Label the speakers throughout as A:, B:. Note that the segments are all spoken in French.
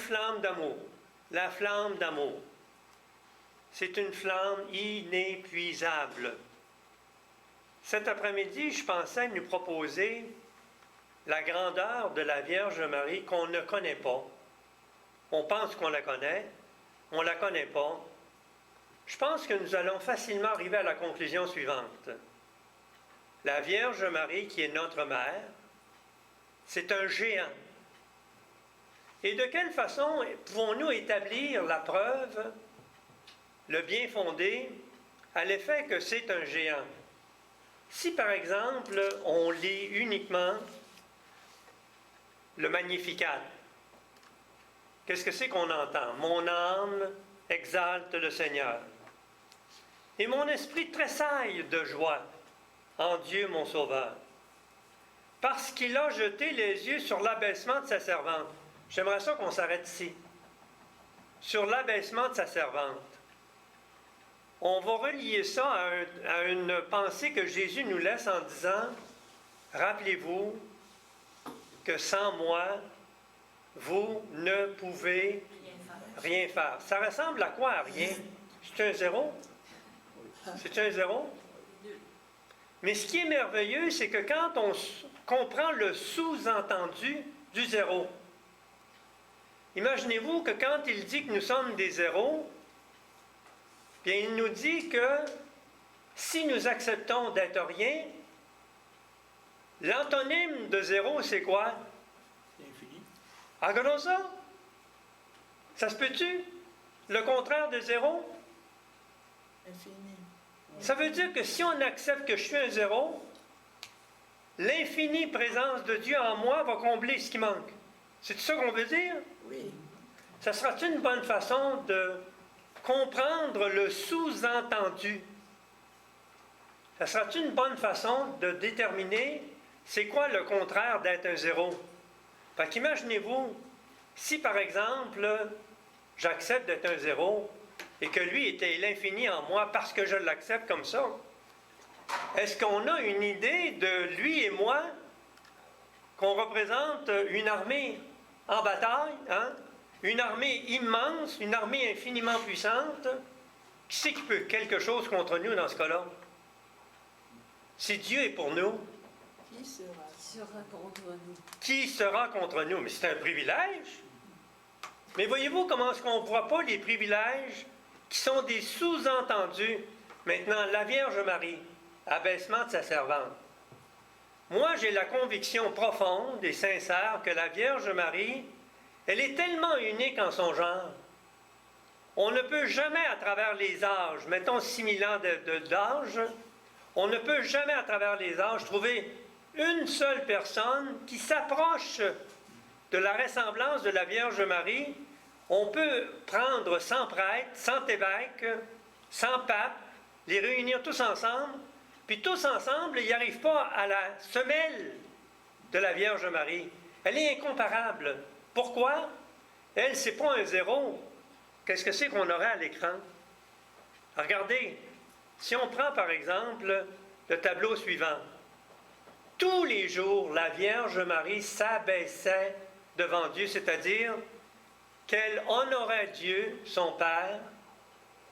A: flamme d'amour. La flamme d'amour. C'est une flamme inépuisable. Cet après-midi, je pensais nous proposer la grandeur de la Vierge Marie qu'on ne connaît pas. On pense qu'on la connaît, on ne la connaît pas. Je pense que nous allons facilement arriver à la conclusion suivante. La Vierge Marie, qui est notre mère, c'est un géant. Et de quelle façon pouvons-nous établir la preuve, le bien fondé, à l'effet que c'est un géant? Si, par exemple, on lit uniquement le Magnificat, qu'est-ce que c'est qu'on entend? « Mon âme exalte le Seigneur. Et mon esprit tressaille de joie en Dieu mon Sauveur, parce qu'il a jeté les yeux sur l'abaissement de sa servante. » J'aimerais ça qu'on s'arrête ici. Sur l'abaissement de sa servante. On va relier ça à une pensée que Jésus nous laisse en disant « Rappelez-vous que sans moi, vous ne pouvez rien faire. » Ça ressemble à quoi, à rien? C'est un zéro? C'est un zéro? Mais ce qui est merveilleux, c'est que quand on comprend le sous-entendu du zéro, imaginez-vous que quand il dit que nous sommes des zéros, bien il nous dit que si nous acceptons d'être rien, l'antonyme de zéro, c'est quoi?
B: L'infini.
A: Regardons ça. Ça se peut-tu? Le contraire de zéro?
B: Infini.
A: Ça veut dire que si on accepte que je suis un zéro, l'infinie présence de Dieu en moi va combler ce qui manque. C'est ça qu'on veut dire?
B: Oui.
A: Ça sera une bonne façon de comprendre le sous-entendu? Ça sera une bonne façon de déterminer c'est quoi le contraire d'être un zéro? Fait qu'imaginez-vous, si par exemple, j'accepte d'être un zéro et que lui était l'infini en moi parce que je l'accepte comme ça, est-ce qu'on a une idée de lui et moi qu'on représente une armée en bataille, hein? Une armée immense, une armée infiniment puissante? Qui c'est qui peut quelque chose contre nous dans ce cas-là? Si Dieu est pour nous,
B: Qui sera contre nous?
A: Qui sera contre nous? Mais c'est un privilège. Mais voyez-vous comment est-ce qu'on ne voit pas les privilèges qui sont des sous-entendus? Maintenant, la Vierge Marie, abaissement de sa servante. Moi, j'ai la conviction profonde et sincère que la Vierge Marie, elle est tellement unique en son genre. On ne peut jamais, à travers les âges, mettons 6000 ans d'âge, on ne peut jamais, à travers les âges, trouver une seule personne qui s'approche de la ressemblance de la Vierge Marie. On peut prendre 100 prêtres, 100 évêques, 100 papes, les réunir tous ensemble, puis tous ensemble, ils n'y arrivent pas à la semelle de la Vierge Marie. Elle est incomparable. Pourquoi? Elle, c'est pas un zéro. Qu'est-ce que c'est qu'on aurait à l'écran? Regardez, si on prend par exemple le tableau suivant. Tous les jours, la Vierge Marie s'abaissait devant Dieu, c'est-à-dire qu'elle honorait Dieu, son Père.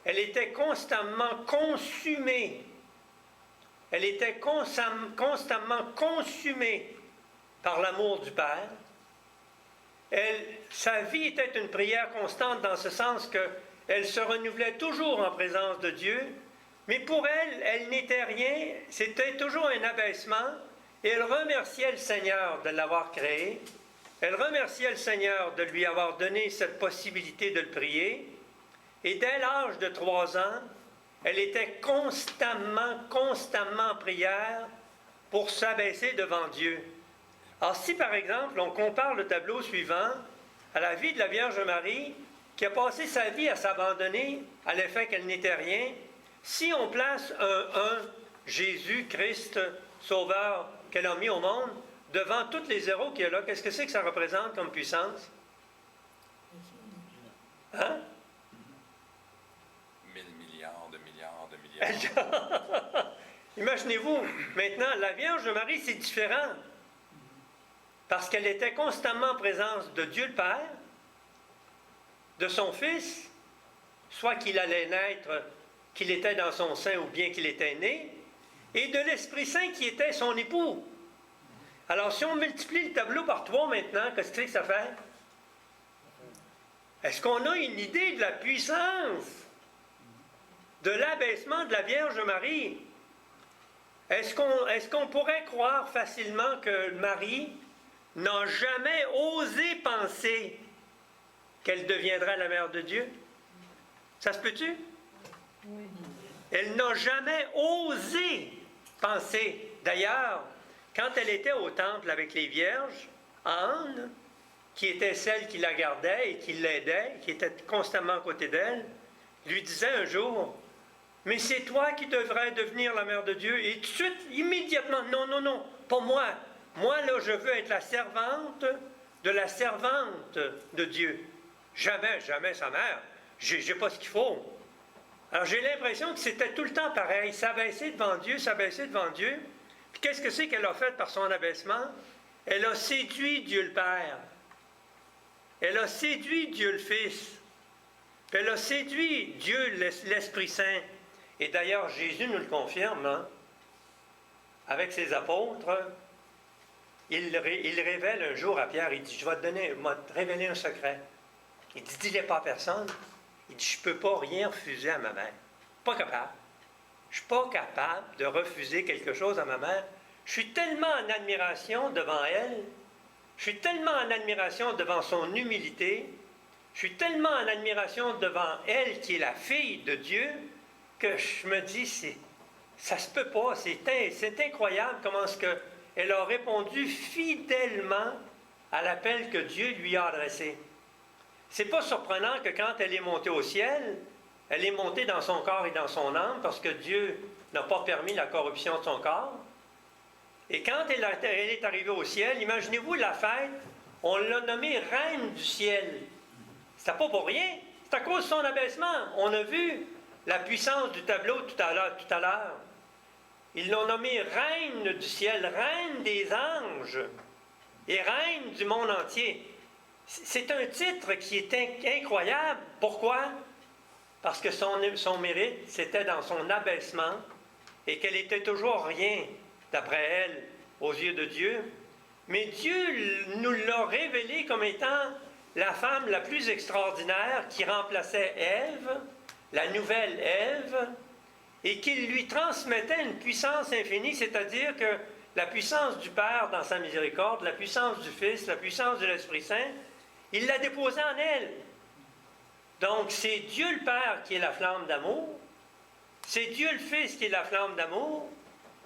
A: Elle était constamment consumée. Elle était constamment consumée par l'amour du Père. Sa vie était une prière constante dans ce sens qu'elle se renouvelait toujours en présence de Dieu, mais pour elle, elle n'était rien, c'était toujours un abaissement, et elle remerciait le Seigneur de l'avoir créé, elle remerciait le Seigneur de lui avoir donné cette possibilité de le prier, et dès l'âge de 3 ans, elle était constamment en prière pour s'abaisser devant Dieu. Alors si par exemple, on compare le tableau suivant à la vie de la Vierge Marie, qui a passé sa vie à s'abandonner à l'effet qu'elle n'était rien, si on place un Jésus, Christ, Sauveur, qu'elle a mis au monde, devant tous les zéros qu'il y a là, qu'est-ce que c'est que ça représente comme puissance? Hein?
C: 1000 milliards de milliards de milliards.
A: Imaginez-vous, maintenant, la Vierge Marie, c'est différent. Parce qu'elle était constamment en présence de Dieu le Père, de son Fils, soit qu'il allait naître, qu'il était dans son sein ou bien qu'il était né, et de l'Esprit Saint qui était son époux. Alors, si on multiplie le tableau par 3 maintenant, qu'est-ce que ça fait? Est-ce qu'on a une idée de la puissance de l'abaissement de la Vierge Marie? Est-ce qu'on pourrait croire facilement que Marie n'a jamais osé penser qu'elle deviendrait la mère de Dieu? Ça se peut-tu?
B: Oui.
A: Elle n'a jamais osé penser. D'ailleurs, quand elle était au temple avec les vierges, Anne, qui était celle qui la gardait et qui l'aidait, qui était constamment à côté d'elle, lui disait un jour, « Mais c'est toi qui devrais devenir la mère de Dieu. » Et tout de suite, immédiatement, « Non, non, non, pas moi. Moi, là, je veux être la servante de la servante de Dieu. Jamais, jamais sa mère. J'ai pas ce qu'il faut. » Alors, j'ai l'impression que c'était tout le temps pareil. S'abaisser devant Dieu, s'abaisser devant Dieu. Puis qu'est-ce que c'est qu'elle a fait par son abaissement? Elle a séduit Dieu le Père. Elle a séduit Dieu le Fils. Puis elle a séduit Dieu l'Esprit Saint. Et d'ailleurs, Jésus nous le confirme, hein? Avec ses apôtres. Il révèle un jour à Pierre, il dit, je vais te révéler un secret. Il dit, dis-le pas à personne. Il dit, je ne peux pas rien refuser à ma mère. Pas capable. Je ne suis pas capable de refuser quelque chose à ma mère. Je suis tellement en admiration devant elle. Je suis tellement en admiration devant son humilité. Je suis tellement en admiration devant elle, qui est la fille de Dieu, que je me dis, ça se peut pas. C'est incroyable comment est-ce qu'elle a répondu fidèlement à l'appel que Dieu lui a adressé. C'est pas surprenant que quand elle est montée au ciel, elle est montée dans son corps et dans son âme, parce que Dieu n'a pas permis la corruption de son corps. Et quand elle est arrivée au ciel, imaginez-vous la fête, on l'a nommée Reine du ciel. C'était pas pour rien, c'est à cause de son abaissement. On a vu la puissance du tableau tout à l'heure. Ils l'ont nommée Reine du ciel, Reine des anges et Reine du monde entier. C'est un titre qui est incroyable. Pourquoi? Parce que son mérite, c'était dans son abaissement et qu'elle était toujours rien, d'après elle, aux yeux de Dieu. Mais Dieu nous l'a révélé comme étant la femme la plus extraordinaire qui remplaçait Ève, la nouvelle Ève, et qui lui transmettait une puissance infinie, c'est-à-dire que la puissance du Père dans sa miséricorde, la puissance du Fils, la puissance de l'Esprit Saint, il l'a déposée en elle. Donc, c'est Dieu le Père qui est la flamme d'amour, c'est Dieu le Fils qui est la flamme d'amour,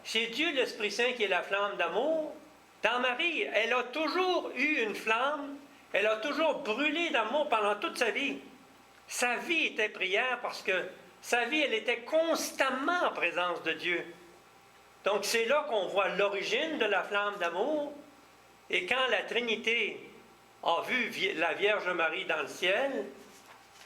A: c'est Dieu l'Esprit Saint qui est la flamme d'amour. Dans Marie, elle a toujours eu une flamme, elle a toujours brûlé d'amour pendant toute sa vie. Sa vie était prière parce que sa vie, elle était constamment en présence de Dieu. Donc, c'est là qu'on voit l'origine de la flamme d'amour. Et quand la Trinité a vu la Vierge Marie dans le ciel,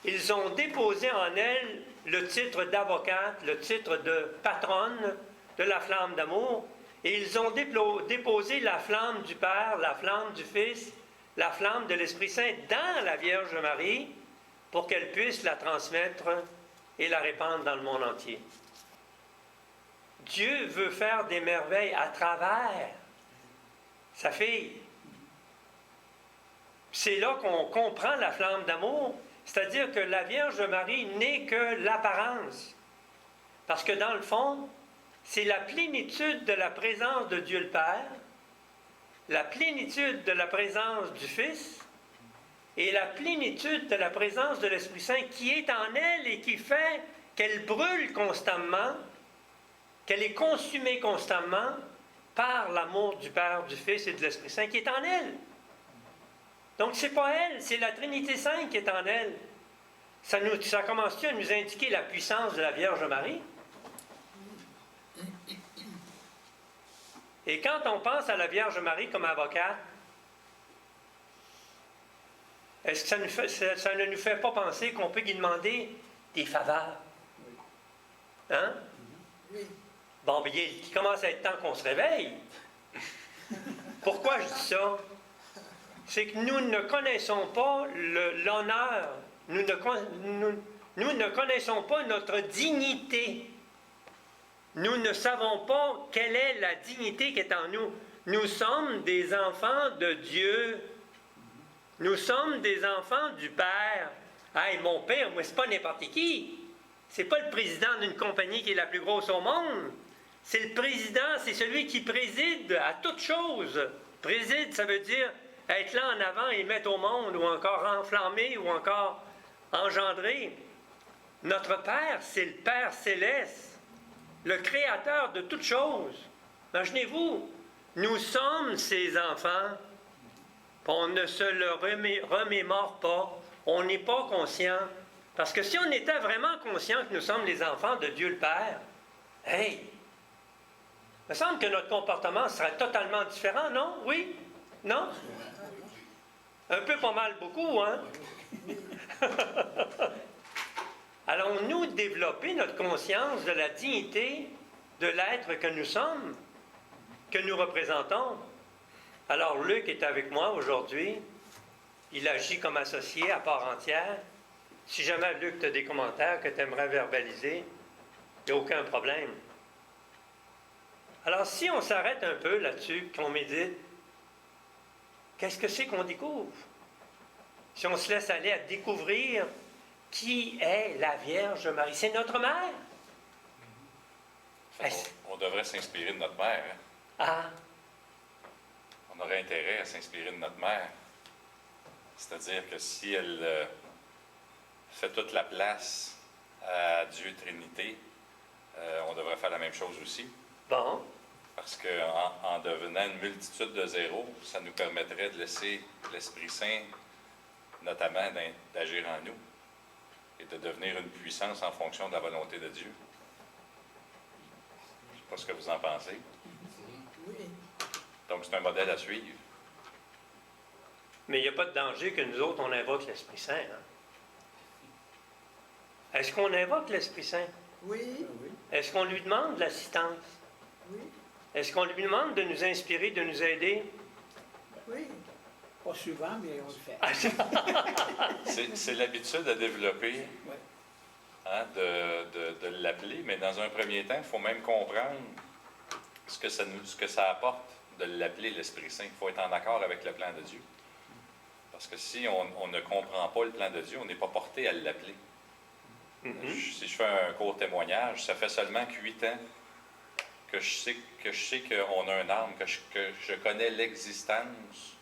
A: ils ont déposé en elle le titre d'avocate, le titre de patronne de la flamme d'amour, et ils ont déposé la flamme du Père, la flamme du Fils, la flamme de l'Esprit Saint dans la Vierge Marie, pour qu'elle puisse la transmettre et la répandre dans le monde entier. Dieu veut faire des merveilles à travers sa fille. C'est là qu'on comprend la flamme d'amour, c'est-à-dire que la Vierge Marie n'est que l'apparence. Parce que dans le fond, c'est la plénitude de la présence de Dieu le Père, la plénitude de la présence du Fils et la plénitude de la présence de l'Esprit Saint qui est en elle et qui fait qu'elle brûle constamment, qu'elle est consumée constamment par l'amour du Père, du Fils et de l'Esprit Saint qui est en elle. Donc, ce n'est pas elle, c'est la Trinité Sainte qui est en elle. Ça commence-tu à nous indiquer la puissance de la Vierge Marie? Et quand on pense à la Vierge Marie comme avocate, est-ce que ça ne nous fait pas penser qu'on peut lui demander des faveurs? Hein?
B: Oui.
A: Bon, bien, il commence à être temps qu'on se réveille. Pourquoi je dis ça? C'est que nous ne connaissons pas l'honneur nous ne connaissons pas notre dignité. Nous ne savons pas quelle est la dignité qui est en nous. Nous sommes des enfants de Dieu. Nous sommes des enfants du Père. Hey, mon père, moi, c'est pas n'importe qui. C'est pas le président d'une compagnie qui est la plus grosse au monde. C'est le président, c'est celui qui préside à toute chose. Préside, ça veut dire être là en avant et mettre au monde, ou encore enflammer, ou encore engendrer. Notre Père, c'est le Père céleste, le Créateur de toutes choses. Imaginez-vous, nous sommes ses enfants, on ne se le remémore pas, on n'est pas conscient. Parce que si on était vraiment conscient que nous sommes les enfants de Dieu le Père, hey, il me semble que notre comportement serait totalement différent, non? Oui? Non? Un peu, pas mal, beaucoup, hein? Allons-nous développer notre conscience de la dignité de l'être que nous sommes, que nous représentons? Alors, Luc est avec moi aujourd'hui. Il agit comme associé à part entière. Si jamais, Luc, tu as des commentaires que tu aimerais verbaliser, il n'y a aucun problème. Alors, si on s'arrête un peu là-dessus, qu'on médite, qu'est-ce que c'est qu'on découvre? Si on se laisse aller à découvrir qui est la Vierge Marie, c'est notre mère.
C: On devrait s'inspirer de notre mère. Hein?
A: Ah,
C: On aurait intérêt à s'inspirer de notre mère. C'est-à-dire que si elle fait toute la place à Dieu Trinité, on devrait faire la même chose aussi.
A: bon,
C: Parce qu'en devenant une multitude de zéros, ça nous permettrait de laisser l'Esprit Saint, notamment, d'agir en nous et de devenir une puissance en fonction de la volonté de Dieu. Je ne sais pas ce que vous en pensez.
B: Oui.
C: Donc, c'est un modèle à suivre.
A: mais il n'y a pas de danger que nous autres, on invoque l'Esprit Saint. Hein? Est-ce qu'on invoque l'Esprit Saint?
B: Oui.
A: Est-ce qu'on lui demande l'assistance?
B: Oui.
A: Est-ce qu'on lui demande de nous inspirer, de nous aider?
B: Oui.
D: Pas souvent, mais on le fait.
C: C'est l'habitude à développer
D: Ouais.
C: hein, de l'appeler, mais dans un premier temps, il faut même comprendre ce que ça apporte de l'appeler l'Esprit Saint. Il faut être en accord avec le plan de Dieu. Parce que si on ne comprend pas le plan de Dieu, on n'est pas porté à l'appeler. Si je fais un court témoignage, ça fait seulement que 8 ans que je sais qu'on a un âme, que je connais l'existence,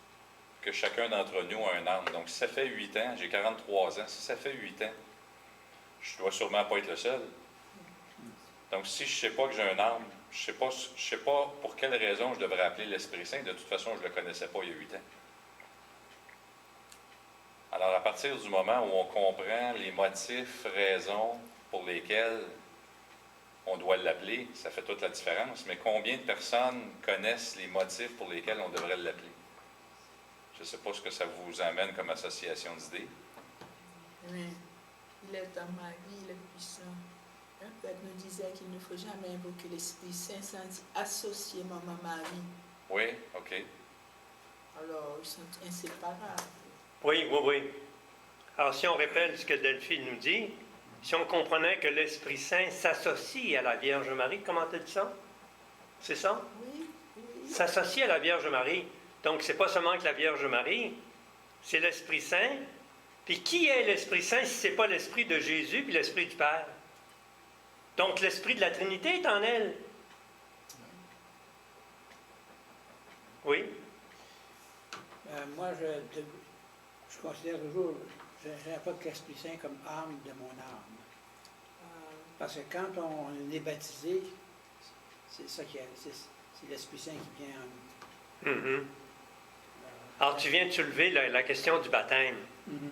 C: que chacun d'entre nous a un âme. Donc, si ça fait 8 ans, j'ai 43 ans, si ça fait 8 ans, je dois sûrement pas être le seul. Donc, si je ne sais pas que j'ai un âme, je ne sais pas pour quelle raison je devrais appeler l'Esprit Saint. De toute façon, je ne le connaissais pas il y a 8 ans. Alors, à partir du moment où on comprend les motifs, raisons pour lesquels on doit l'appeler, ça fait toute la différence. Mais combien de personnes connaissent les motifs pour lesquels on devrait l'appeler? Je ne sais pas ce que ça vous amène comme association d'idées.
B: Oui. Il est en Marie, il est puissant. Un père nous disait qu'il ne faut jamais invoquer l'Esprit Saint sans associer Maman Marie.
C: Oui, OK.
B: Alors, ils sont inséparables.
A: Oui, oui, oui. Alors, si on répète ce que Delphine nous dit, si on comprenait que l'Esprit Saint s'associe à la Vierge Marie, comment tu dis ça? C'est ça?
B: Oui, oui.
A: S'associe à la Vierge Marie. Donc, c'est pas seulement que la Vierge Marie, c'est l'Esprit Saint. Puis, qui est l'Esprit Saint si ce n'est pas l'Esprit de Jésus puis l'Esprit du Père? Donc, l'Esprit de la Trinité est en elle. Oui?
D: Moi, je considère toujours, je n'invoque l'Esprit Saint comme âme de mon âme. Parce que quand on est baptisé, c'est ça qui est, c'est l'Esprit Saint qui vient en nous.
A: Mhm. Alors, tu viens de soulever la question du baptême.
D: Mhm.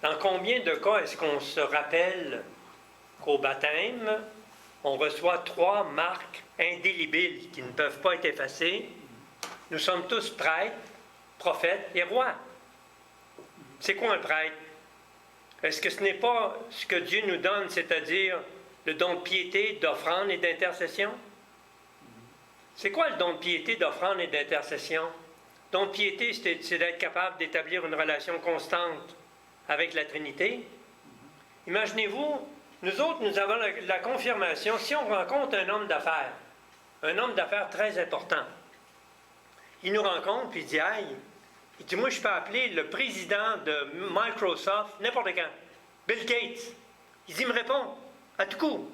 A: Dans combien de cas est-ce qu'on se rappelle qu'au baptême, on reçoit 3 marques indélébiles qui ne peuvent pas être effacées? Nous sommes tous prêtres, prophètes et rois. C'est quoi un prêtre? Est-ce que ce n'est pas ce que Dieu nous donne, c'est-à-dire le don de piété, d'offrande et d'intercession? C'est quoi le don de piété, d'offrande et d'intercession? Le don de piété, c'est d'être capable d'établir une relation constante avec la Trinité. Imaginez-vous, nous autres, nous avons la confirmation, si on rencontre un homme d'affaires très important, il nous rencontre, puis il dit, hey, il dit, moi, je peux appeler le président de Microsoft n'importe quand, Bill Gates. Il dit, il me répond, à tout coup.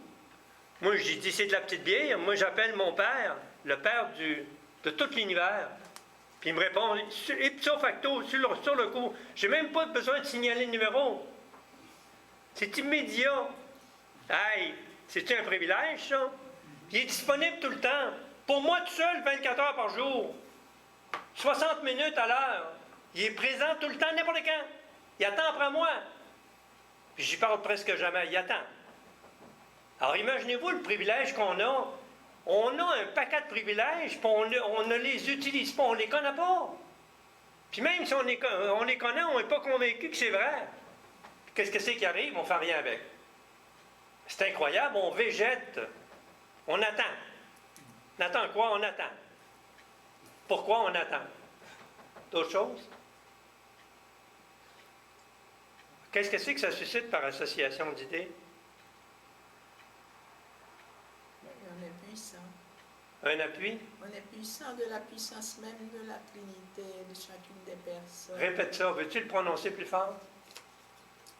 A: Moi, j'ai dit, c'est de la petite bière. Moi, j'appelle mon père, le père de tout l'univers. Puis il me répond, ipso facto, sur le coup. J'ai même pas besoin de signaler le numéro. C'est immédiat. Hey, c'est-tu un privilège, ça? Il est disponible tout le temps. Pour moi, tout seul, 24 heures par jour. 60 minutes à l'heure. Il est présent tout le temps, n'importe quand. Il attend après moi. Puis j'y parle presque jamais. Il attend. Alors, imaginez-vous le privilège qu'on a. On a un paquet de privilèges, puis on ne les utilise pas, on ne les connaît pas. Puis même si on les connaît, on n'est pas convaincu que c'est vrai. Qu'est-ce que c'est qui arrive? On ne fait rien avec. C'est incroyable, on végète. On attend. On attend quoi? On attend. Pourquoi on attend? D'autres choses? Qu'est-ce que c'est que ça suscite par association d'idées?
B: On est puissant.
A: Un appui?
B: On est puissant de la puissance même de la Trinité de chacune des personnes.
A: Répète ça. Veux-tu le prononcer plus fort?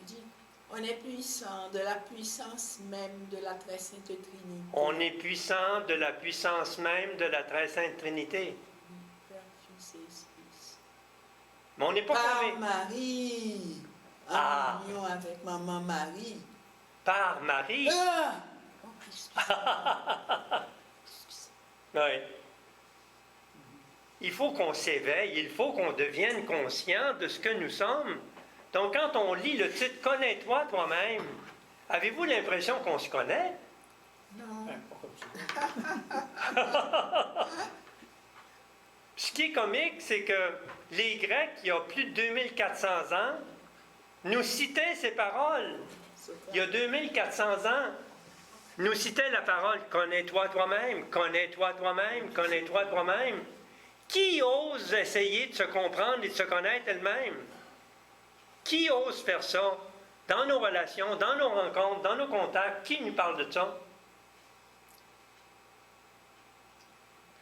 B: Je dis, on est puissant de la puissance même de la très sainte Trinité.
A: On est puissant de la puissance même de la très sainte Trinité.
B: Père, Fils et Esprit.
A: Mais on n'est pas
B: Par
A: convaincu.
B: Marie, en
A: Ah.
B: union avec maman Marie.
A: Par Marie.
B: Ah! Oh, excusez-moi.
A: Oui. Il faut qu'on s'éveille, il faut qu'on devienne conscient de ce que nous sommes. Donc, quand on lit le titre « Connais-toi toi-même », avez-vous l'impression qu'on se connaît?
B: Non.
D: Ben, pas comme ça.
A: Ce qui est comique, c'est que les Grecs, il y a plus de 2400 ans, nous citaient ces paroles. Il y a 2400 ans, nous citait la parole « Connais-toi toi-même, connais-toi toi-même, connais-toi toi-même ». Qui ose essayer de se comprendre et de se connaître elle-même? Qui ose faire ça? Dans nos relations, dans nos rencontres, dans nos contacts, qui nous parle de ça?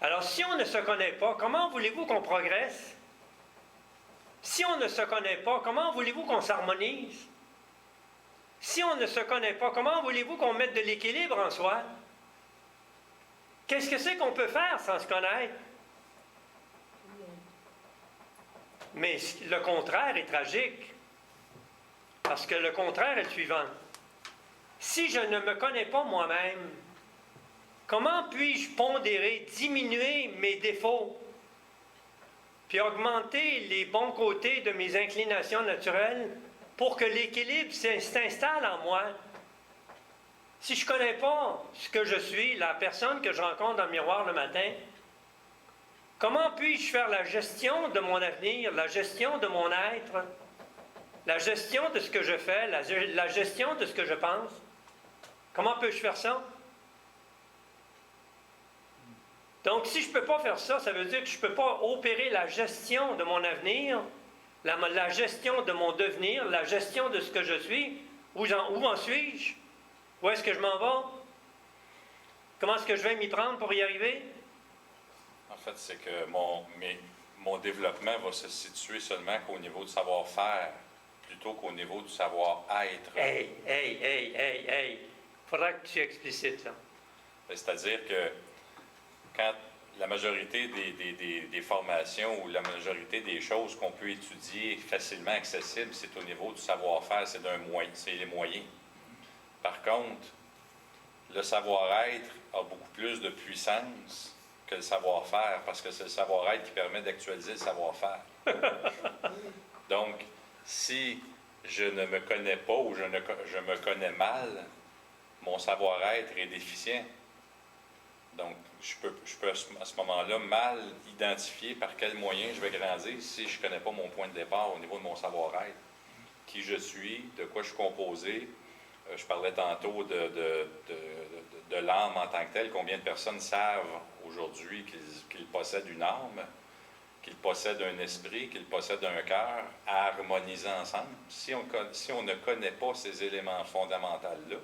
A: Alors, si on ne se connaît pas, comment voulez-vous qu'on progresse? Si on ne se connaît pas, comment voulez-vous qu'on s'harmonise? Si on ne se connaît pas, comment voulez-vous qu'on mette de l'équilibre en soi? Qu'est-ce que c'est qu'on peut faire sans se connaître? Mais le contraire est tragique. Parce que le contraire est le suivant. Si je ne me connais pas moi-même, comment puis-je pondérer, diminuer mes défauts, puis augmenter les bons côtés de mes inclinations naturelles pour que l'équilibre s'installe en moi? Si je ne connais pas ce que je suis, la personne que je rencontre dans le miroir le matin, comment puis-je faire la gestion de mon avenir, la gestion de mon être, la gestion de ce que je fais, la gestion de ce que je pense? Comment peux-je faire ça? Donc, si je ne peux pas faire ça, ça veut dire que je ne peux pas opérer la gestion de mon avenir, la gestion de mon devenir, la gestion de ce que je suis. Où en suis-je? Où est-ce que je m'en vais? Comment est-ce que je vais m'y prendre pour y arriver?
C: En fait, c'est que mon développement va se situer seulement qu'au niveau du savoir-faire, plutôt qu'au niveau du savoir-être.
A: Hey! Faudra que tu explicites, là.
C: C'est-à-dire que quand la majorité des formations ou la majorité des choses qu'on peut étudier facilement accessibles, c'est au niveau du savoir-faire, c'est les moyens. Par contre, le savoir-être a beaucoup plus de puissance que le savoir-faire, parce que c'est le savoir-être qui permet d'actualiser le savoir-faire. Donc, si je ne me connais pas ou je me connais mal, mon savoir-être est déficient. Donc, je peux à ce moment-là mal identifier par quel moyen je vais grandir si je ne connais pas mon point de départ au niveau de mon savoir-être. Qui je suis, de quoi je suis composé. Je parlais tantôt de l'âme en tant que telle. Combien de personnes savent aujourd'hui qu'ils possèdent une âme? qu'ils possèdent un esprit, qu'ils possèdent un cœur, à harmoniser ensemble. Si on ne connaît pas ces éléments fondamentaux-là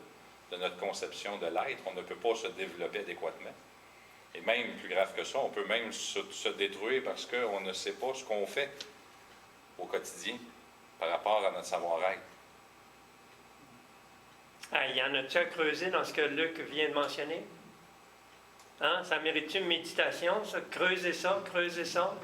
C: de notre conception de l'être, on ne peut pas se développer adéquatement. Et même, plus grave que ça, on peut même se détruire parce qu'on ne sait pas ce qu'on fait au quotidien par rapport à notre savoir-être.
A: Ah, y en a-tu à creuser dans ce que Luc vient de mentionner? Hein? Ça mérite-tu une méditation, ça? Creuser ça, creuser ça?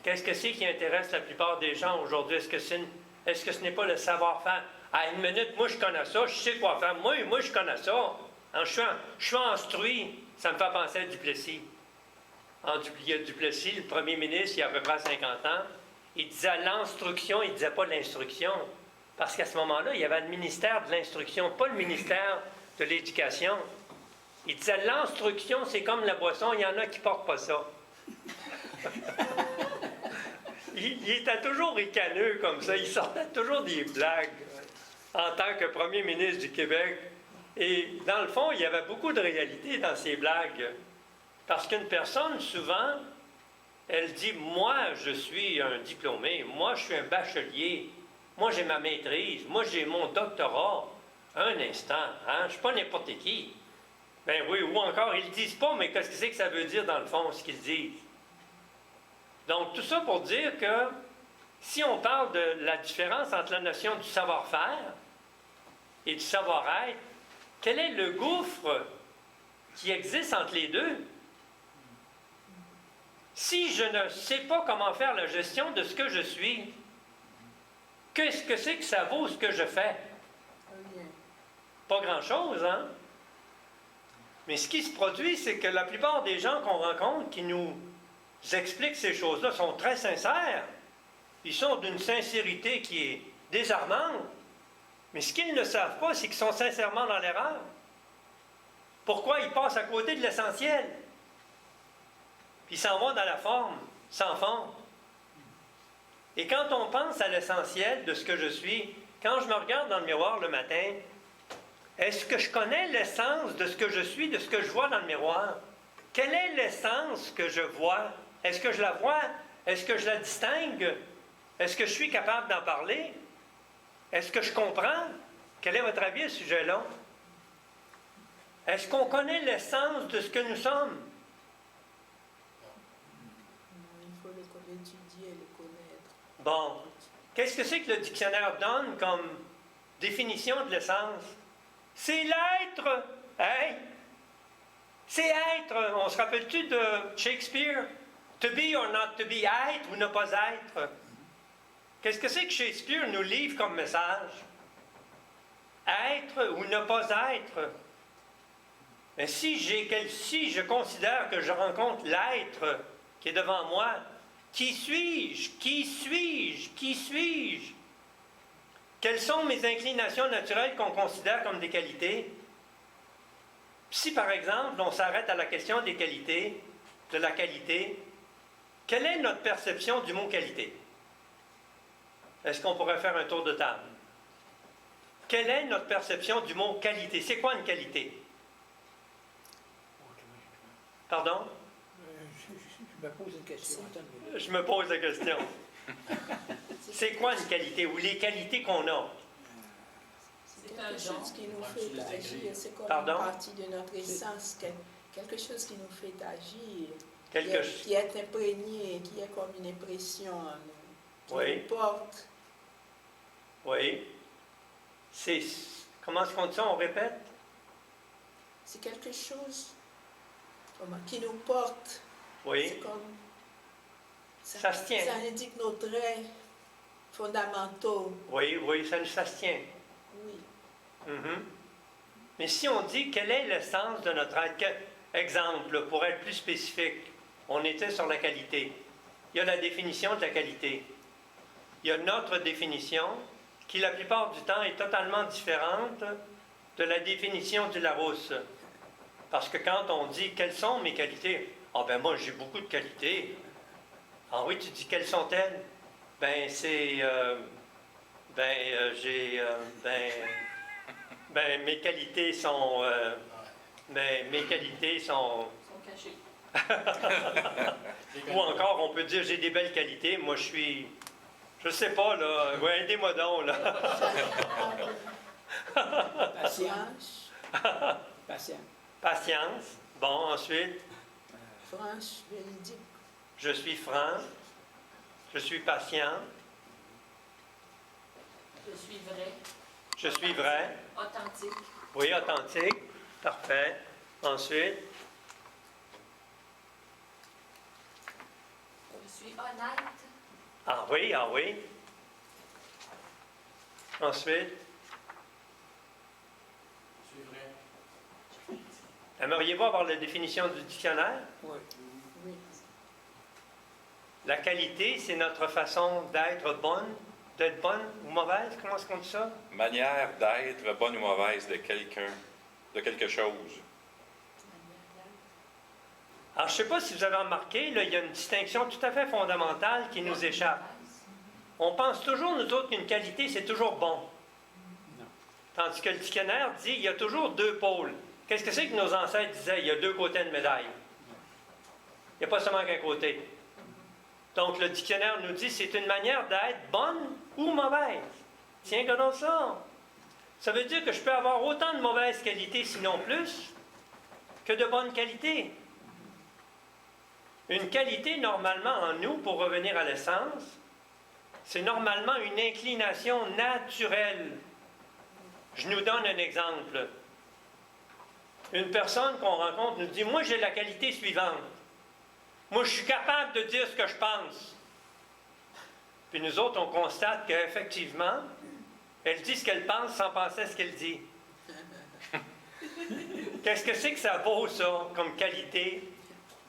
A: Qu'est-ce que c'est qui intéresse la plupart des gens aujourd'hui? Est-ce que ce n'est pas le savoir-faire? À une minute, moi je connais ça, je sais quoi faire. Moi je connais ça. Hein, je suis instruit. Ça me fait penser à Duplessis. Duplessis, le premier ministre, il y a à peu près 50 ans, il disait l'instruction, il ne disait pas l'instruction. Parce qu'à ce moment-là, il y avait le ministère de l'instruction, pas le ministère de l'éducation. Il disait l'instruction, c'est comme la boisson, il y en a qui ne portent pas ça. il était toujours ricaneux comme ça, il sortait toujours des blagues en tant que premier ministre du Québec. Et dans le fond, il y avait beaucoup de réalité dans ces blagues. Parce qu'une personne, souvent, elle dit « Moi, je suis un diplômé. Moi, je suis un bachelier. Moi, j'ai ma maîtrise. Moi, j'ai mon doctorat. » Un instant, hein? Je ne suis pas n'importe qui. Ben oui, ou encore, ils ne le disent pas, mais qu'est-ce que c'est que ça veut dire dans le fond, ce qu'ils disent? Donc, tout ça pour dire que si on parle de la différence entre la notion du savoir-faire et du savoir-être, quel est le gouffre qui existe entre les deux? Si je ne sais pas comment faire la gestion de ce que je suis, qu'est-ce que c'est que ça vaut ce que je fais? Pas grand-chose, hein? Mais ce qui se produit, c'est que la plupart des gens qu'on rencontre qui nous expliquent ces choses-là sont très sincères. Ils sont d'une sincérité qui est désarmante. Mais ce qu'ils ne savent pas, c'est qu'ils sont sincèrement dans l'erreur. Pourquoi ils passent à côté de l'essentiel? Puis ils s'en vont dans la forme, sans fond. Et quand on pense à l'essentiel de ce que je suis, quand je me regarde dans le miroir le matin, est-ce que je connais l'essence de ce que je suis, de ce que je vois dans le miroir? Quelle est l'essence que je vois? Est-ce que je la vois? Est-ce que je la distingue? Est-ce que je suis capable d'en parler? Est-ce que je comprends? Quel est votre avis à ce sujet-là? Est-ce qu'on connaît l'essence de ce que nous sommes?
B: Il faut l'étudier et le connaître.
A: Bon. Qu'est-ce que c'est que le dictionnaire donne comme définition de l'essence? C'est l'être. Hein? C'est être. On se rappelle-tu de Shakespeare? To be or not to be, être ou ne pas être. Qu'est-ce que c'est que Shakespeare nous livre comme message? Être ou ne pas être. Mais si je considère que je rencontre l'être qui est devant moi, qui suis-je? Qui suis-je? Qui suis-je? Quelles sont mes inclinations naturelles qu'on considère comme des qualités? Si, par exemple, on s'arrête à la question des qualités, de la qualité, quelle est notre perception du mot qualité? Est-ce qu'on pourrait faire un tour de table? Quelle est notre perception du mot qualité? C'est quoi une qualité? Pardon?
D: Je me pose une question.
A: Je me pose la question. C'est quoi une qualité ou les qualités qu'on a?
B: C'est quelque chose qui nous fait agir. C'est comme
A: Pardon?
B: une partie de notre essence. Quelque chose qui nous fait agir.
A: Quelque
B: Qui est imprégné, qui est comme une impression en nous. Qui
A: Oui.
B: nous porte.
A: Oui. C'est... Comment est-ce qu'on dit ça? On répète?
B: C'est quelque chose qui nous porte.
A: Oui.
B: C'est comme...
A: Ça se tient.
B: Ça indique nos traits fondamentaux.
A: Oui, ça se tient.
B: Oui.
A: Mhm. Mais si on dit quelle est l'essence de notre être, exemple, pour être plus spécifique, on était sur la qualité. Il y a la définition de la qualité. Il y a notre définition qui, la plupart du temps, est totalement différente de la définition du Larousse. Parce que quand on dit quelles sont mes qualités, ah ben moi j'ai beaucoup de qualités. Ah oui, tu dis quelles sont-elles? Ben c'est mes qualités sont mes qualités sont
E: Sont cachés.
A: Ou encore, on peut dire j'ai des belles qualités. Moi, je suis. Je sais pas, là. Ouais, aidez-moi donc, là.
D: Patience. Patient.
A: Patience. Bon, ensuite,
B: Franche, véridique,
A: je suis franc. Je suis patient.
E: Je suis vrai.
A: Je suis vrai.
E: Authentique.
A: Oui, authentique. Parfait. Ensuite,
E: Je suis honnête.
A: ah oui, ah oui. Ensuite, aimeriez-vous avoir la définition du dictionnaire?
D: Oui.
B: oui,
A: La qualité, c'est notre façon d'être bonne ou mauvaise. Comment est-ce qu'on dit ça?
C: Manière d'être bonne ou mauvaise de quelqu'un, de quelque chose.
A: Alors, je ne sais pas si vous avez remarqué, là, il y a une distinction tout à fait fondamentale qui nous échappe. On pense toujours, nous autres, qu'une qualité, c'est toujours bon.
D: Non.
A: Tandis que le dictionnaire dit il y a toujours deux pôles. Qu'est-ce que c'est que nos ancêtres disaient? Il y a deux côtés de médaille. Il n'y a pas seulement qu'un côté. Donc, le dictionnaire nous dit c'est une manière d'être bonne ou mauvaise. Tiens, regardons ça. Ça veut dire que je peux avoir autant de mauvaises qualités, sinon plus, que de bonnes qualités. Une qualité, normalement, en nous, pour revenir à l'essence, c'est normalement une inclination naturelle. Je nous donne un exemple. Une personne qu'on rencontre nous dit « Moi, j'ai la qualité suivante. Moi, je suis capable de dire ce que je pense. » Puis nous autres, on constate qu'effectivement, elle dit ce qu'elle pense sans penser à ce qu'elle dit. Qu'est-ce que c'est que ça vaut, ça, comme qualité?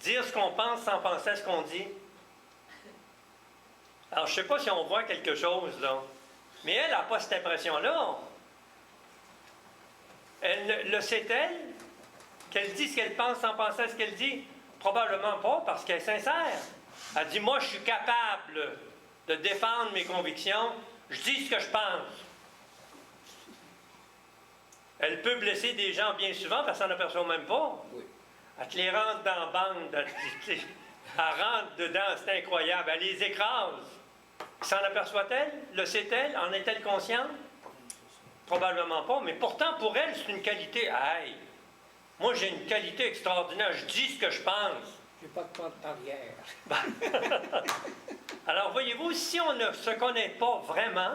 A: Dire ce qu'on pense sans penser à ce qu'on dit. Alors, je ne sais pas si on voit quelque chose, là. Mais elle n'a pas cette impression-là. Elle le sait-elle? Qu'elle dit ce qu'elle pense sans penser à ce qu'elle dit? Probablement pas, parce qu'elle est sincère. Elle dit, moi, je suis capable de défendre mes convictions. Je dis ce que je pense. Elle peut blesser des gens bien souvent, parce qu'elle s'en aperçoit même pas.
D: Oui.
A: Elle te les rentre dans la bande. Elle rentre dedans, c'est incroyable. Elle les écrase. S'en aperçoit-elle? Le sait-elle? En est-elle consciente? Probablement pas, mais pourtant, pour elle, c'est une qualité. Hey, moi, j'ai une qualité extraordinaire. Je dis ce que je pense.
D: Je n'ai pas de porte arrière.
A: Alors, voyez-vous, si on ne se connaît pas vraiment,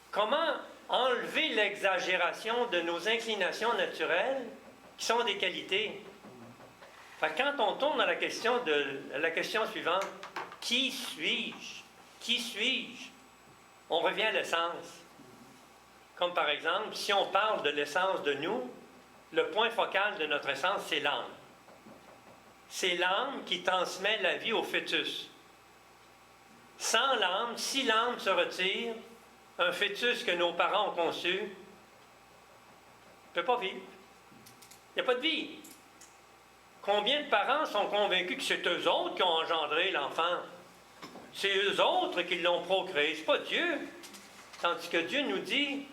A: comment enlever l'exagération de nos inclinations naturelles, qui sont des qualités? Fait que quand on tourne à la question suivante, qui suis-je? Qui suis-je? On revient à l'essence. Comme par exemple, si on parle de l'essence de nous, le point focal de notre essence, c'est l'âme. C'est l'âme qui transmet la vie au fœtus. Sans l'âme, si l'âme se retire, un fœtus que nos parents ont conçu ne peut pas vivre. Il n'y a pas de vie. Combien de parents sont convaincus que c'est eux autres qui ont engendré l'enfant? C'est eux autres qui l'ont procréé, c'est pas Dieu. Tandis que Dieu nous dit,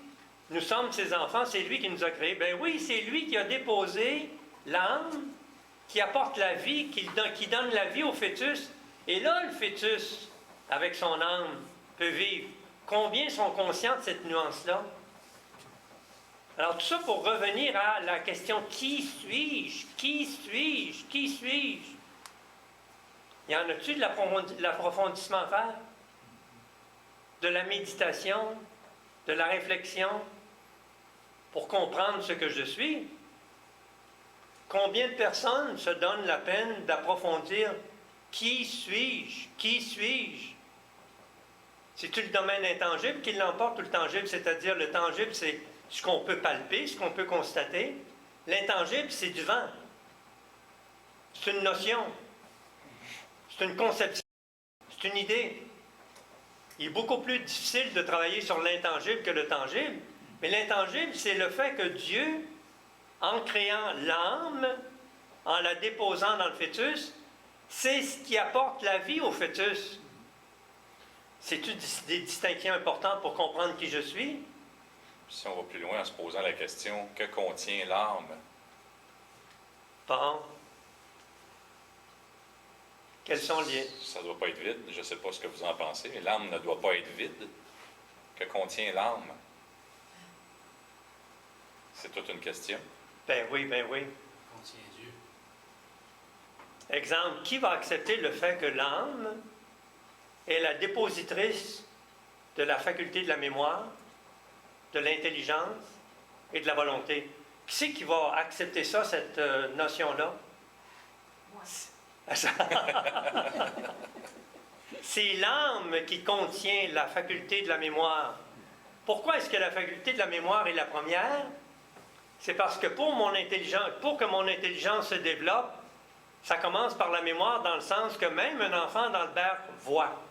A: nous sommes ses enfants, c'est lui qui nous a créés. Ben oui, c'est lui qui a déposé l'âme, qui apporte la vie, qui donne la vie au fœtus. Et là, le fœtus, avec son âme, peut vivre. Combien sont conscients de cette nuance-là? Alors, tout ça pour revenir à la question « Qui suis-je? Qui suis-je? Qui suis-je? » Y en a-t-il de l'approfondissement à faire? De la méditation? De la réflexion? Pour comprendre ce que je suis? Combien de personnes se donnent la peine d'approfondir « Qui suis-je? Qui suis-je? » C'est-tu le domaine intangible qui l'emporte ou le tangible? C'est-à-dire, le tangible, c'est ce qu'on peut palper, ce qu'on peut constater. L'intangible, c'est du vent. C'est une notion. C'est une conception. C'est une idée. Il est beaucoup plus difficile de travailler sur l'intangible que le tangible. Mais l'intangible, c'est le fait que Dieu, en créant l'âme, en la déposant dans le fœtus, c'est ce qui apporte la vie au fœtus. C'est-tu des distinctions importantes pour comprendre qui je suis?
C: Si on va plus loin en se posant la question, que contient l'âme?
A: Bon. Quels sont les...
C: Ça ne doit pas être vide. Je ne sais pas ce que vous en pensez, mais l'âme ne doit pas être vide. Que contient l'âme? C'est toute une question.
A: Ben oui, ben oui.
F: Contient Dieu.
A: Exemple, qui va accepter le fait que l'âme est la dépositrice de la faculté de la mémoire, de l'intelligence et de la volonté? Qui c'est qui va accepter ça, cette notion-là?
E: Moi.
A: C'est l'âme qui contient la faculté de la mémoire. Pourquoi est-ce que la faculté de la mémoire est la première? C'est parce que pour que mon intelligence se développe, ça commence par la mémoire dans le sens que même un enfant dans le berceau voit,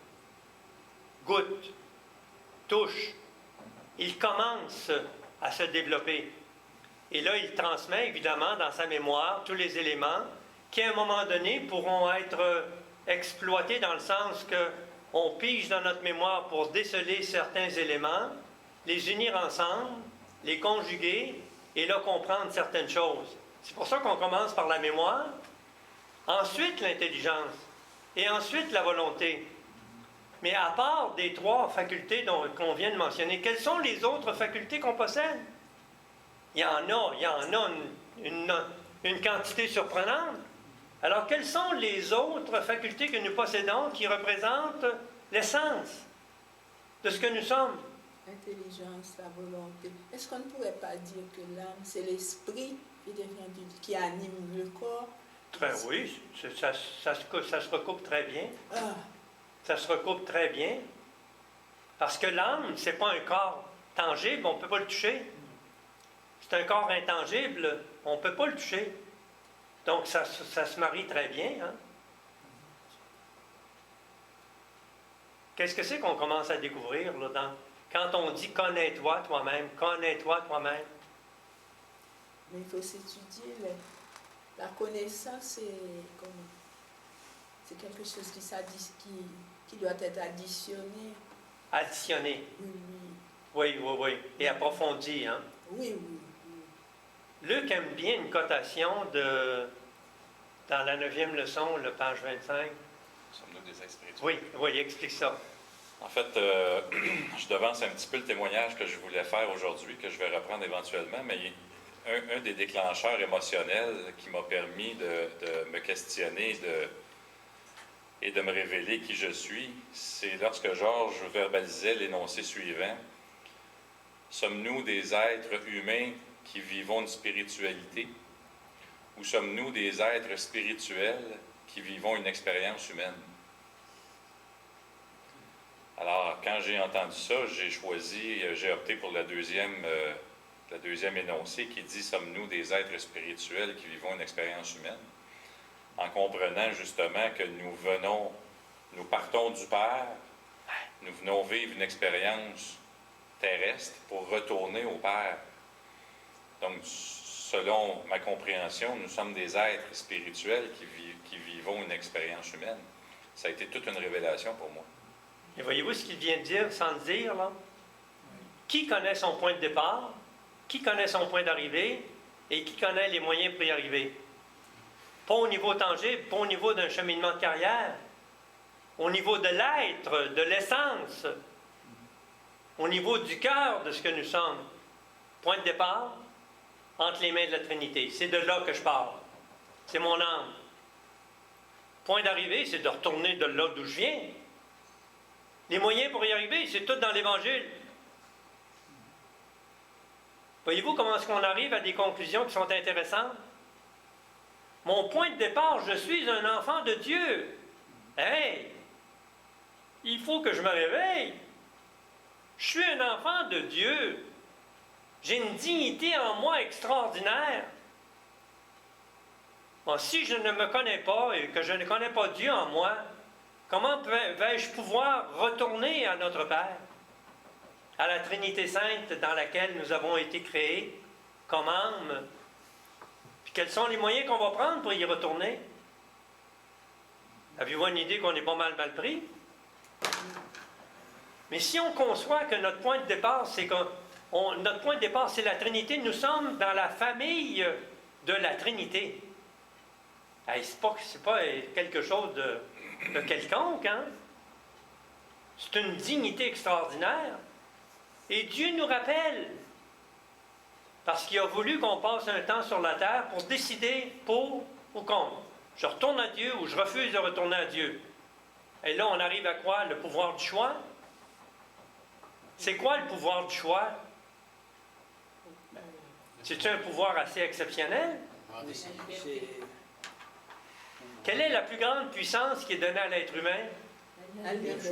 A: goûte, touche. Il commence à se développer. Et là, il transmet évidemment dans sa mémoire tous les éléments qui, à un moment donné, pourront être exploités dans le sens qu'on pige dans notre mémoire pour déceler certains éléments, les unir ensemble, les conjuguer et là comprendre certaines choses. C'est pour ça qu'on commence par la mémoire, ensuite l'intelligence et ensuite la volonté. Mais à part des trois facultés qu'on vient de mentionner, quelles sont les autres facultés qu'on possède? Il y en a une quantité surprenante. Alors, quelles sont les autres facultés que nous possédons qui représentent l'essence de ce que nous sommes?
B: L'intelligence, la volonté. Est-ce qu'on ne pourrait pas dire que l'âme, c'est l'esprit qui anime le corps?
A: Oui, ça se recoupe très bien.
B: Ah,
A: Ça se recoupe très bien. Parce que l'âme, ce n'est pas un corps tangible, on ne peut pas le toucher. C'est un corps intangible, on ne peut pas le toucher. Donc, ça se marie très bien. Hein? Qu'est-ce que c'est qu'on commence à découvrir là, quand on dit « connais-toi toi-même »,« connais-toi toi-même ».
B: mais il faut s'étudier. La connaissance, c'est quelque chose qui doit être additionné.
A: Additionner.
B: Oui,
A: Oui. Et approfondi. Hein?
B: oui.
A: Luc aime bien une cotation dans la 9e leçon, page 25.
C: Sommes-nous des êtres spirituels?
A: Oui, explique ça.
C: En fait, je devance un petit peu le témoignage que je voulais faire aujourd'hui, que je vais reprendre éventuellement, mais un des déclencheurs émotionnels qui m'a permis de me questionner et de me révéler qui je suis, c'est lorsque Georges verbalisait l'énoncé suivant. Sommes-nous des êtres humains qui vivons une spiritualité, ou sommes-nous des êtres spirituels qui vivons une expérience humaine? Alors, quand j'ai entendu ça, j'ai opté pour la deuxième énoncé qui dit « Sommes-nous des êtres spirituels qui vivons une expérience humaine? » En comprenant justement que nous partons du Père, nous venons vivre une expérience terrestre pour retourner au Père. Donc, selon ma compréhension, nous sommes des êtres spirituels qui vivons une expérience humaine. Ça a été toute une révélation pour moi.
A: Et voyez-vous ce qu'il vient de dire sans le dire, là? Qui connaît son point de départ? Qui connaît son point d'arrivée? Et qui connaît les moyens pour y arriver? Pas au niveau tangible, pas au niveau d'un cheminement de carrière. Au niveau de l'être, de l'essence. Au niveau du cœur de ce que nous sommes. Point de départ, entre les mains de la Trinité. C'est de là que je parle. C'est mon âme. Point d'arrivée, c'est de retourner de là d'où je viens. Les moyens pour y arriver, c'est tout dans l'Évangile. Voyez-vous comment est-ce qu'on arrive à des conclusions qui sont intéressantes? Mon point de départ, je suis un enfant de Dieu. Hey! Il faut que je me réveille. Je suis un enfant de Dieu. J'ai une dignité en moi extraordinaire. Bon, si je ne me connais pas et que je ne connais pas Dieu en moi, comment vais-je pouvoir retourner à notre Père, à la Trinité Sainte dans laquelle nous avons été créés comme âme? Puis quels sont les moyens qu'on va prendre pour y retourner? Avez-vous une idée qu'on est pas mal pris? Mais si on conçoit que notre point de départ, notre point de départ, c'est la Trinité, nous sommes dans la famille de la Trinité. Hey, c'est pas quelque chose de quelconque, hein? C'est une dignité extraordinaire. Et Dieu nous rappelle, parce qu'il a voulu qu'on passe un temps sur la terre pour décider pour ou contre. Je retourne à Dieu ou je refuse de retourner à Dieu. Et là, on arrive à quoi? Le pouvoir du choix? C'est quoi le pouvoir du choix? C'est-tu un pouvoir assez exceptionnel? Quelle est la plus grande puissance qui est donnée à l'être humain?
B: La liberté.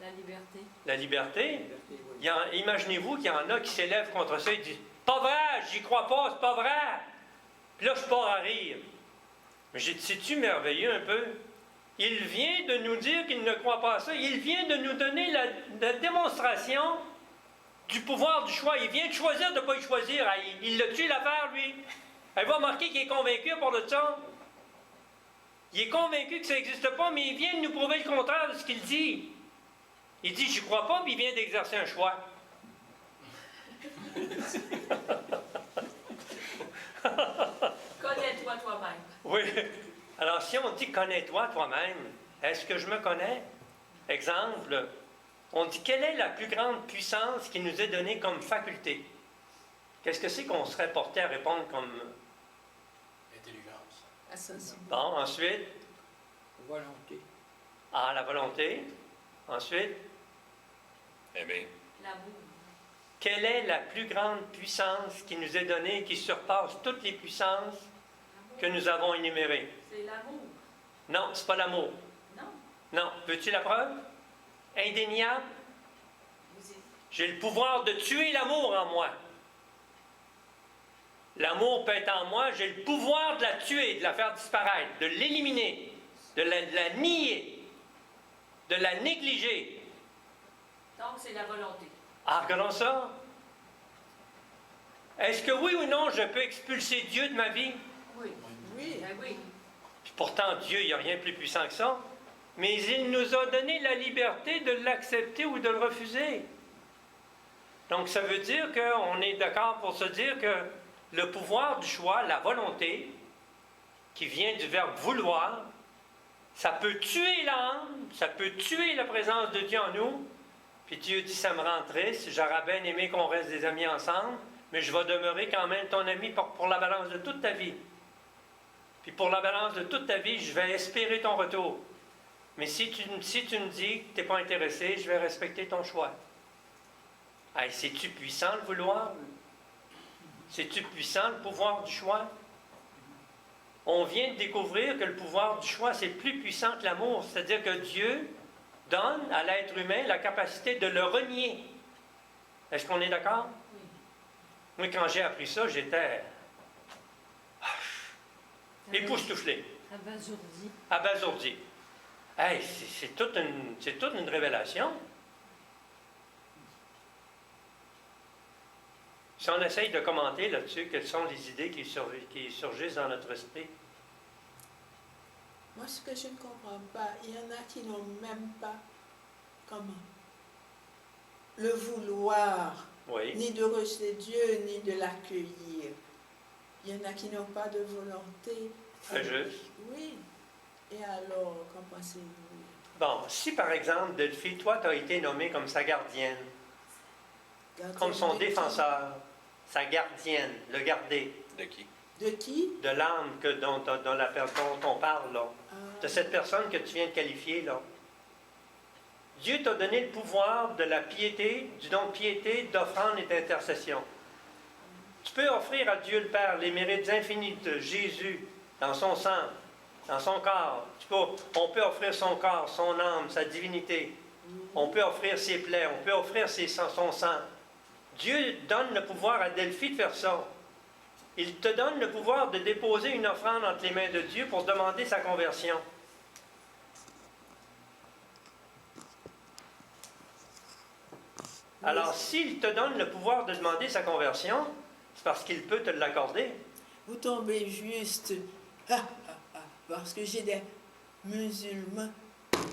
E: La liberté.
A: La liberté.
D: Liberté, oui.
A: Imaginez-vous qu'il y en a qui s'élèvent contre ça et disent « Pas vrai, j'y crois pas, c'est pas vrai! » Puis là, je pars à rire. Mais j'ai dit, c'est-tu merveilleux un peu? Il vient de nous dire qu'il ne croit pas à ça. Il vient de nous donner la démonstration du pouvoir du choix. Il vient de choisir de ne pas y choisir. Ah, il l'a tué l'affaire, lui. Elle va remarquer qu'il est convaincu pour le temps. Il est convaincu que ça n'existe pas, mais il vient de nous prouver le contraire de ce qu'il dit. Il dit, j'y crois pas, puis il vient d'exercer un choix.
E: Connais-toi toi-même.
A: Oui. Alors, si on dit connais-toi toi-même, est-ce que je me connais? Exemple, on dit quelle est la plus grande puissance qui nous est donnée comme faculté? Qu'est-ce que c'est qu'on serait porté à répondre comme.
F: Intelligence.
B: La sensibilité.
A: Bon, ensuite,
D: Volonté.
A: ah, la volonté. Ensuite,
C: Aimer.
E: L'amour.
A: quelle est la plus grande puissance qui nous est donnée, qui surpasse toutes les puissances que nous avons énumérées?
E: C'est l'amour.
A: Non, c'est pas l'amour.
E: Non.
A: Non. Veux-tu la preuve? Indéniable.
E: Vous êtes...
A: J'ai le pouvoir de tuer l'amour en moi. L'amour peut être en moi, j'ai le pouvoir de la tuer, de la faire disparaître, de l'éliminer, de la nier, de la négliger.
E: Donc, c'est la volonté.
A: Ah, regardons ça. Est-ce que oui ou non, je peux expulser Dieu de ma vie?
E: Oui.
B: Oui.
E: Ben oui.
A: Puis pourtant, Dieu, il n'y a rien de plus puissant que ça. Mais il nous a donné la liberté de l'accepter ou de le refuser. Donc, ça veut dire qu'on est d'accord pour se dire que le pouvoir du choix, la volonté, qui vient du verbe vouloir, ça peut tuer l'âme, ça peut tuer la présence de Dieu en nous. Puis Dieu dit, ça me rend triste, j'aurais bien aimé qu'on reste des amis ensemble, mais je vais demeurer quand même ton ami pour la balance de toute ta vie. Puis pour la balance de toute ta vie, je vais espérer ton retour. Mais si tu me dis que tu n'es pas intéressé, je vais respecter ton choix. Hey, c'est-tu puissant le vouloir? C'est-tu puissant le pouvoir du choix? On vient de découvrir que le pouvoir du choix, c'est plus puissant que l'amour. C'est-à-dire que Dieu donne à l'être humain la capacité de le renier. Est-ce qu'on est d'accord?
E: Oui.
A: Moi, quand j'ai appris ça, j'étais époustouflé,
E: Abasourdi.
A: abasourdi. Hey, c'est toute une révélation. Si on essaye de commenter là-dessus, quelles sont les idées qui surgissent dans notre esprit?
B: Moi, ce que je ne comprends pas, il y en a qui n'ont même pas comment le vouloir,
A: Oui.
B: ni de rejeter Dieu, ni de l'accueillir. Il y en a qui n'ont pas de volonté.
A: Très juste.
B: Oui. Et alors, qu'en pensez-vous?
A: Bon, si par exemple, Delphi, toi, tu as été nommée comme sa gardienne, comme son défenseur, sa gardienne, le garder,
C: De qui?
B: De qui?
A: de l'âme dont on parle, là, de cette personne que tu viens de qualifier, là. Dieu t'a donné le pouvoir de la piété, du don de piété, d'offrande et d'intercession. Tu peux offrir à Dieu le Père les mérites infinis de Jésus dans son sang, dans son corps. On peut offrir son corps, son âme, sa divinité. On peut offrir ses plaies, on peut offrir son sang. Dieu donne le pouvoir à Delphi de faire ça. Il te donne le pouvoir de déposer une offrande entre les mains de Dieu pour demander sa conversion. Alors, s'il te donne le pouvoir de demander sa conversion, c'est parce qu'il peut te l'accorder.
B: Vous tombez juste. Parce que j'ai des musulmans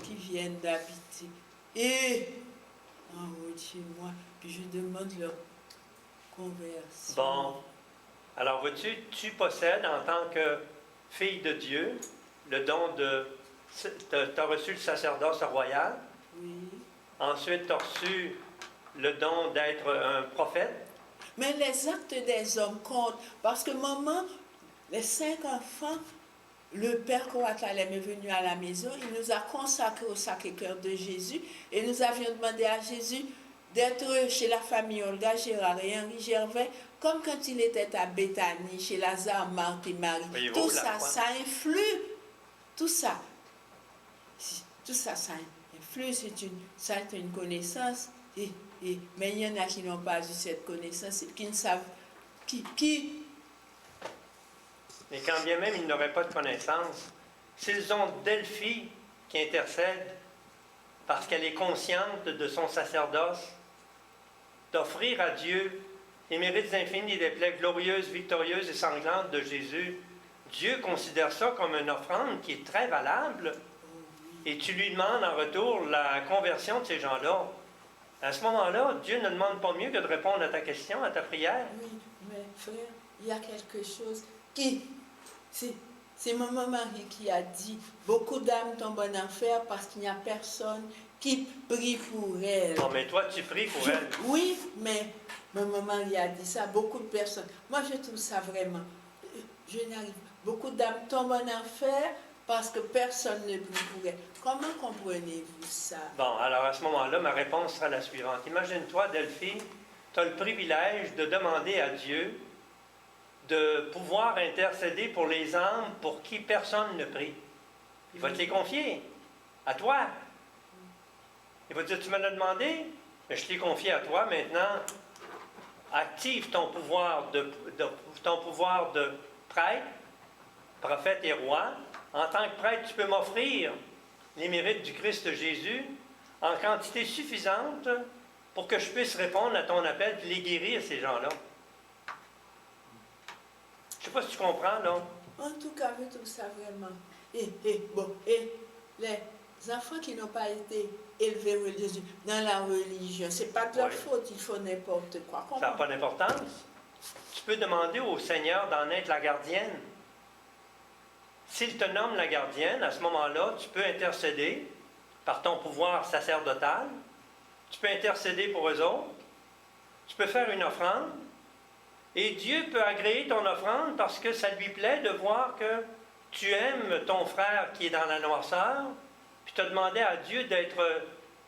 B: qui viennent d'habiter. Et en haut de chez moi, puis je demande leur conversion.
A: Bon. Alors, vois-tu, tu possèdes en tant que fille de Dieu le don de tu as reçu le sacerdoce royal.
B: Oui.
A: Ensuite, tu as reçu le don d'être un prophète.
B: Mais les actes des hommes comptent. Parce que maman, les 5 enfants, le Père Coatalem est venu à la maison, il nous a consacrés au Sacré-Cœur de Jésus et nous avions demandé à Jésus d'être chez la famille Olga, Gérard et Henri Gervais, comme quand il était à Béthanie, chez Lazare, Marthe et Marie.
A: Voyez-vous,
B: Tout
A: la
B: ça,
A: foi.
B: ça influe. Tout ça. Tout ça, ça influe. C'est une connaissance. Mais il y en a qui n'ont pas eu cette connaissance, qui ne savent.
A: Mais quand bien même ils n'auraient pas de connaissance, s'ils ont Delphi qui intercède, parce qu'elle est consciente de son sacerdoce, d'offrir à Dieu les mérites infinis des plaies glorieuses, victorieuses et sanglantes de Jésus, Dieu considère ça comme une offrande qui est très valable. Et tu lui demandes en retour la conversion de ces gens-là. À ce moment-là, Dieu ne demande pas mieux que de répondre à ta question, à ta prière.
B: Oui, mais frère, il y a quelque chose qui... C'est maman Marie qui a dit, beaucoup d'âmes tombent en enfer parce qu'il n'y a personne qui prie pour elle.
A: Non, mais toi, tu pries pour elle.
B: Oui, mais maman Marie a dit ça, beaucoup de personnes. Moi, je trouve ça vraiment... Je n'arrive pas. Beaucoup d'âmes tombent en enfer parce que personne ne prie pour elle. Comment comprenez-vous ça?
A: Bon, alors à ce moment-là, ma réponse sera la suivante. Imagine-toi, Delphine, tu as le privilège de demander à Dieu de pouvoir intercéder pour les âmes pour qui personne ne prie. Il va te les confier à toi. Il va te dire, tu me l'as demandé, mais je t'ai confié à toi. Maintenant, active ton pouvoir de prêtre, prophète et roi. En tant que prêtre, tu peux m'offrir les mérites du Christ Jésus en quantité suffisante pour que je puisse répondre à ton appel et les guérir, ces gens-là. Je ne sais pas si tu comprends, là.
B: En tout cas, je trouve ça vraiment... Et les enfants qui n'ont pas été élevés dans la religion, c'est pas de leur faute, ils font n'importe quoi.
A: Ça n'a pas d'importance. Tu peux demander au Seigneur d'en être la gardienne. S'il te nomme la gardienne, à ce moment-là, tu peux intercéder par ton pouvoir sacerdotal. Tu peux intercéder pour eux autres. Tu peux faire une offrande. Et Dieu peut agréer ton offrande parce que ça lui plaît de voir que tu aimes ton frère qui est dans la noirceur, puis tu as demandé à Dieu d'être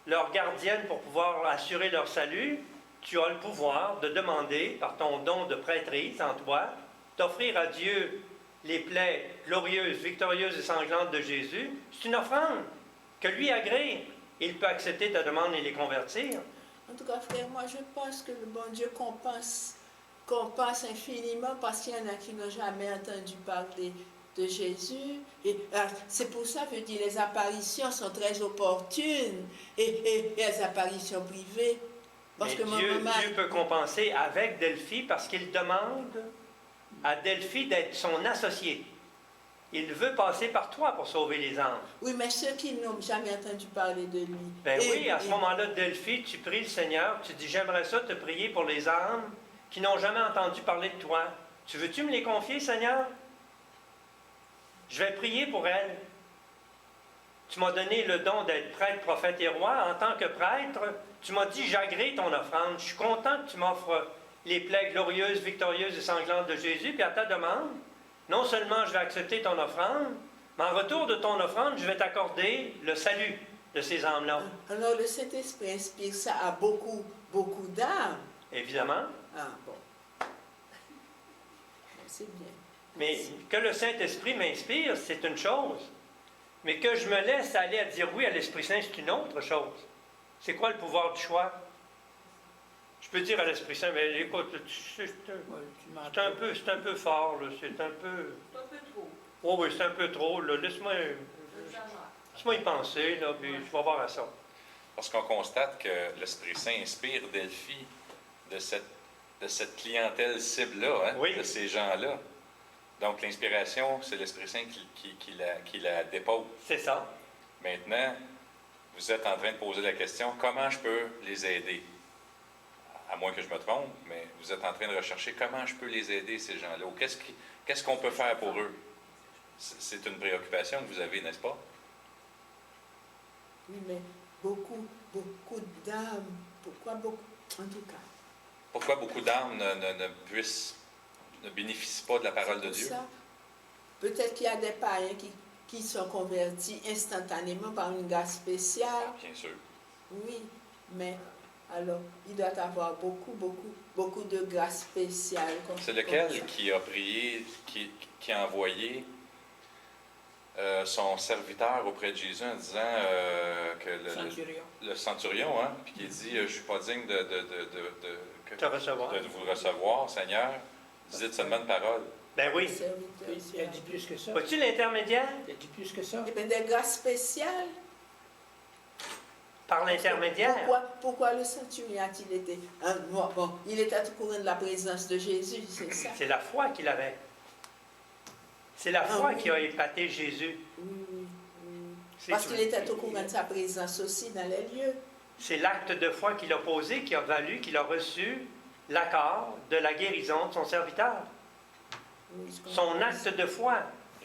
A: leur gardienne pour pouvoir assurer leur salut. Tu as le pouvoir de demander, par ton don de prêtrise en toi, d'offrir à Dieu les plaies glorieuses, victorieuses et sanglantes de Jésus. C'est une offrande que lui agrée. Il peut accepter ta demande et les convertir.
B: En tout cas, frère, moi je pense que le bon Dieu compense infiniment parce qu'il y en a qui n'ont jamais entendu parler de Jésus. Et c'est pour ça que je dis les apparitions sont très opportunes et les apparitions privées. Parce
A: Mais
B: que
A: Dieu peut compenser avec Delphi parce qu'il demande à Delphi d'être son associé. Il veut passer par toi pour sauver les âmes.
B: Oui, mais ceux qui n'ont jamais entendu parler de lui.
A: Ben oui, à ce moment-là, Delphi, tu pries le Seigneur, tu dis, j'aimerais ça te prier pour les âmes qui n'ont jamais entendu parler de toi. Tu veux-tu me les confier, Seigneur? Je vais prier pour elles. Tu m'as donné le don d'être prêtre, prophète et roi. En tant que prêtre, tu m'as dit, j'agrée ton offrande. Je suis content que tu m'offres les plaies glorieuses, victorieuses et sanglantes de Jésus. Puis à ta demande, non seulement je vais accepter ton offrande, mais en retour de ton offrande, je vais t'accorder le salut de ces âmes-là.
B: Alors le Saint-Esprit inspire ça à beaucoup, beaucoup d'âmes.
A: Évidemment.
B: Ah bon. C'est bien.
A: Mais que le Saint-Esprit m'inspire, c'est une chose. Mais que je me laisse aller à dire oui à l'Esprit Saint, c'est une autre chose. C'est quoi le pouvoir du choix? Je peux dire à l'Esprit Saint, mais écoute, c'est un peu fort, là, c'est un peu...
E: C'est un peu trop.
A: Oh oui, c'est un peu trop, là, laisse-moi y penser, là, puis je vais voir à ça.
C: Parce qu'on constate que l'Esprit Saint inspire Delphi de cette clientèle cible-là, hein,
A: Oui.
C: de ces gens-là. Donc, l'inspiration, c'est l'Esprit Saint qui la dépose.
A: C'est ça.
C: Maintenant, vous êtes en train de poser la question, comment je peux les aider? À moins que je me trompe, mais vous êtes en train de rechercher comment je peux les aider, ces gens-là, ou qu'est-ce qu'on peut faire pour eux? C'est une préoccupation que vous avez, n'est-ce pas?
B: Oui, mais beaucoup d'âmes. Pourquoi beaucoup? En tout cas.
C: Pourquoi beaucoup d'âmes ne bénéficient pas de la parole de
B: Pour
C: Dieu?
B: ça, peut-être qu'il y a des païens qui sont convertis instantanément par une grâce spéciale.
C: Bien sûr.
B: Oui, mais alors, il doit y avoir beaucoup de grâce spéciale.
C: C'est lequel qui a prié, qui a envoyé son serviteur auprès de Jésus en disant que
D: Centurion.
C: le centurion, hein, puis qui dit je ne suis pas digne de
A: Te recevoir.
C: vous recevoir, Seigneur, dites seulement une parole.
A: Ben oui.
D: Il a dit plus que ça.
A: Vois-tu l'intermédiaire?
D: Il a dit plus que ça.
B: Eh bien, des grâces spéciales.
A: Par l'intermédiaire.
B: Pourquoi le centurion a-t-il été... Bon, il était au courant de la présence de Jésus, c'est ça?
A: C'est la foi qu'il avait. C'est la foi qui a épaté Jésus.
B: Oui.
A: C'est
B: Parce
A: tout.
B: qu'il était au courant de sa présence aussi dans les lieux.
A: C'est l'acte de foi qu'il a posé qui a valu qu'il a reçu l'accord de la guérison de son serviteur.
B: Oui, je
A: Son
B: comprends.
A: acte de foi.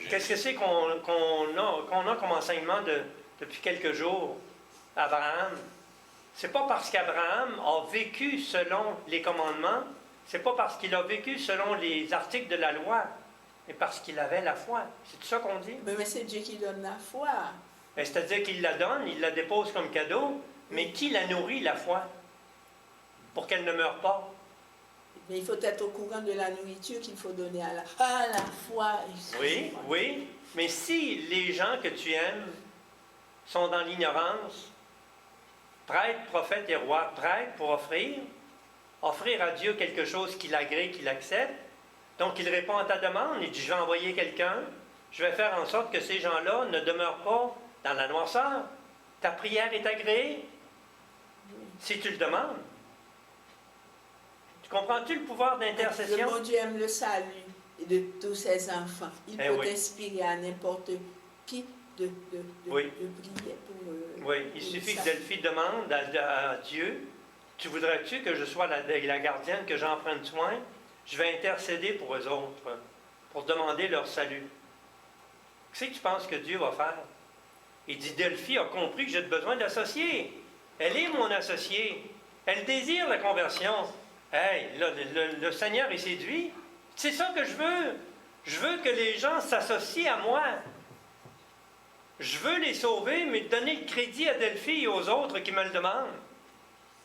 A: Qu'est-ce que c'est qu'on a comme enseignement depuis quelques jours? Abraham. C'est pas parce qu'Abraham a vécu selon les commandements, c'est pas parce qu'il a vécu selon les articles de la loi, mais parce qu'il avait la foi. C'est tout ça qu'on dit?
B: Mais c'est Dieu qui donne la foi.
A: Ben, c'est-à-dire qu'il la donne, il la dépose comme cadeau, mais qui la nourrit, la foi? Pour qu'elle ne meure pas.
B: Mais il faut être au courant de la nourriture qu'il faut donner à la foi.
A: Oui. Mais si les gens que tu aimes sont dans l'ignorance, prêtre, prophète et roi, prêtre pour offrir à Dieu quelque chose qu'il agrée, qu'il accepte. Donc il répond à ta demande, il dit je vais envoyer quelqu'un, je vais faire en sorte que ces gens-là ne demeurent pas dans la noirceur. Ta prière est agréée si tu le demandes. Tu comprends-tu le pouvoir
B: Le
A: d'intercession?
B: bon Dieu aime le salut de tous ses enfants. Il peut
A: oui.
B: inspirer à n'importe qui de
A: Oui.
B: prier pour
A: Oui, il
B: pour
A: suffit
B: le
A: que
B: salut.
A: Delphi demande à Dieu, tu voudrais-tu que je sois la gardienne, que j'en prenne soin? Je vais intercéder pour eux autres, pour demander leur salut. Qu'est-ce que tu penses que Dieu va faire? Il dit, Delphi a compris que j'ai besoin d'associés. Elle est mon associée. Elle désire la conversion. Hey, là, le Seigneur est séduit. C'est ça que je veux. Je veux que les gens s'associent à moi. Je veux les sauver, mais donner le crédit à Delphi et aux autres qui me le demandent.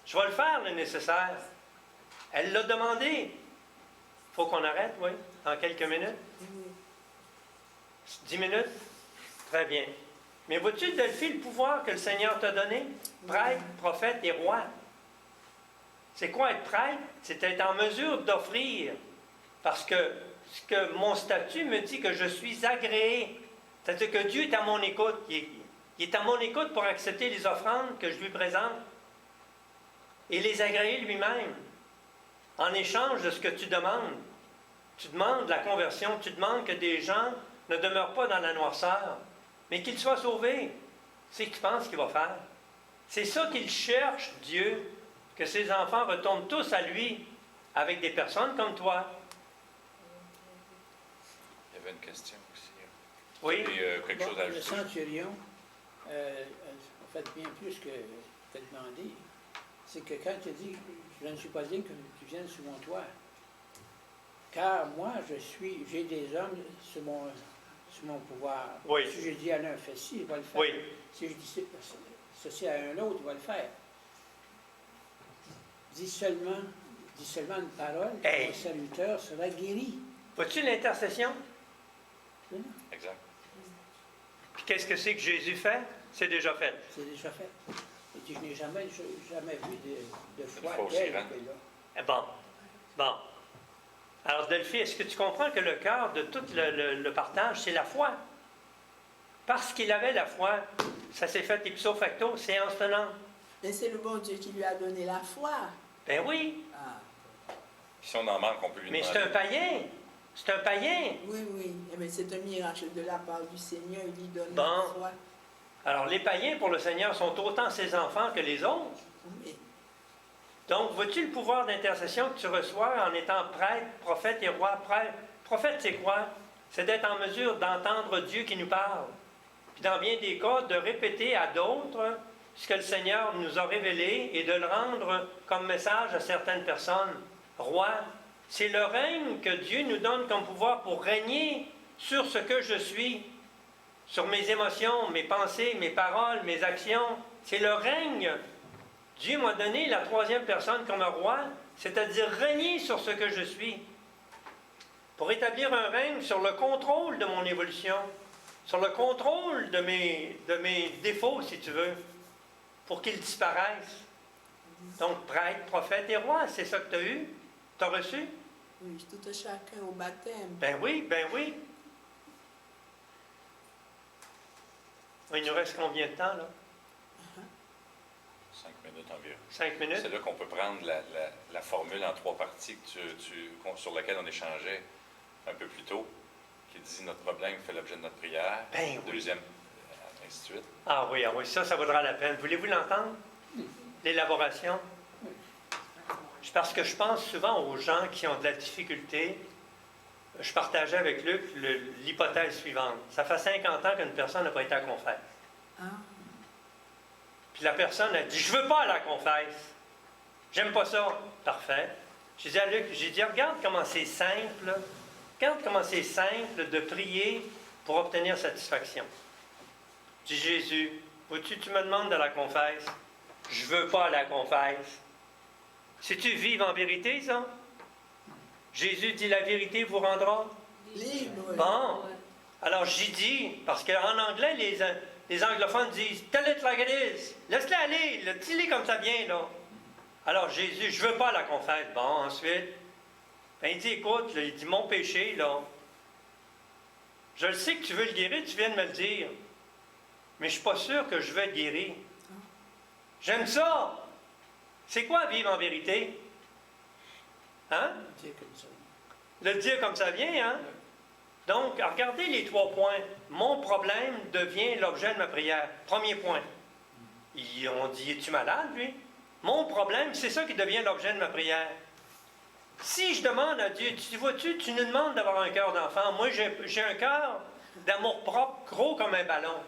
A: Je vais le faire, le nécessaire. Elle l'a demandé. Il faut qu'on arrête, oui, en quelques minutes. 10 minutes? Très bien. Mais vois-tu, Delphi, le pouvoir que le Seigneur t'a donné? Prêtre, prophète et roi. C'est quoi être prêtre? C'est être en mesure d'offrir. Parce que mon statut me dit que je suis agréé. C'est-à-dire que Dieu est à mon écoute. Il est à mon écoute pour accepter les offrandes que je lui présente et les agréer lui-même. En échange de ce que tu demandes. Tu demandes la conversion, tu demandes que des gens ne demeurent pas dans la noirceur, mais qu'ils soient sauvés. C'est ce que tu penses qu'il va faire. C'est ça qu'il cherche, Dieu, que ses enfants retournent tous à lui avec des personnes comme toi.
C: Il y avait une question aussi.
A: Oui.
C: Et, quelque chose à
D: Le
C: ajouter?
D: centurion, en fait, bien plus que tu as demandé, c'est que quand tu dis je ne suis pas digne que tu viennes sous mon toit, car moi, j'ai des hommes sous mon pouvoir.
A: Oui.
D: Si je dis à l'un, fais ci, il va le faire.
A: Oui.
D: Si je dis ceci à un autre, il va le faire. Dis seulement une parole, et
A: Hey.
D: mon serviteur sera guéri.
A: Vois-tu l'intercession?
C: Exact.
A: Puis qu'est-ce que c'est que Jésus fait? C'est déjà fait.
D: C'est déjà fait. Et puis, je n'ai jamais vu de foi
C: foi aussi
D: telle
C: grande.
D: que là.
A: Eh bon. Alors, Delphi, est-ce que tu comprends que le cœur de tout le partage, c'est la foi? Parce qu'il avait la foi, ça s'est fait ipso facto, séance tenante.
B: Mais c'est le bon Dieu qui lui a donné la foi.
A: Ben oui,
C: Puis si on en manque, on peut lui
A: mais
C: demander.
A: c'est un païen. C'est un païen.
B: Oui. Mais c'est un miracle de la part du Seigneur. Il lui donne
A: Bon.
B: la foi.
A: Alors, les païens, pour le Seigneur, sont autant ses enfants que les autres.
B: Mais
A: Donc, vois-tu le pouvoir d'intercession que tu reçois en étant prêtre, prophète et roi? Prophète, c'est quoi? C'est d'être en mesure d'entendre Dieu qui nous parle. Puis dans bien des cas, de répéter à d'autres ce que le Seigneur nous a révélé et de le rendre comme message à certaines personnes. Roi, c'est le règne que Dieu nous donne comme pouvoir pour régner sur ce que je suis, sur mes émotions, mes pensées, mes paroles, mes actions. C'est le règne. Dieu m'a donné la troisième personne comme roi, c'est-à-dire régner sur ce que je suis, pour établir un règne sur le contrôle de mon évolution, sur le contrôle de mes défauts, si tu veux, pour qu'ils disparaissent. Donc, prêtre, prophète et roi, c'est ça que tu as eu? Tu as reçu?
B: Oui, tout chacun au baptême.
A: Ben oui, ben oui. Il nous reste combien de temps, là?
C: 5 minutes environ.
A: 5 minutes?
C: C'est là qu'on peut prendre la formule en 3 parties sur laquelle on échangeait un peu plus tôt, qui dit notre problème fait l'objet de notre prière.
A: Ben oui.
C: Deuxième, ainsi de suite.
A: Ah oui, ça vaudra la peine. Voulez-vous l'entendre? L'élaboration? Parce que je pense souvent aux gens qui ont de la difficulté. Je partageais avec Luc l'hypothèse suivante. Ça fait 50 ans qu'une personne n'a pas été à confesse.
B: Ah.
A: Puis la personne a dit, je veux pas aller à la confesse. J'aime pas ça. Parfait. J'ai dit à Luc, regarde comment c'est simple. Regarde comment c'est simple de prier pour obtenir satisfaction. Je dis, Jésus, vois-tu, tu me demandes de la confesse. Je veux pas aller à la confesse. Si-tu vives en vérité, ça? Jésus dit, la vérité vous rendra
B: Libre.
A: bon. Alors j'y dis, parce qu'en anglais, les anglophones disent, tell it like it is. Laisse-la aller, dis-le comme ça vient, là. Alors Jésus, je veux pas la confesse. Bon, ensuite, ben, il dit, écoute, là, il dit, mon péché, là, je le sais que tu veux le guérir, tu viens de me le dire, mais je suis pas sûr que je vais le guérir. J'aime ça. C'est quoi vivre en vérité? Hein?
D: Dire comme ça.
A: Le dire comme ça vient, hein? Donc, regardez les 3 points. Mon problème devient l'objet de ma prière. Premier point. On dit, es-tu malade, lui? Mon problème, c'est ça qui devient l'objet de ma prière. Si je demande à Dieu, tu vois-tu, tu nous demandes d'avoir un cœur d'enfant. Moi, j'ai un cœur d'amour-propre gros comme un ballon.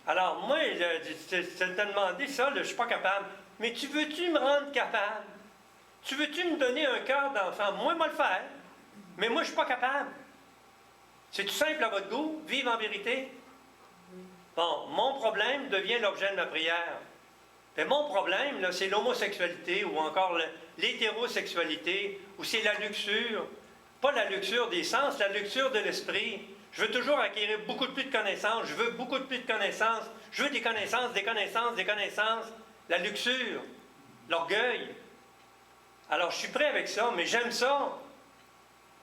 A: Alors, moi, tu t'as demandé ça, là, je ne suis pas capable. Mais tu veux-tu me rendre capable? Tu veux-tu me donner un cœur d'enfant? Moi, je vais le faire. Mais moi, je ne suis pas capable. C'est tout simple à votre goût, vivre en vérité. Bon, mon problème devient l'objet de ma prière. Mais mon problème, là, c'est l'homosexualité ou encore l'hétérosexualité, ou c'est la luxure. Pas la luxure des sens, la luxure de l'esprit. Je veux toujours acquérir beaucoup de plus de connaissances. Je veux beaucoup de plus de connaissances. Je veux des connaissances, des connaissances, des connaissances. La luxure, l'orgueil. Alors, je suis prêt avec ça, mais j'aime ça.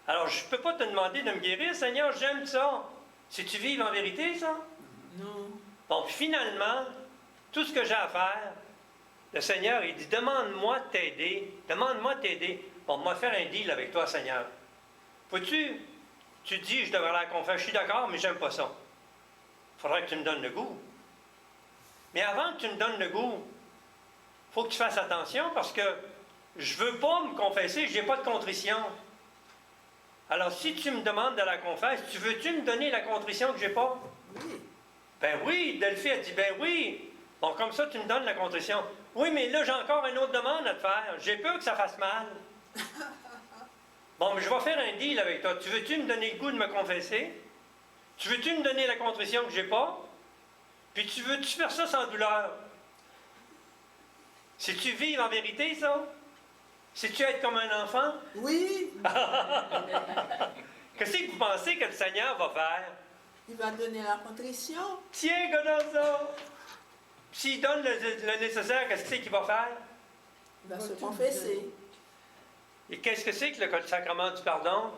A: Alors, je ne peux pas te demander de me guérir, Seigneur, j'aime ça. Si tu vives en vérité, ça?
B: Non.
A: Bon, puis finalement, tout ce que j'ai à faire, le Seigneur, il dit, demande-moi de t'aider. Demande-moi de t'aider. Bon, moi faire un deal avec toi, Seigneur. Vois-tu, tu dis, je devrais aller à la confesse, je suis d'accord, mais j'aime pas ça. Il faudrait que tu me donnes le goût. Mais avant que tu me donnes le goût, il faut que tu fasses attention parce que je ne veux pas me confesser, je n'ai pas de contrition. Alors, si tu me demandes de la confesse, tu veux-tu me donner la contrition que je n'ai pas?
B: Oui.
A: Ben oui, Delphi a dit, ben oui. Bon, comme ça, tu me donnes la contrition. Oui, mais là, j'ai encore une autre demande à te faire. J'ai peur que ça fasse mal. Bon, mais je vais faire un deal avec toi. Tu veux-tu me donner le goût de me confesser? Tu veux-tu me donner la contrition que je n'ai pas? Puis tu veux-tu faire ça sans douleur? Si tu vis en vérité, ça? Si tu être comme un enfant?
B: Oui,
A: Qu'est-ce que vous pensez que le Seigneur va faire?
B: il va donner la contrition.
A: Tiens, gars ça! S'il donne le nécessaire, qu'est-ce que c'est qu'il va faire?
B: Il va se confesser.
A: Et qu'est-ce que c'est que le sacrement du pardon?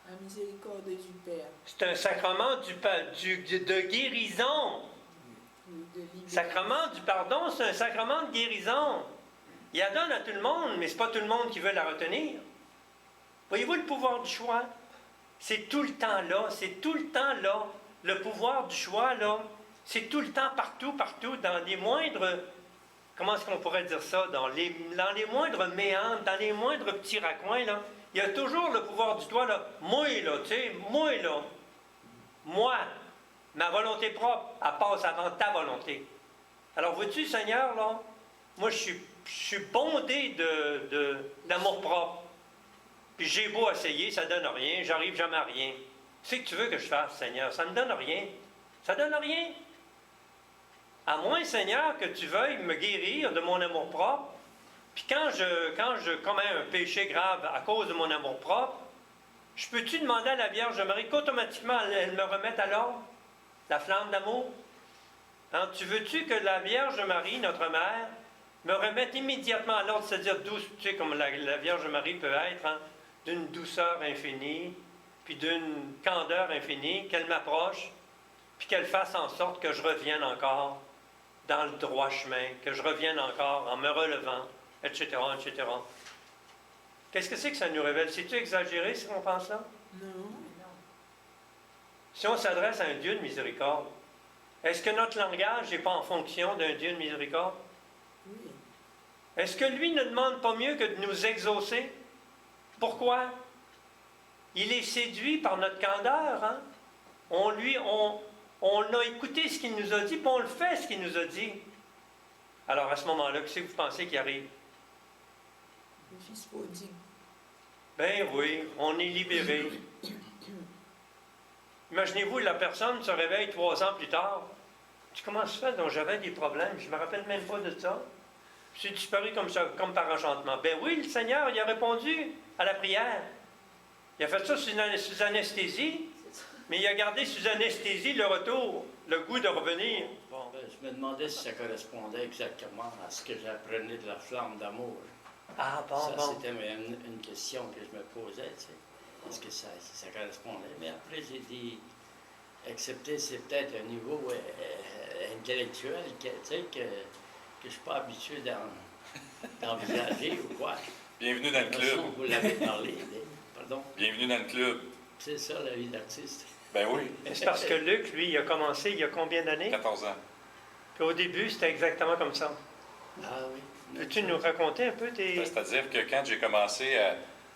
B: La miséricorde du Père.
A: C'est un sacrement de guérison.
B: De libération.
A: Sacrement du pardon, c'est un sacrement de guérison. Il la donne à tout le monde, mais ce n'est pas tout le monde qui veut la retenir. Voyez-vous le pouvoir du choix? C'est tout le temps là, c'est tout le temps là. Le pouvoir du choix, là, c'est tout le temps partout, partout, dans les moindres... Comment est-ce qu'on pourrait dire ça? Dans les moindres méandres, dans les moindres petits raccoins, là. Il y a toujours le pouvoir du toi, là. Moi, là, tu sais, moi, là. Moi, ma volonté propre, elle passe avant ta volonté. Alors, vois-tu, Seigneur, là, moi, je suis bondé d'amour-propre. Puis j'ai beau essayer, ça ne donne rien, j'arrive jamais à rien. C'est que tu veux que je fasse, Seigneur? Ça ne donne rien. Ça ne donne rien. À moins, Seigneur, que tu veuilles me guérir de mon amour-propre. Puis quand je commets un péché grave à cause de mon amour-propre, je peux-tu demander à la Vierge Marie qu'automatiquement elle me remette à l'ordre, la flamme d'amour? Hein, tu veux-tu que la Vierge Marie, notre mère, me remette immédiatement à l'ordre, c'est-à-dire douce, tu sais, comme la Vierge Marie peut être, hein, d'une douceur infinie, puis d'une candeur infinie, qu'elle m'approche, puis qu'elle fasse en sorte que je revienne encore dans le droit chemin, que je revienne encore en me relevant, etc., etc. Qu'est-ce que c'est que ça nous révèle? C'est-tu exagéré si on pense ça?
B: Non.
A: Si on s'adresse à un Dieu de miséricorde, est-ce que notre langage n'est pas en fonction d'un Dieu de miséricorde?
B: Oui.
A: Est-ce que lui ne demande pas mieux que de nous exaucer? Pourquoi? Il est séduit par notre candeur. Hein? On a écouté ce qu'il nous a dit, puis on le fait ce qu'il nous a dit. Alors à ce moment-là, qu'est-ce que vous pensez qui arrive?
B: Le fils prodigue.
A: Ben oui, on est libéré. Imaginez-vous, la personne se réveille 3 ans plus tard. Tu comment ça se fait? Donc j'avais des problèmes, je ne me rappelle même pas de ça. C'est disparu comme ça, comme par enchantement. Ben oui, le Seigneur, il a répondu à la prière. Il a fait ça sous anesthésie, mais il a gardé sous anesthésie le retour, le goût de revenir. Bon.
F: Ben, je me demandais si ça correspondait exactement à ce que j'apprenais de la flamme d'amour.
A: Ah bon,
F: Ça,
A: bon.
F: c'était une question que je me posais, tu sais. Est-ce que ça correspondait? Mais après, j'ai dit, accepter, c'est peut-être un niveau intellectuel que, tu sais, que je ne suis pas habitué d'envisager ou quoi.
C: Bienvenue dans le
F: De toute
C: club.
F: façon, vous l'avez parlé, pardon.
C: Bienvenue dans le club.
F: C'est ça, la vie d'artiste.
C: Ben oui,
A: C'est parce que Luc, lui, il a commencé il y a combien d'années?
C: 14 ans.
A: Puis au début, c'était exactement comme ça.
F: Ah oui.
A: Peux-tu nous raconter un peu tes...
C: C'est-à-dire que quand j'ai commencé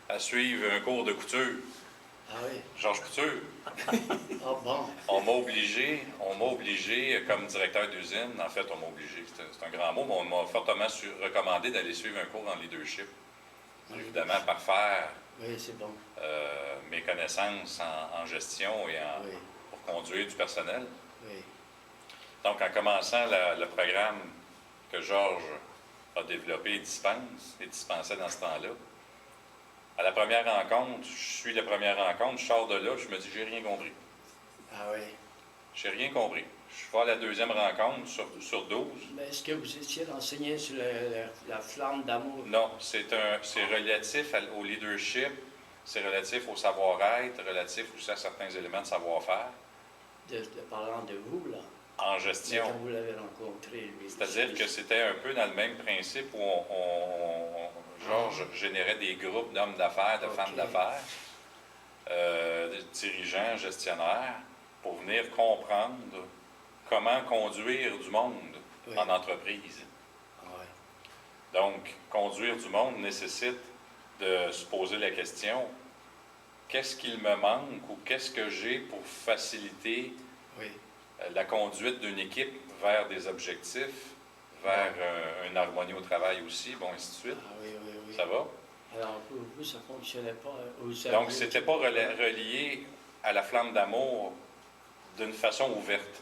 C: à suivre un cours de couture,
F: Ah oui.
C: Georges Couture,
F: Ah bon.
C: on m'a obligé, comme directeur d'usine, en fait, on m'a obligé, c'est un grand mot, mais on m'a fortement recommandé d'aller suivre un cours en leadership. Évidemment, parfaire
F: Oui, c'est bon.
C: mes connaissances en gestion et
F: Oui,
C: pour conduire du personnel.
F: oui.
C: Donc, en commençant le programme que Georges a développé et dispensait dans ce temps-là, à la première rencontre, je suis la première rencontre, je sors de là, je me dis, j'ai rien compris.
F: Ah oui.
C: J'ai rien compris. Je vais à la deuxième rencontre sur 12.
F: Mais est-ce que vous étiez renseigné sur la flamme d'amour?
C: Non, c'est relatif au leadership, c'est relatif au savoir-être, relatif aussi à certains éléments de savoir-faire
F: Parlant de vous, là.
C: en
F: Mais
C: gestion.
F: quand vous l'avez rencontré, lui.
C: C'est-à-dire que c'était un peu dans le même principe où Georges générait des groupes d'hommes d'affaires, de femmes
F: Ok.
C: d'affaires, de dirigeants, gestionnaires, pour venir comprendre comment conduire du monde
F: Oui.
C: en entreprise.
F: Ah ouais.
C: Donc, conduire du monde nécessite de se poser la question, qu'est-ce qu'il me manque ou qu'est-ce que j'ai pour faciliter
F: Oui.
C: la conduite d'une équipe vers des objectifs, vers une harmonie au travail aussi, bon, ainsi de suite.
F: Ah oui, oui, oui.
C: Ça va?
F: Alors, vous, ça ne fonctionnait pas.
C: Donc, c'était pas relié à la flamme d'amour d'une façon ouverte.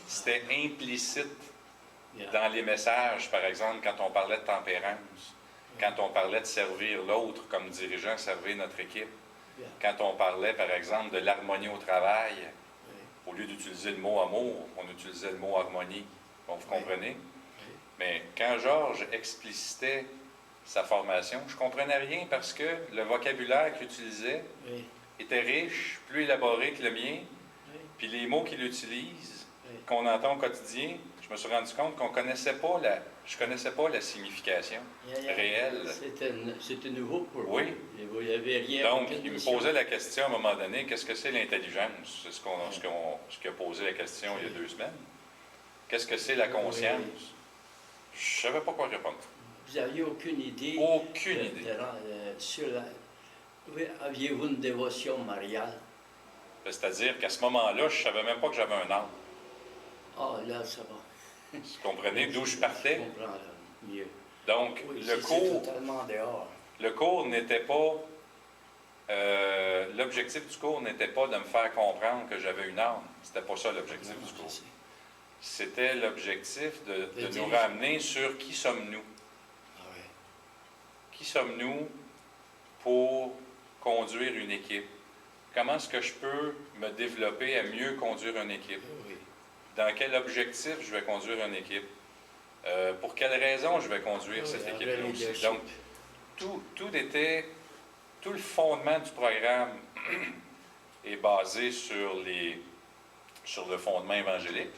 C: C'était implicite dans les messages, par exemple, quand on parlait de tempérance, quand on parlait de servir l'autre comme dirigeant, servir notre équipe, quand on parlait, par exemple, de l'harmonie au travail, au lieu d'utiliser le mot amour, on utilisait le mot harmonie. Bon, vous comprenez? Mais quand Georges explicitait sa formation, je ne comprenais rien parce que le vocabulaire qu'il utilisait
F: Oui,
C: était riche, plus élaboré que le mien,
F: oui,
C: puis les mots qu'il utilise,
F: oui.
C: qu'on entend au quotidien, je me suis rendu compte qu'on connaissait pas je connaissais pas la signification réelle.
F: C'était nouveau pour vous.
C: Oui.
F: Et vous n'avez rien.
C: Donc,
F: aucune
C: il me
F: notion.
C: posait la question à un moment donné, qu'est-ce que c'est l'intelligence? C'est ce qu'il a posé la question il y a 2 semaines. Qu'est-ce que c'est la conscience? Je ne savais pas quoi répondre.
F: Vous n'aviez aucune idée.
C: Aucune idée.
F: Sur la... Oui, aviez-vous une dévotion mariale?
C: C'est-à-dire qu'à ce moment-là, je ne savais même pas que j'avais un âme.
F: Ah, là, ça va.
C: Vous comprenez d'où je partais?
F: Je comprends mieux.
C: Donc,
F: Oui,
C: le
F: c'est
C: cours,
F: totalement dehors.
C: le cours n'était pas... l'objectif du cours n'était pas de me faire comprendre que j'avais une âme. C'était pas ça l'objectif
F: Non,
C: du
F: je
C: cours.
F: sais.
C: C'était l'objectif de nous
F: dire-
C: ramener sur qui sommes-nous.
F: Ah oui.
C: Qui sommes-nous pour conduire une équipe? Comment est-ce que je peux me développer à mieux conduire une équipe?
F: Oui.
C: Dans quel objectif je vais conduire une équipe? Pour quelles raisons je vais conduire
F: Oui,
C: cette
F: un
C: équipe-là
F: vrai
C: aussi?
F: leadership.
C: Donc, tout le fondement du programme est basé sur le fondement évangélique,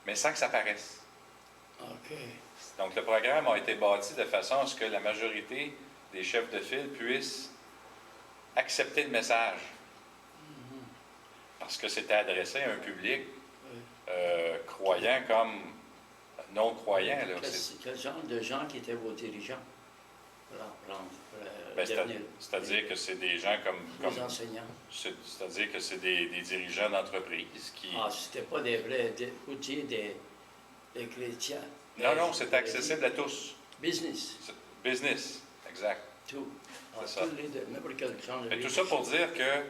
C: mais sans que ça paraisse.
F: OK.
C: Donc, le programme a été bâti de façon à ce que la majorité des chefs de file puissent accepter le message. Parce que c'était adressé à un public
F: Oui.
C: croyant comme non-croyant. là.
F: Quel genre de gens qui étaient vos dirigeants?
C: Ben,
F: Devenir
C: c'est-à-dire que c'est des gens comme
F: les enseignants.
C: c'est-à-dire que c'est des dirigeants d'entreprise qui...
F: Ah, c'était pas des vrais outils des chrétiens.
C: Non, c'est accessible à tous.
F: Business,
C: Business, exact.
F: tout. Ah,
C: C'est ça.
F: tous les deux, n'importe quel genre de
C: Mais tout ça pour dire que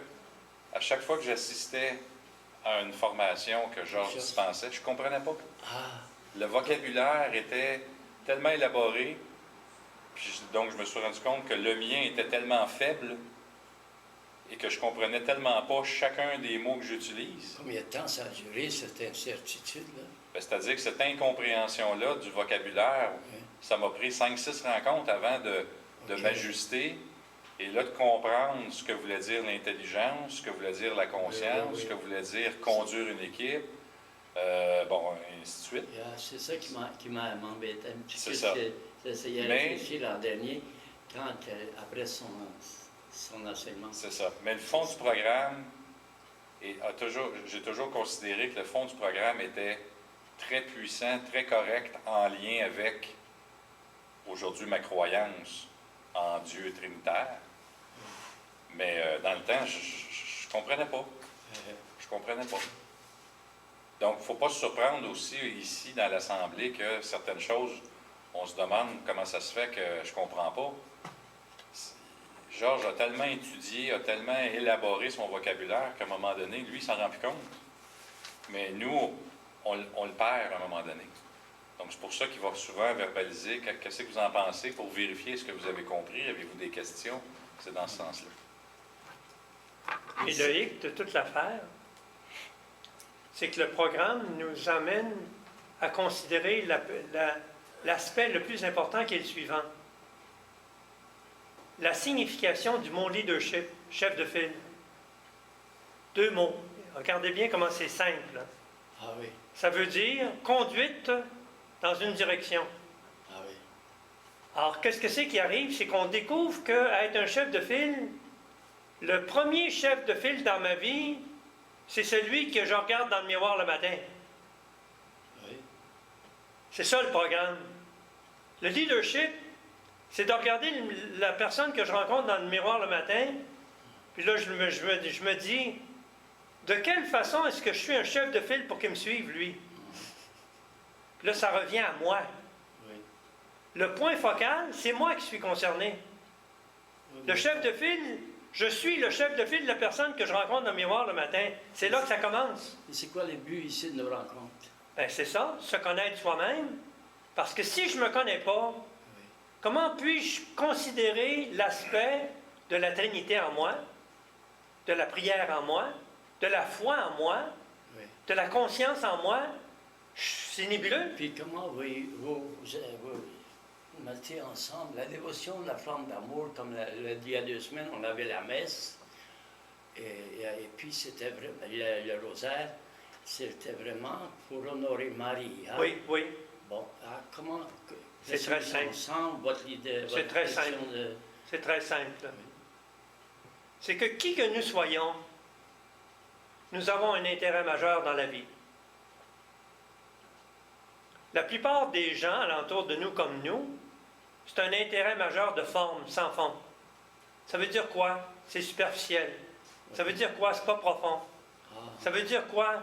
C: à chaque fois que j'assistais à une formation que Georges dispensait, je ne comprenais pas.
F: Ah,
C: Le vocabulaire était tellement élaboré, puis donc je me suis rendu compte que le mien était tellement faible et que je comprenais tellement pas chacun des mots que j'utilise.
F: combien de temps ça a duré, cette incertitude-là?
C: Ben, c'est-à-dire que cette incompréhension-là du vocabulaire,
F: Oui.
C: ça m'a pris 5-6 rencontres avant de
F: Ok.
C: m'ajuster et là de comprendre ce que voulait dire l'intelligence, ce que voulait dire la conscience,
F: Oui.
C: ce que voulait dire conduire une équipe, bon, et ainsi de suite.
F: Yeah, c'est ça qui m'embêtait un petit
C: C'est
F: peu.
C: ça.
F: J'essayais de
C: Mais-
F: réfléchir l'an dernier, après son enseignement.
C: C'est ça. Mais le fond du programme, j'ai toujours considéré que le fond du programme était très puissant, très correct, en lien avec, aujourd'hui, ma croyance en Dieu trinitaire. Mais dans le temps, je ne comprenais pas. Je comprenais pas. Donc, il ne faut pas se surprendre aussi ici dans l'Assemblée que certaines choses, on se demande comment ça se fait que je ne comprends pas. Georges a tellement étudié, a tellement élaboré son vocabulaire qu'à un moment donné, lui, il s'en rend plus compte. Mais nous, on le perd à un moment donné. Donc, c'est pour ça qu'il va souvent verbaliser qu'est-ce que vous en pensez pour vérifier ce que vous avez compris. Avez-vous des questions? C'est dans ce sens-là.
A: Et le hic de toute l'affaire, c'est que le programme nous amène à considérer l'aspect le plus important qui est le suivant. La signification du mot leadership, chef de file. 2 mots. Regardez bien comment c'est simple. Hein.
F: Ah oui,
A: Ça veut dire conduite dans une direction.
F: ah oui.
A: Alors, qu'est-ce que c'est qui arrive? C'est qu'on découvre qu'à être un chef de file, le premier chef de file dans ma vie, c'est celui que je regarde dans le miroir le matin.
F: Oui.
A: C'est ça le programme. Le leadership, c'est de regarder la personne que je rencontre dans le miroir le matin, puis là, je me dis, de quelle façon est-ce que je suis un chef de file pour qu'il me suive, lui? Puis là, ça revient à moi.
F: Oui.
A: Le point focal, c'est moi qui suis concerné. Le chef de file, je suis le chef de file de la personne que je rencontre dans le miroir le matin. C'est là que ça commence.
F: Et c'est quoi le but ici de nos rencontres?
A: Ben, c'est ça, se connaître soi-même. Parce que si je ne me connais pas, comment puis-je considérer l'aspect de la Trinité en moi, de la prière en moi, de la foi en moi,
F: Oui.
A: de la conscience en moi? C'est nébuleux.
F: Puis comment vous mettez ensemble la dévotion de la flamme d'amour, comme il y a 2 semaines, on avait la messe, et puis c'était vraiment, le rosaire, c'était vraiment pour honorer Marie. Hein?
A: Oui, oui.
F: Bon, comment...
A: C'est très simple.
F: Ensemble, votre idée,
A: C'est très
F: question
A: simple.
F: de...
A: C'est très simple. C'est que qui que nous soyons, nous avons un intérêt majeur dans la vie. La plupart des gens alentour de nous comme nous, c'est un intérêt majeur de forme, sans fond. Ça veut dire quoi? C'est superficiel. Ça veut dire quoi? C'est pas profond.
F: Ah,
A: Ça veut dire quoi?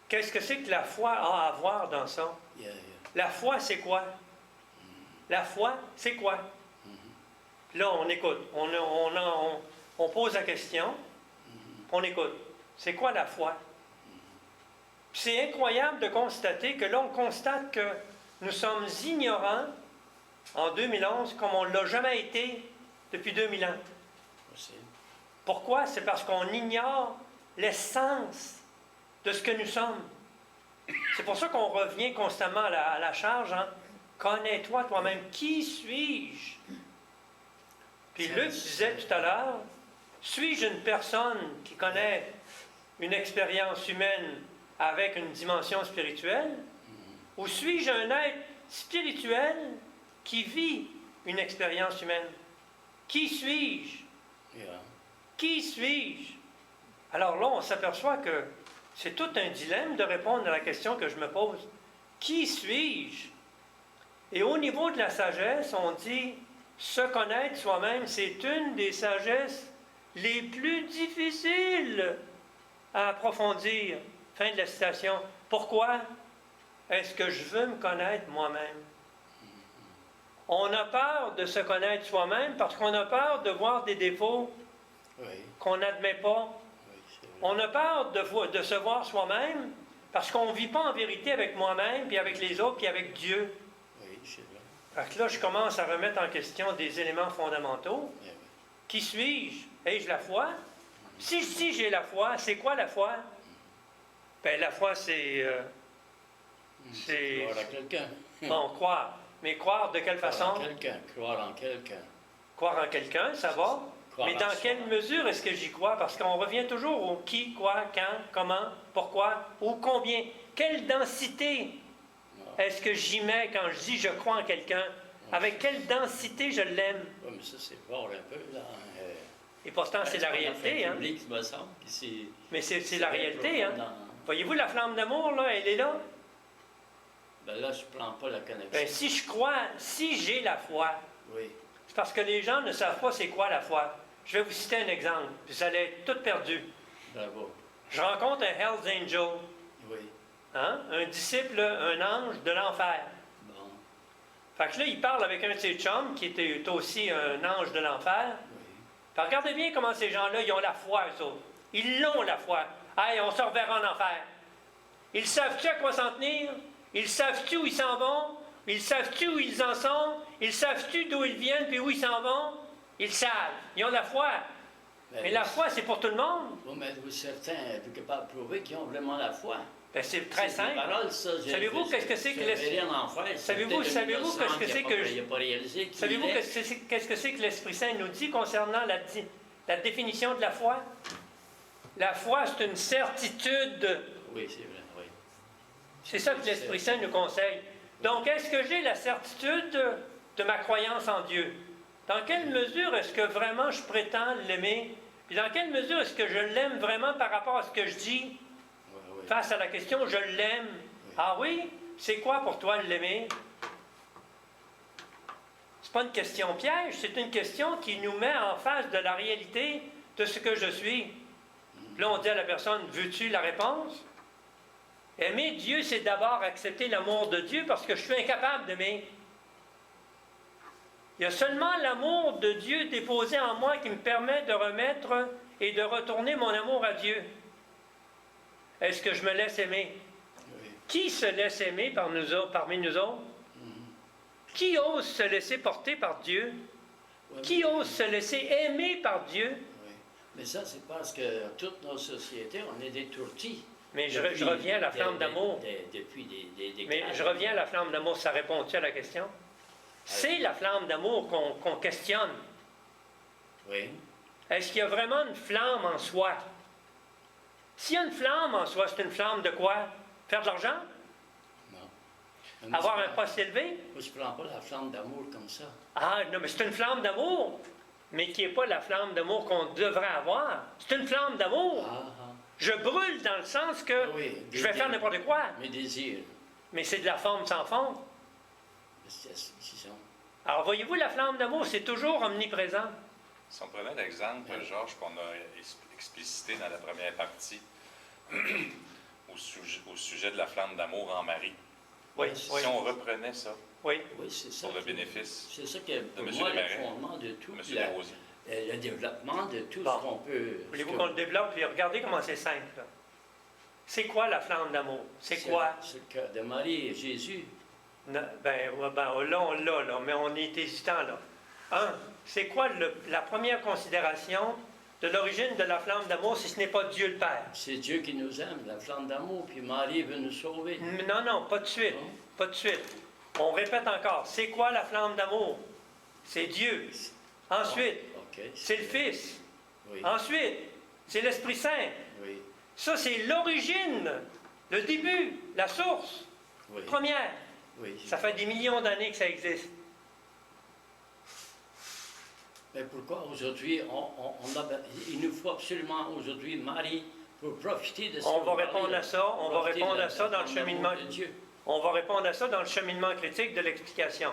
A: Qu'est-ce que c'est que la foi a à voir dans ça?
F: Il y a-
A: La foi, c'est quoi? La foi, c'est quoi? Là, on écoute. On pose la question, on écoute. C'est quoi la foi? C'est incroyable de constater que là, on constate que nous sommes ignorants en 2011 comme on ne l'a jamais été depuis 2000 ans.
F: possible.
A: Pourquoi? C'est parce qu'on ignore l'essence de ce que nous sommes. C'est pour ça qu'on revient constamment à la charge. Hein? Connais-toi toi-même. Qui suis-je? Puis Luc disait tout à l'heure, suis-je une personne qui connaît une expérience humaine avec une dimension spirituelle? Ou suis-je un être spirituel qui vit une expérience humaine? Qui suis-je?
F: Yeah.
A: Qui suis-je? Alors là, on s'aperçoit que c'est tout un dilemme de répondre à la question que je me pose. Qui suis-je? Et au niveau de la sagesse, on dit, se connaître soi-même, c'est une des sagesses les plus difficiles à approfondir. Fin de la citation. Pourquoi est-ce que je veux me connaître moi-même? On a peur de se connaître soi-même parce qu'on a peur de voir des défauts
F: Oui,
A: qu'on n'admet pas.
F: oui, c'est vrai.
A: On a peur de se voir soi-même parce qu'on ne vit pas en vérité avec moi-même, puis avec les autres, puis avec Dieu.
F: Oui, c'est vrai.
A: Fait que là, je commence à remettre en question des éléments fondamentaux.
F: Eh oui.
A: Qui suis-je? Ai-je la foi? Si j'ai la foi, c'est quoi la foi? Ben, la foi, c'est
F: Croire à quelqu'un.
A: bon, croire. Mais croire de quelle
F: Croire
A: façon?
F: en quelqu'un. Croire en quelqu'un.
A: Croire en quelqu'un, ça va.
F: Croire
A: Mais
F: en
A: dans
F: soi.
A: quelle mesure est-ce que j'y crois? Parce qu'on revient toujours au qui, quoi, quand, comment, pourquoi, ou combien. Quelle densité
F: Non.
A: est-ce que j'y mets quand je dis je crois en quelqu'un? Avec quelle densité je l'aime?
F: Oui, mais ça, c'est fort un peu, là.
A: Et pourtant, c'est la réalité. Hein?
F: Public, me semble, que c'est...
A: Mais c'est la réalité. Hein?
F: Dans-
A: Voyez-vous, la flamme d'amour, là, elle est là.
F: Ben là, je ne prends pas la connexion.
A: Ben, si je crois, si j'ai la foi,
F: Oui,
A: c'est parce que les gens ne savent pas c'est quoi la foi. Je vais vous citer un exemple, puis vous allez être tout perdu.
F: bravo.
A: Je rencontre un Hells Angel,
F: Oui,
A: hein? Un disciple, un ange de l'enfer.
F: bon,
A: Fait que là, il parle avec un de ses chums, qui était aussi un ange de l'enfer.
F: oui.
A: Puis regardez bien comment ces gens-là, ils ont la foi, eux autres. Ils l'ont, la foi. Hey, on se reverra en enfer. Ils savent-tu à quoi s'en tenir? Ils savent-tu où ils s'en vont? Ils savent-tu où ils en sont? Ils savent-tu d'où ils viennent puis où ils s'en vont? Ils savent. Ils ont la foi. Mais la foi, c'est pour tout le monde.
F: Oui, mais vous, certains, êtes-vous capable de prouver qu'ils ont vraiment la foi?
A: Ben, c'est très
F: C'est des
A: simple.
F: paroles, ça.
A: Savez-vous qu'est-ce que c'est que
F: l'esprit?
A: Savez-vous qu'est-ce que c'est que
F: Il n'a pas réalisé qu'il
A: Savez-vous
F: est-
A: qu'est-ce que c'est que l'Esprit Saint nous dit concernant la définition de la foi? La foi, c'est une certitude.
F: Oui, c'est vrai, oui.
A: C'est ça que l'Esprit Saint nous conseille. Donc, est-ce que j'ai la certitude de ma croyance en Dieu? Dans quelle mesure est-ce que vraiment je prétends l'aimer? Puis dans quelle mesure est-ce que je l'aime vraiment par rapport à ce que je dis?
F: Oui, oui.
A: Face à la question, je l'aime. Ah oui? C'est quoi pour toi l'aimer? C'est pas une question piège, c'est une question qui nous met en face de la réalité de ce que je suis. Là, on dit à la personne, veux-tu la réponse? Aimer Dieu, c'est d'abord accepter l'amour de Dieu parce que je suis incapable d'aimer. Il y a seulement l'amour de Dieu déposé en moi qui me permet de remettre et de retourner mon amour à Dieu. Est-ce que je me laisse aimer?
F: Oui.
A: Qui se laisse aimer parmi nous autres? Qui ose se laisser porter par Dieu?
F: Oui,
A: Qui ose se laisser aimer par Dieu?
F: oui. Mais ça, c'est parce que toute nos sociétés, on est des tourtis.
A: Mais je reviens à la flamme d'amour.
F: Depuis des
A: Mais je reviens à la flamme d'amour. Ça répond-tu à la question? C'est la flamme d'amour qu'on questionne.
F: Oui.
A: Est-ce qu'il y a vraiment une flamme en soi? S'il y a une flamme en soi, c'est une flamme de quoi? Faire de l'argent?
F: Non. Mais moi,
A: Avoir
F: je
A: un
F: prends-
A: poste élevé?
F: Moi, je ne prends pas la flamme d'amour comme ça.
A: Ah, non, mais c'est une flamme d'amour, mais qui n'est pas la flamme d'amour qu'on devrait avoir. C'est une flamme d'amour.
F: Ah,
A: Je brûle dans le sens que
F: Oui,
A: je vais faire n'importe quoi,
F: mes désirs.
A: mais c'est de la forme sans fond.
F: C'est ça.
C: Ah.
A: Alors, voyez-vous, la flamme d'amour, c'est toujours omniprésent.
C: Si on prenait l'exemple, Georges, qu'on a explicité dans la première partie, où au sujet de la flamme d'amour en Marie.
A: Oui,
F: Si
A: oui,
C: Si on reprenait ça
A: oui.
F: Oui, c'est ça.
C: pour le bénéfice
F: C'est ça que pour
C: M.
F: moi, le
C: Desmarais,
F: fondement de tout,
C: M.
F: la-
C: Desrosiers.
F: le développement de tout
A: Bon.
F: ce qu'on peut.
A: Voulez-vous
F: ce
A: qu'on
F: que-
A: le développe? Puis regardez comment c'est simple. Là. C'est quoi la flamme d'amour? C'est quoi?
F: C'est le cœur de Marie et Jésus.
A: Ben, ouais, là, on l'a, là, mais on est hésitant, là. C'est quoi la première considération de l'origine de la flamme d'amour si ce n'est pas Dieu le Père?
F: C'est Dieu qui nous aime, la flamme d'amour, puis Marie veut nous sauver.
A: Non, non, pas de suite.
F: Non?
A: Pas de suite. On répète encore. C'est quoi la flamme d'amour? C'est Dieu. Ensuite,
F: OK.
A: c'est le Fils.
F: Oui,
A: Ensuite, c'est l'Esprit Saint.
F: oui,
A: Ça, c'est l'origine, le début, la source
F: oui,
A: première.
F: oui.
A: Ça fait des millions d'années que ça existe.
F: Mais pourquoi aujourd'hui, il nous faut absolument aujourd'hui Marie pour profiter de ce
A: On
F: que
A: va
F: Marie
A: répondre
F: a-
A: à ça. On va
F: profiter
A: répondre
F: de
A: à ça dans le
F: l'amour
A: cheminement.
F: de Dieu.
A: On va répondre à ça dans le cheminement critique de l'explication.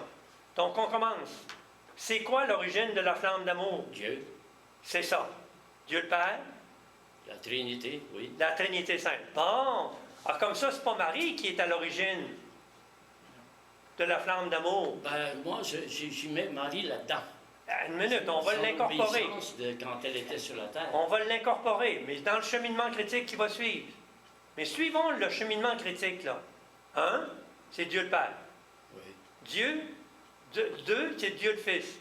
A: Donc, on commence. C'est quoi l'origine de la flamme d'amour?
F: Dieu,
A: C'est ça. Dieu le Père,
F: la Trinité, oui.
A: la Trinité Sainte. Bon. Alors, comme ça, c'est pas Marie qui est à l'origine de la flamme d'amour.
F: Ben, moi, j'y mets Marie là-dedans.
A: Une minute, on va
F: Son
A: l'incorporer.
F: obéissance de quand elle était sur la terre.
A: On va l'incorporer, mais dans le cheminement critique qui va suivre. Mais suivons le cheminement critique, là. Un, c'est Dieu le Père.
F: Oui.
A: Dieu, deux, c'est Dieu le Fils.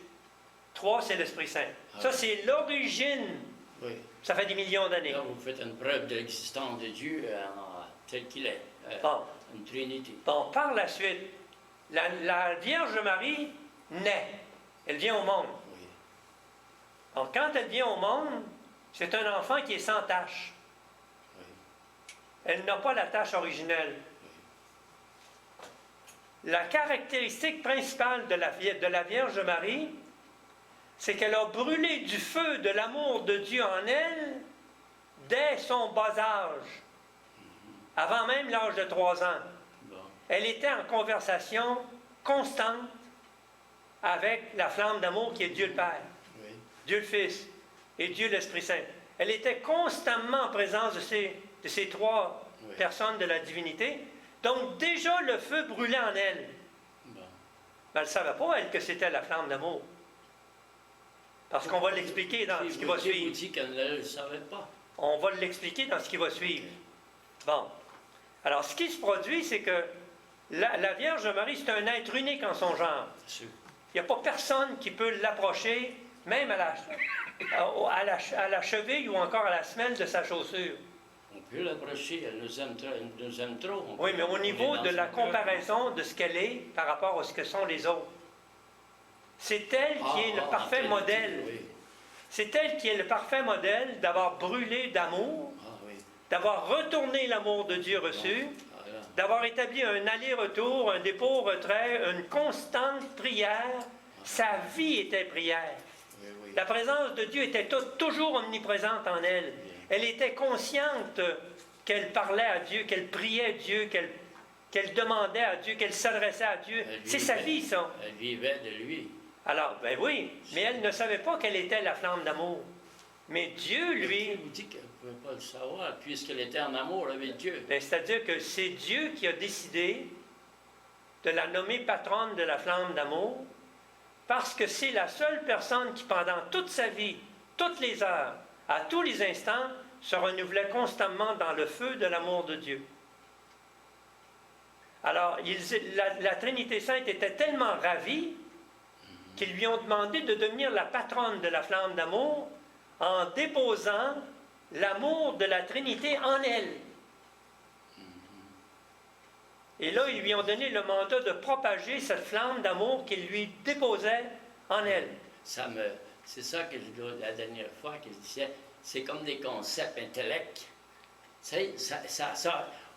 A: Trois, c'est l'Esprit Saint.
F: Ah.
A: Ça, c'est l'origine.
F: Oui.
A: Ça fait des millions d'années.
F: Là, vous faites une preuve de l'existence de Dieu tel qu'il est.
A: Bon.
F: Une Trinité.
A: Bon, par la suite, la Vierge Marie naît. Elle vient au monde.
F: Oui.
A: Donc, quand elle vient au monde, c'est un enfant qui est sans tache.
F: Oui.
A: Elle n'a pas la tache originelle. La caractéristique principale de la Vierge Marie, c'est qu'elle a brûlé du feu de l'amour de Dieu en elle dès son bas âge, avant même l'âge de 3 ans.
F: Bon.
A: Elle était en conversation constante avec la flamme d'amour qui est Dieu le Père,
F: Oui.
A: Dieu le Fils et Dieu l'Esprit Saint. Elle était constamment en présence de ces trois
F: Oui.
A: personnes de la divinité. Donc déjà, le feu brûlait en elle.
F: Bon.
A: Mais elle ne savait pas, elle, que c'était la flamme d'amour. Parce qu'on va l'expliquer dans ce qui va
F: Vous
A: suivre.
F: dit qu'elle ne le savait pas.
A: On va l'expliquer dans ce qui va suivre. Bon. Alors, ce qui se produit, c'est que la Vierge Marie, c'est un être unique en son genre.
F: Sûr.
A: Il n'y a pas personne qui peut l'approcher, même à la cheville ou encore à la semelle de sa chaussure.
F: On peut l'approcher, elle nous aime trop. On
A: Oui,
F: peut-
A: mais au
F: on
A: niveau
F: est dans
A: de
F: son
A: la
F: cœur.
A: comparaison de ce qu'elle est par rapport à ce que sont les autres. C'est elle qui est le parfait
F: qualité,
A: modèle.
F: Oui.
A: C'est elle qui est le parfait modèle d'avoir brûlé d'amour,
F: Ah oui.
A: d'avoir retourné l'amour de Dieu reçu,
F: Ah, là.
A: d'avoir établi un aller-retour, un dépôt-retrait, une constante prière. Sa vie était prière.
F: Oui, oui.
A: La présence de Dieu était toujours omniprésente en elle. Elle était consciente qu'elle parlait à Dieu, qu'elle priait Dieu, qu'elle demandait à Dieu, qu'elle s'adressait à Dieu.
F: Elle
A: C'est sa
F: vivait.
A: vie, ça.
F: Elle vivait de lui.
A: Alors, ben oui, mais elle ne savait pas quelle était la flamme d'amour. Mais Dieu, lui,
F: Elle vous dit qu'elle ne pouvait pas le savoir, puisqu'elle était en amour avec Dieu.
A: ben, c'est-à-dire que c'est Dieu qui a décidé de la nommer patronne de la flamme d'amour, parce que c'est la seule personne qui, pendant toute sa vie, toutes les heures, à tous les instants, se renouvelait constamment dans le feu de l'amour de Dieu. Alors, la Trinité Sainte était tellement ravie qu'ils lui ont demandé de devenir la patronne de la flamme d'amour en déposant l'amour de la Trinité en elle. Et là, ils lui ont donné le mandat de propager cette flamme d'amour qu'il lui déposait en elle.
F: C'est ça que je dis la dernière fois que je disais, c'est comme des concepts intellects. Tu sais,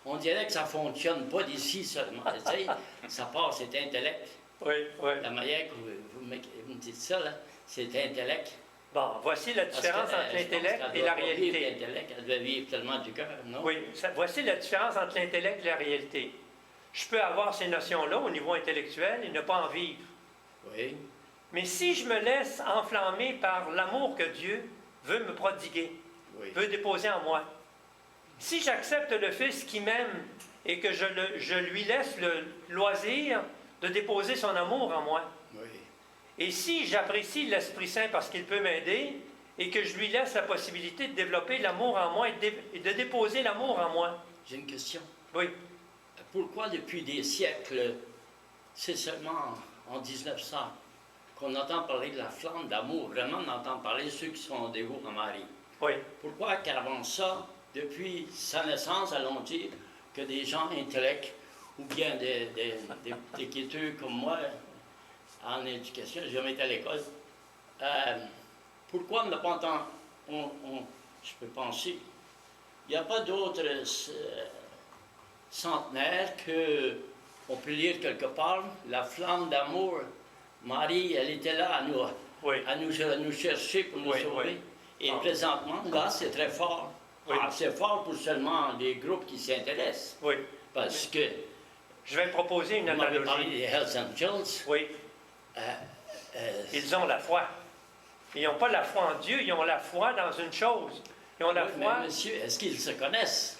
F: on dirait que ça ne fonctionne pas d'ici seulement. Tu sais, ça part, c'est intellect.
A: Oui, oui.
F: La manière que vous me dites ça, là, c'est intellect.
A: Bon, voici la
F: Parce
A: différence
F: que,
A: entre
F: je pense
A: l'intellect
F: qu'elle
A: et
F: doit
A: la
F: pas vivre
A: réalité.
F: l'intellect, elle doit vivre tellement du cœur, non?
A: Oui, voici la différence entre l'intellect et la réalité. Je peux avoir ces notions-là au niveau intellectuel et ne pas en vivre.
F: Oui,
A: Mais si je me laisse enflammer par l'amour que Dieu veut me prodiguer,
F: oui.
A: veut déposer en moi, Si j'accepte le Fils qui m'aime et que je lui laisse le loisir de déposer son amour en moi,
F: Oui.
A: et si j'apprécie l'Esprit Saint parce qu'il peut m'aider et que je lui laisse la possibilité de développer l'amour en moi et de déposer l'amour en moi.
F: J'ai une question.
A: Oui.
F: Pourquoi depuis des siècles, c'est seulement en 1900 qu'on entend parler de la flamme d'amour, vraiment on entend parler de ceux qui sont dévots à Marie?
A: Oui.
F: Pourquoi qu'avant ça, depuis sa naissance, allons dire, que des gens intellects ou bien des quêteux comme moi, en éducation, j'ai jamais été à l'école, pourquoi on n'a pas entendu, je peux penser, il n'y a pas d'autres centenaires que on peut lire quelque part, la flamme d'amour, Marie, elle était là
A: Oui.
F: à nous chercher pour nous
A: Oui,
F: sauver.
A: oui.
F: Et
A: Ah.
F: présentement, là, c'est très fort.
A: Oui.
F: Ah, c'est fort pour seulement des groupes qui s'intéressent.
A: Oui.
F: Parce que,
A: Je vais proposer une
F: vous m'avez parlé
A: analogie.
F: des Hells Angels.
A: Oui.
F: euh,
A: Ils ont la foi. Ils n'ont pas la foi en Dieu, ils ont la foi dans une chose. Ils ont la
F: oui,
A: foi.
F: mais monsieur, est-ce qu'ils se connaissent?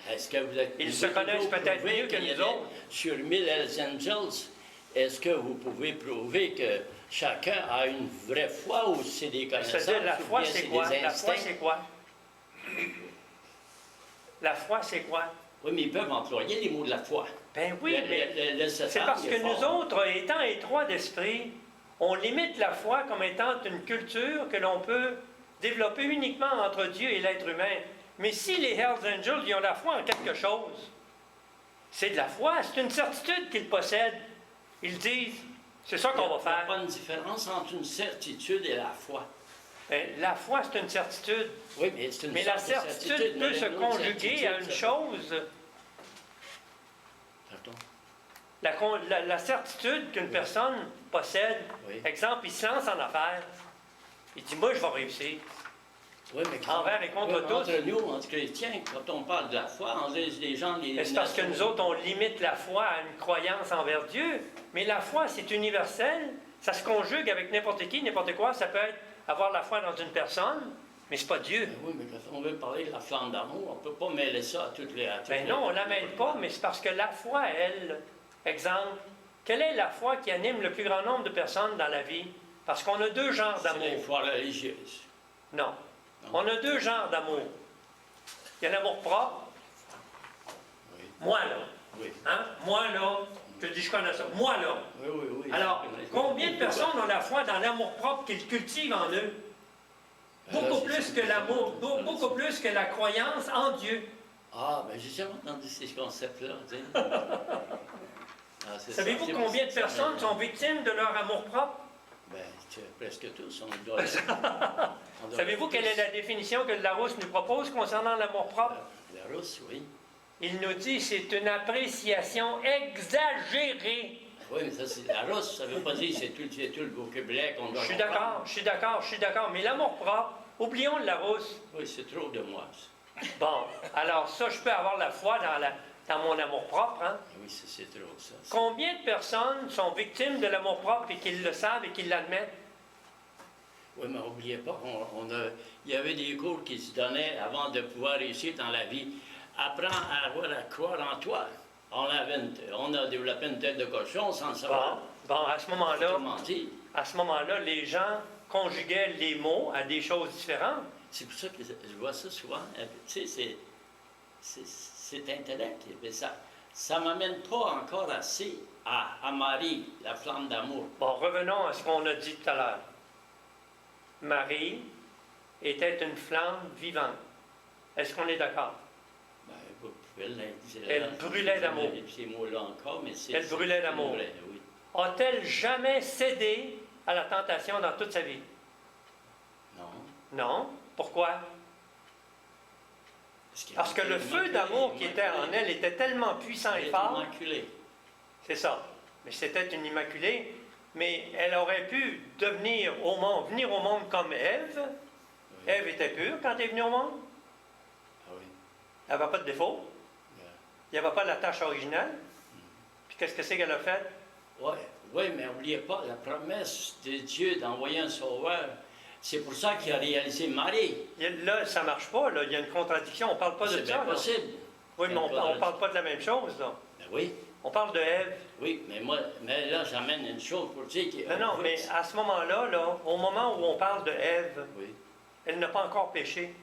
F: Est-ce que vous êtes...
A: Ils
F: vous
A: se connaissent
F: pouvez
A: peut-être
F: prouver
A: mieux que
F: qu'il y
A: nous
F: avait
A: autres.
F: Sur 1000 Hells Angels, est-ce que vous pouvez prouver que chacun a une vraie foi ou c'est des connaissances?
A: C'est-à-dire, la
F: ou
A: foi,
F: bien
A: c'est quoi?
F: des
A: La foi,
F: instincts?
A: c'est quoi? La foi, c'est quoi?
F: Oui, mais ils peuvent employer les mots de la foi.
A: Ben oui, mais
F: Le
A: c'est
F: Satan,
A: parce
F: il
A: que
F: est
A: nous
F: fort.
A: autres, étant étroits d'esprit, on limite la foi comme étant une culture que l'on peut développer uniquement entre Dieu et l'être humain. Mais si les Hells Angels ils ont la foi en quelque chose, c'est de la foi, c'est une certitude qu'ils possèdent. Ils disent, c'est ça qu'on va
F: Il n'y a
A: faire.
F: pas une différence entre une certitude et la foi.
A: Ben, la foi, c'est une certitude.
F: Oui, mais c'est une
A: Mais la
F: sorte de
A: certitude peut
F: mais
A: se
F: une autre
A: conjuguer à une
F: certitude, ça.
A: chose.
F: Pardon?
A: La certitude qu'une personne possède,
F: Oui.
A: exemple, il se lance en affaires. Il dit, moi, je vais réussir.
F: Oui, mais quand-
A: Envers et contre
F: oui, mais
A: tous.
F: Entre nous, entre chrétiens, quand on parle de la foi, on dit les gens...
A: Mais c'est parce que nous autres, on limite la foi à une croyance envers Dieu. Mais la foi, c'est universel. Ça se conjugue avec n'importe qui, n'importe quoi. Ça peut être avoir la foi dans une personne, mais c'est pas Dieu.
F: Oui, mais quand on veut parler de la flamme d'amour, on ne peut pas mêler ça à toutes les...
A: Ben non, on ne la mêle pas, mais c'est parce que la foi, elle, exemple, quelle est la foi qui anime le plus grand nombre de personnes dans la vie? Parce qu'on a deux genres
F: C'est les
A: d'amour.
F: foi religieuses.
A: Non. On a deux genres d'amour. Il y a l'amour propre.
F: Oui,
A: Moi, là.
F: oui.
A: Hein? Moi, là. Je dis, je connais ça. Moi, là.
F: Oui, oui, oui.
A: Alors, combien de personnes ont la foi dans l'amour propre qu'ils cultivent en eux? Beaucoup plus que l'amour, beaucoup plus que la croyance en Dieu.
F: Ah, ben j'ai jamais entendu ces concepts-là. Tu sais. Ah, c'est
A: Savez-vous
F: ça, c'est
A: combien de
F: ça,
A: personnes
F: mais-
A: sont victimes de leur amour propre?
F: Ben, presque tous, on doit... on doit-
A: Savez-vous quelle est la définition que le Larousse nous propose concernant l'amour propre?
F: La Russe, oui.
A: Il nous dit c'est une appréciation exagérée.
F: Oui, mais ça, c'est la Russe, ça ne veut pas dire que c'est tout le vocabulaire qu'on doit
A: Je suis
F: comprendre.
A: d'accord, je suis d'accord, je suis d'accord. Mais l'amour propre, oublions le Larousse.
F: Oui, c'est trop de moi, ça.
A: Bon, alors ça, je peux avoir la foi dans mon amour propre. Hein?
F: Oui, c'est trop, ça.
A: Combien de personnes sont victimes de l'amour propre et qu'ils le savent et qu'ils l'admettent?
F: Oui, mais n'oubliez pas, il y avait des cours qui se donnaient avant de pouvoir réussir dans la vie. Apprends à avoir à croire en toi. On a développé une tête de cochon sans le savoir.
A: Bon, à
F: Autrement dit,
A: ce moment-là, les gens conjuguaient les mots à des choses différentes.
F: c'est pour ça que je vois ça souvent. Tu sais, c'est intellect. Mais ça ne m'amène pas encore assez à Marie, la flamme d'amour.
A: Bon, revenons à ce qu'on a dit tout à l'heure. Marie était une flamme vivante. Est-ce qu'on est d'accord?
F: Ben, vous pouvez
A: Elle brûlait d'amour.
F: Ces mots-là encore, mais c'est...
A: Elle brûlait d'amour.
F: c'est vrai, oui.
A: A-t-elle jamais cédé à la tentation dans toute sa vie?
F: Non.
A: Non. Pourquoi? Parce que le feu d'amour qui était en elle était tellement puissant et fort.
F: Immaculée.
A: C'est ça. Mais c'était une immaculée. Mais elle aurait pu venir au monde comme Ève.
F: Oui.
A: Ève était pure quand elle est venue au monde.
F: Ah oui.
A: Elle n'avait pas de défaut.
F: Yeah.
A: Il n'y avait pas la tâche originale. Puis qu'est-ce que c'est qu'elle a fait?
F: Oui, mais n'oubliez pas, la promesse de Dieu d'envoyer un sauveur, C'est pour ça qu'il a réalisé Marie.
A: Là, ça ne marche pas, là. Il y a une contradiction. On ne parle pas
F: C'est
A: de
F: bien
A: ça. Là.
F: possible.
A: Oui, mais on ne parle pas de la même chose, là.
F: Ben oui,
A: On parle de Ève.
F: oui, mais là, j'amène une chose pour dire que...
A: Non, mais à ce moment-là, là, au moment où on parle de Ève,
F: Oui,
A: elle n'a pas encore péché.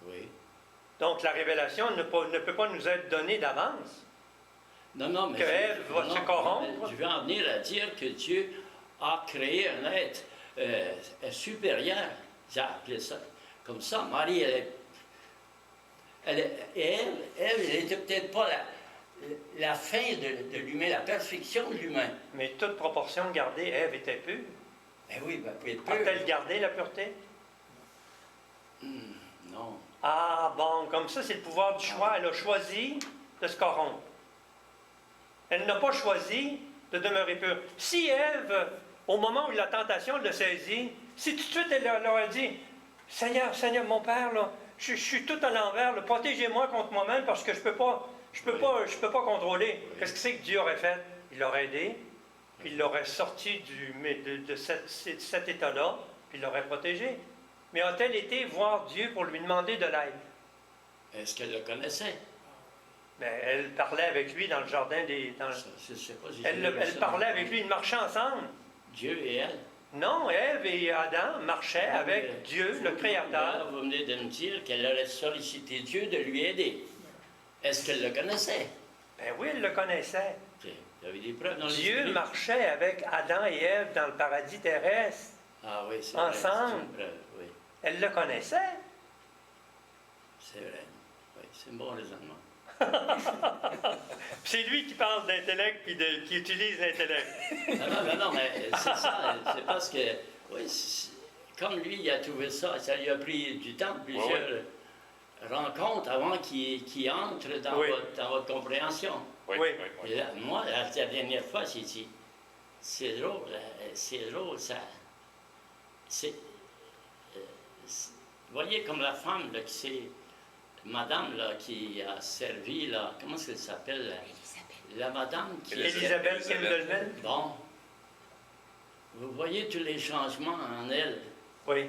F: oui.
A: Donc, la révélation ne peut pas nous être donnée d'avance.
F: Non, mais...
A: Que Ève va se corrompre.
F: mais je veux en venir à dire que Dieu a créé un être supérieur. J'ai appelé ça comme ça. Marie, elle n'était peut-être pas la fin de l'humain, la perfection de l'humain.
A: Mais toute proportion gardée, Ève était pure.
F: Ben oui, ben peut être peu.
A: A-t-elle gardé la pureté?
F: Non.
A: Ah, bon, comme ça, c'est le pouvoir du choix. Elle a choisi de se corrompre. Elle n'a pas choisi de demeurer pure. Si Ève, au moment où la tentation le saisit, si tout de suite elle leur a dit, Seigneur, Seigneur, mon Père, là, je suis tout à l'envers, là, protégez-moi contre moi-même parce que je peux pas contrôler. Qu'est-ce que c'est que Dieu aurait fait? Il l'aurait aidé, puis il l'aurait sorti de cet état-là, puis il l'aurait protégé. Mais a-t-elle été voir Dieu pour lui demander de l'aide?
F: Est-ce qu'elle le connaissait?
A: Ben, elle parlait avec lui dans le jardin
F: Je ne sais pas.
A: Elle parlait avec lui, ils marchaient ensemble.
F: Dieu et elle.
A: Non, Ève et Adam marchaient avec Dieu, le Créateur.
F: Là, vous venez de me dire qu'elle aurait sollicité Dieu de lui aider. Est-ce qu'elle le connaissait?
A: Ben oui, elle le connaissait.
F: Vous avez des preuves dans les
A: Dieu
F: Écritures?
A: marchait avec Adam et Ève dans le paradis terrestre.
F: Ah oui, c'est
A: ensemble.
F: vrai. C'est une preuve, oui.
A: Elle le connaissait.
F: C'est vrai. Oui, c'est un bon raisonnement.
A: C'est lui qui parle d'intellect puis qui utilise l'intellect.
F: Non, mais c'est ça. C'est parce que, oui, comme lui, il a trouvé ça, ça lui a pris du temps, plusieurs rencontres avant qu'il entre dans,
A: Oui.
F: dans votre compréhension.
C: Oui,
A: Oui.
C: oui, oui.
F: Et là, moi, la dernière fois, j'ai dit, c'est drôle, ça. C'est, vous voyez, comme la femme, là, qui s'est. Madame, là, qui a servi, là, comment ça s'appelle? La madame qui.
A: Élisabeth Kimmelman.
F: Bon. Vous voyez tous les changements en elle.
A: Oui.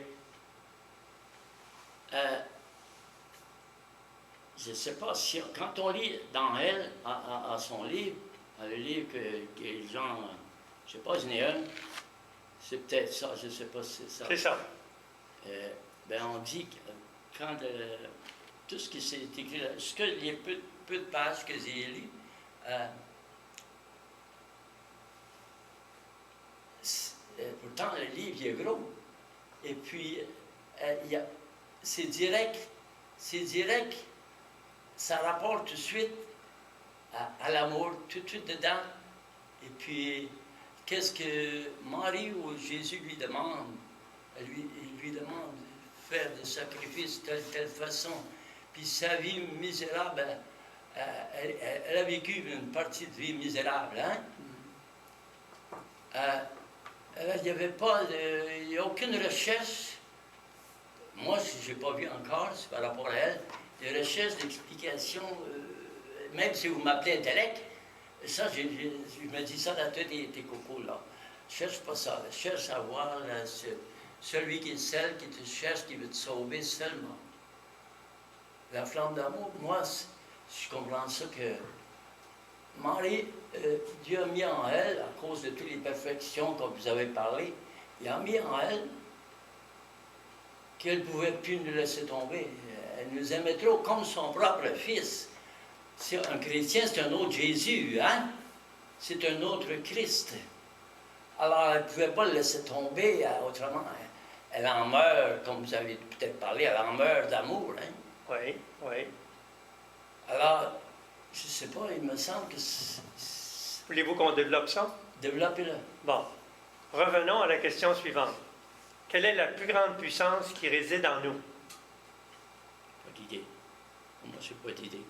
F: Je ne sais pas si, quand on lit dans elle, à son livre, le livre que les gens, je ne sais pas, je n'ai un, c'est peut-être ça, je ne sais pas si c'est ça.
A: C'est ça.
F: Ben on dit que quand tout ce qui s'est écrit là, ce que les peu de pages que j'ai lues, pourtant le livre il est gros, et puis c'est direct, ça rapporte tout de suite à l'amour, tout de suite dedans. Et puis, qu'est-ce que Marie ou Jésus lui demande? Il lui demande de faire des sacrifices de telle façon. Puis sa vie misérable, elle a vécu une partie de vie misérable. Hein? Il n'y avait pas, il n'y a aucune recherche. Moi, je n'ai pas vu encore, c'est par rapport à elle, des recherches d'explication, même si vous m'appelez intellect, ça, je me dis ça dans tous tes cocos, là. Je cherche pas ça, je cherche à voir celui qui est celle qui te cherche, qui veut te sauver seulement. La flamme d'amour, moi, je comprends ça que Marie, Dieu a mis en elle, à cause de toutes les perfections comme vous avez parlé, il a mis en elle qu'elle ne pouvait plus nous laisser tomber. Elle nous aimait trop comme son propre fils. C'est un chrétien, c'est un autre Jésus, hein? C'est un autre Christ. Alors, elle ne pouvait pas le laisser tomber, autrement. Elle en meurt, comme vous avez peut-être parlé, elle en meurt d'amour, hein?
A: Oui, oui.
F: Alors, je ne sais pas, il me semble que
A: Voulez-vous qu'on développe ça?
F: Développez-le.
A: Bon. Revenons à la question suivante. Quelle est la plus grande puissance qui réside en nous?
F: Pas d'idée. Moi, je n'ai pas d'idée.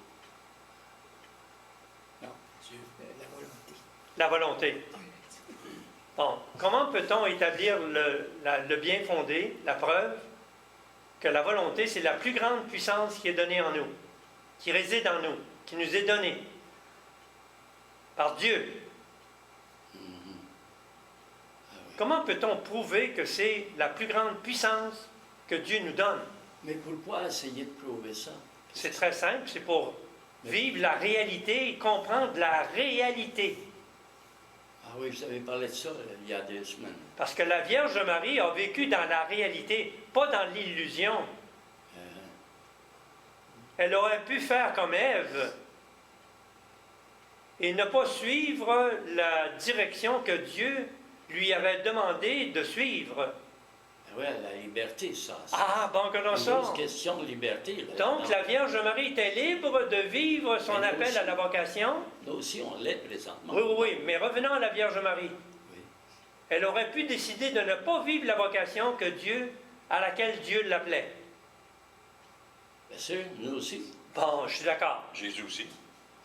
D: Non, Dieu,
A: La
D: la volonté.
A: volonté. Bon. Comment peut-on établir le bien fondé, la preuve, que la volonté, c'est la plus grande puissance qui est donnée en nous, qui réside en nous, qui nous est donnée par Dieu?
F: Ah
A: Comment peut-on prouver que c'est la plus grande puissance que Dieu nous donne?
F: Mais pourquoi essayer de prouver ça?
A: C'est très simple, c'est pour vivre la réalité et comprendre la réalité.
F: Ah oui, vous avez parlé de ça il y a 2 semaines.
A: Parce que la Vierge Marie a vécu dans la réalité, pas dans l'illusion. Elle aurait pu faire comme Ève et ne pas suivre la direction que Dieu lui avait demandé de suivre.
F: Oui, la liberté, ça.
A: Ah, bon, que dans
F: C'est
A: ça.
F: une question de liberté. Là,
A: Donc, la Vierge Marie était libre de vivre son
F: Mais nous
A: appel
F: aussi.
A: à la vocation.
F: Nous aussi, on l'est présentement.
A: Oui, oui, oui, mais revenons à la Vierge Marie.
F: Oui.
A: Elle aurait pu décider de ne pas vivre la vocation à laquelle Dieu l'appelait.
F: Bien sûr, nous aussi.
A: Bon, je suis d'accord.
C: Jésus aussi.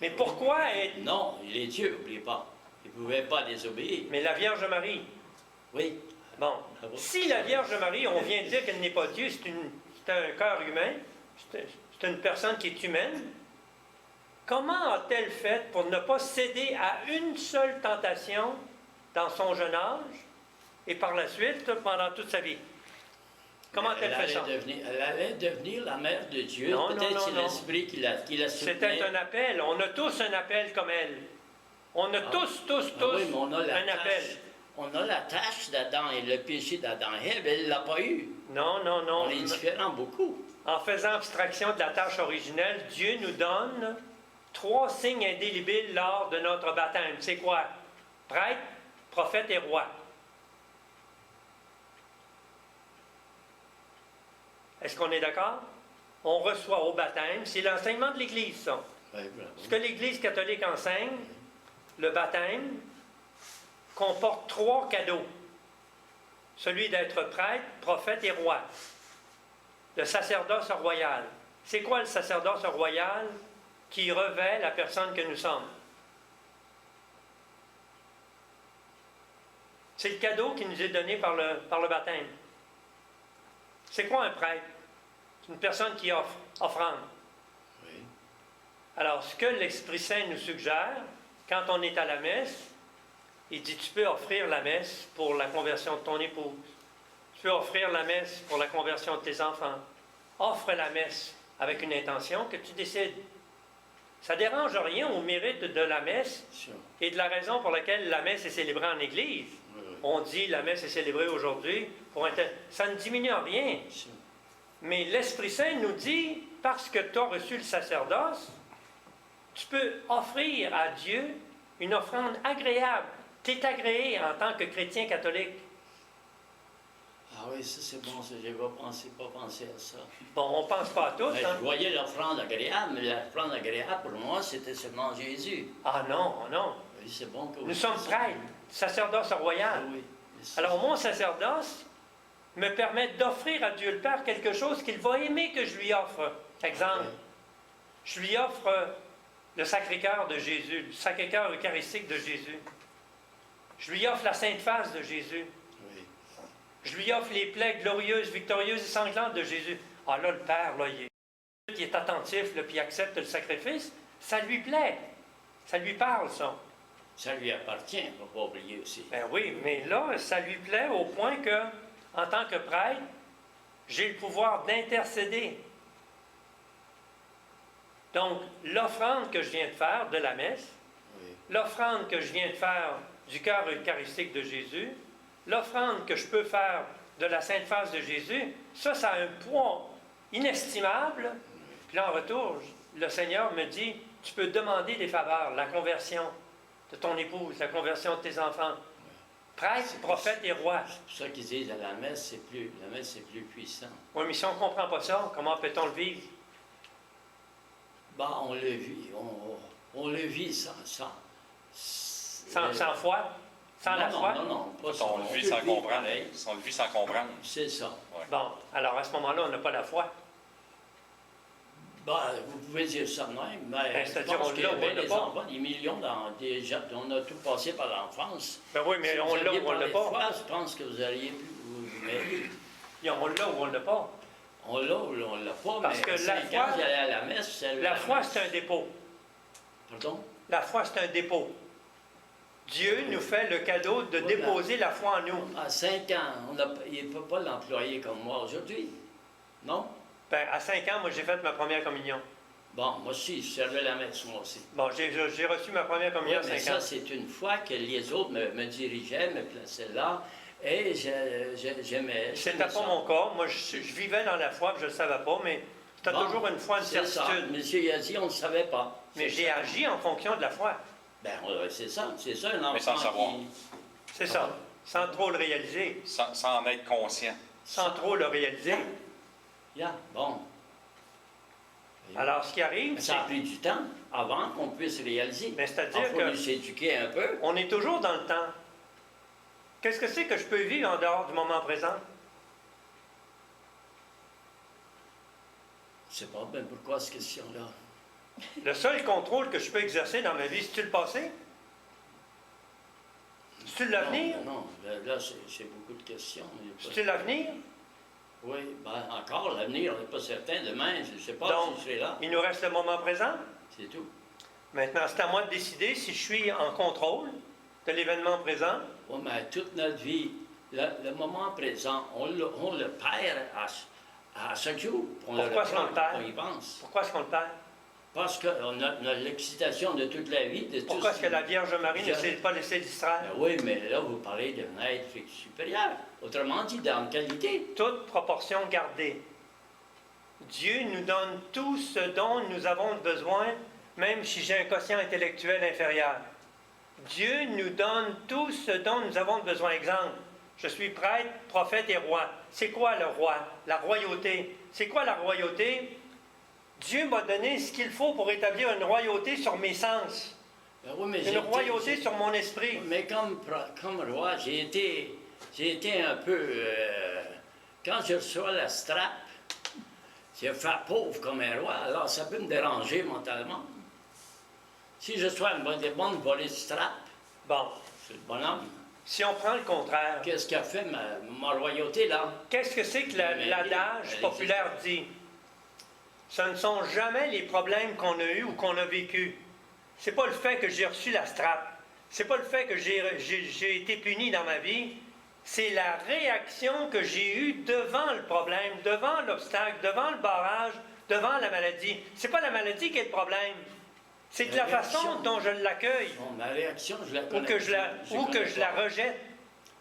A: Mais pourquoi être...
F: Non, il est Dieu, n'oubliez pas. Il ne pouvait pas désobéir.
A: Mais la Vierge Marie,
F: Oui.
A: bon,
F: Bravo.
A: si la Vierge Marie, on vient de dire qu'elle n'est pas Dieu, c'est un cœur humain, c'est une personne qui est humaine, comment a-t-elle fait pour ne pas céder à une seule tentation dans son jeune âge et par la suite, pendant toute sa vie? Comment a-t-elle fait ça?
F: Elle allait devenir la mère de Dieu.
A: Non, non,
F: Peut-être
A: non,
F: c'est
A: non.
F: l'esprit qui la
A: C'était
F: soutenait.
A: un appel. On a tous un appel comme elle. On a tous
F: Ah oui, mais on a la
A: un
F: tâche.
A: appel.
F: On a la tâche d'Adam et le péché d'Adam. Elle ne l'a pas eu.
A: Non, non, non.
F: On est différents beaucoup.
A: En faisant abstraction de la tâche originelle, Dieu nous donne 3 signes indélébiles lors de notre baptême. C'est quoi? Prêtre, prophète et roi. Est-ce qu'on est d'accord? On reçoit au baptême, c'est l'enseignement de l'Église, ça.
F: Oui, bravo.
A: Ce que l'Église catholique enseigne, le baptême comporte 3 cadeaux. Celui d'être prêtre, prophète et roi. Le sacerdoce royal. C'est quoi le sacerdoce royal qui revêt la personne que nous sommes? C'est le cadeau qui nous est donné par le baptême. C'est quoi un prêtre? C'est une personne qui offrande.
F: Oui.
A: Alors, ce que l'Esprit Saint nous suggère, quand on est à la messe, il dit, tu peux offrir la messe pour la conversion de ton épouse. Tu peux offrir la messe pour la conversion de tes enfants. Offre la messe avec une intention que tu décides. Ça ne dérange rien au mérite de la messe
F: Sûr.
A: et de la raison pour laquelle la messe est célébrée en Église.
F: Oui, oui.
A: On dit, la messe est célébrée aujourd'hui. Ça ne diminue en rien.
F: Sûr.
A: Mais l'Esprit Saint nous dit, parce que tu as reçu le sacerdoce, tu peux offrir à Dieu une offrande agréable. Tu es agréé en tant que chrétien catholique.
F: Ah oui, ça c'est bon, ça, je n'ai pas pensé à ça.
A: Bon, on ne pense pas à tous,
F: Mais
A: hein?
F: je voyais l'offrande agréable, mais l'offrande agréable pour moi, c'était seulement Jésus.
A: Ah non, non.
F: Oui, c'est bon que vous
A: Nous sommes
F: dites ça.
A: prêtres, sacerdoce
F: Ah
A: royal.
F: oui. Mais ça,
A: Alors, mon sacerdoce me permet d'offrir à Dieu le Père quelque chose qu'il va aimer que je lui offre. Exemple,
F: oui.
A: je lui offre le Sacré-Cœur de Jésus, le Sacré-Cœur eucharistique de Jésus. Je lui offre la Sainte Face de Jésus.
F: Oui.
A: Je lui offre les plaies glorieuses, victorieuses et sanglantes de Jésus. Ah là, le Père, là, il est attentif, là, puis il accepte le sacrifice. Ça lui plaît. Ça lui parle, ça.
F: Ça lui appartient, il ne faut pas oublier aussi.
A: Ben oui, mais là, ça lui plaît au point que, en tant que prêtre, j'ai le pouvoir d'intercéder. Donc, l'offrande que je viens de faire de la messe,
F: Oui.
A: l'offrande que je viens de faire du cœur eucharistique de Jésus, l'offrande que je peux faire de la Sainte Face de Jésus, ça a un poids inestimable. Puis là, en retour, le Seigneur me dit, tu peux demander des faveurs, la conversion de ton épouse, la conversion de tes enfants. Prêtre, prophète et roi.
F: C'est pour ça qu'ils disent à la messe, c'est plus puissant.
A: Oui, mais si on ne comprend pas ça, comment peut-on le vivre?
F: Bah, on le vit, on le vit sans
A: Sans foi? Sans la foi?
F: Non, pas ça.
C: On le vit sans comprendre. On le vit sans comprendre.
F: C'est ça.
A: Bon, alors à ce moment-là, on n'a pas la foi.
F: Bah, vous pouvez dire ça de même, mais
A: Ben,
F: je
A: c'est-à-dire,
F: pense
A: on
F: qu'il y
A: l'a
F: a
A: ou on
F: bien
A: l'a
F: des
A: pas.
F: enfants, des millions, déjà, on a tout passé par l'enfance.
A: Ben oui, mais
F: Si
A: on
F: vous
A: l'a
F: aviez
A: ou on l'a
F: parlé
A: pas.
F: de foi, je pense que vous auriez pu vous mêler.
A: On l'a ou on l'a pas.
F: On l'a ou on l'a pas,
A: Parce
F: mais
A: que la
F: 5
A: foi-
F: ans, j'allais à la messe.
A: La foi, c'est un dépôt.
F: Pardon?
A: La foi, c'est un dépôt. Dieu nous fait le cadeau de
F: Oui,
A: déposer la foi en nous.
F: À 5 ans, il ne peut pas l'employer comme moi aujourd'hui. Non?
A: Ben, à 5 ans, moi, j'ai fait ma première communion.
F: Bon, moi aussi, je servais la messe, moi aussi.
A: Bon, j'ai reçu ma première
F: Oui,
A: communion à
F: mais
A: 5
F: ça,
A: ans.
F: c'est une fois que les autres me dirigeaient, me plaçaient là, et j'aimais
A: C'était pas
F: ça.
A: mon cas. Moi, je vivais dans la foi, puis je ne le savais pas, mais c'était
F: Bon,
A: toujours une foi, une
F: c'est ça.
A: certitude.
F: Monsieur il a dit, on ne savait pas.
A: Mais
F: C'est
A: j'ai
F: ça.
A: agi en fonction de la foi.
F: Ben, c'est ça, un enfant
C: sans savoir.
F: qui...
A: C'est ça. Sans trop le réaliser.
C: Sans en être conscient.
A: Sans trop le réaliser.
F: Yeah, bon.
A: Alors, ce qui arrive,
F: Mais
A: c'est
F: ça a pris du temps avant qu'on puisse réaliser.
A: mais c'est-à-dire
F: Il faut
A: que
F: s'éduquer un peu.
A: on est toujours dans le temps. Qu'est-ce que c'est que je peux vivre en dehors du moment présent?
F: Je sais pas, ben pourquoi cette question-là?
A: Le seul contrôle que je peux exercer dans ma vie, c'est-tu le passé? C'est-tu l'avenir?
F: Non, là, c'est beaucoup de questions. Il y a pas-
A: C'est-tu l'avenir?
F: Oui, ben encore, l'avenir, on n'est pas certain. Demain, je ne sais pas
A: Donc,
F: si je serai là.
A: Il nous reste le moment présent.
F: C'est tout.
A: Maintenant, c'est à moi de décider si je suis en contrôle de l'événement présent.
F: Oui, mais toute notre vie, le moment présent, on le perd à chaque jour. On
A: Pourquoi est-ce qu'on le perd?
F: On y pense.
A: Pourquoi est-ce qu'on le perd?
F: Parce qu'on a l'excitation de toute la vie. De
A: Pourquoi
F: tout
A: est-ce que la Vierge Marie ne s'est pas laissée distraire?
F: Ben oui, mais là, vous parlez d'un être supérieur. Autrement dit, dans la qualité.
A: Toute proportion gardée. Dieu nous donne tout ce dont nous avons besoin, même si j'ai un quotient intellectuel inférieur. Dieu nous donne tout ce dont nous avons besoin. Exemple, je suis prêtre, prophète et roi. C'est quoi le roi? La royauté. C'est quoi la royauté? Dieu m'a donné ce qu'il faut pour établir une royauté sur mes sens.
F: Ben oui, mais
A: Une royauté sur mon esprit.
F: Mais comme roi, j'ai été un peu... quand je reçois la strap, je fais pauvre comme un roi, alors ça peut me déranger mentalement. Si je reçois une bonne volée de strap,
A: Bon,
F: c'est le bonhomme.
A: si on prend le contraire,
F: Qu'est-ce qu'a fait ma royauté, là?
A: qu'est-ce que c'est que l'adage
F: Elle
A: populaire dit? Ce ne sont jamais les problèmes qu'on a eus ou qu'on a vécus. C'est pas le fait que j'ai reçu la strap. C'est pas le fait que j'ai été puni dans ma vie. C'est la réaction que j'ai eue devant le problème, devant l'obstacle, devant le barrage, devant la maladie. C'est pas la maladie qui est le problème. C'est
F: La
A: la façon
F: réaction.
A: dont je l'accueille
F: Bon, ma réaction, je la
A: ou
F: connais.
A: que je la
F: connais pas.
A: rejette.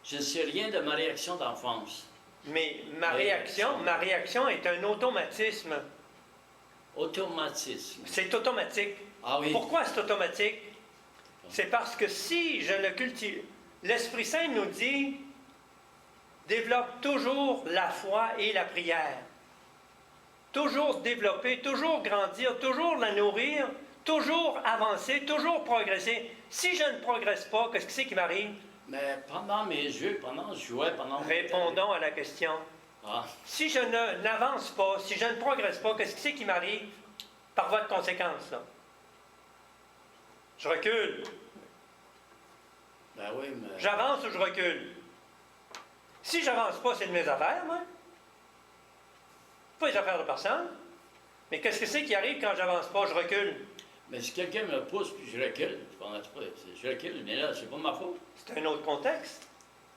F: Je ne sais rien de ma réaction d'enfance.
A: Mais ma réaction est un automatisme.
F: Automatisme.
A: C'est automatique.
F: Ah oui.
A: Pourquoi c'est automatique? C'est parce que si je le cultive, l'Esprit Saint nous dit, développe toujours la foi et la prière. Toujours développer, toujours grandir, toujours la nourrir, toujours avancer, toujours progresser. Si je ne progresse pas, qu'est-ce que c'est qui m'arrive?
F: Mais pendant mes jeux, pendant que je jouais, pendant...
A: Répondons à la question.
F: Ah,
A: Si je n'avance pas, si je ne progresse pas, qu'est-ce que c'est qui m'arrive par voie de conséquence, là? Je recule.
F: ben oui, mais...
A: J'avance ou je recule? Si j'avance pas, c'est de mes affaires, moi. Pas les affaires de personne. Mais qu'est-ce que c'est qui arrive quand j'avance pas, je recule?
F: Mais si quelqu'un me pousse puis je recule, je recule, mais là, c'est pas ma faute.
A: C'est un autre contexte.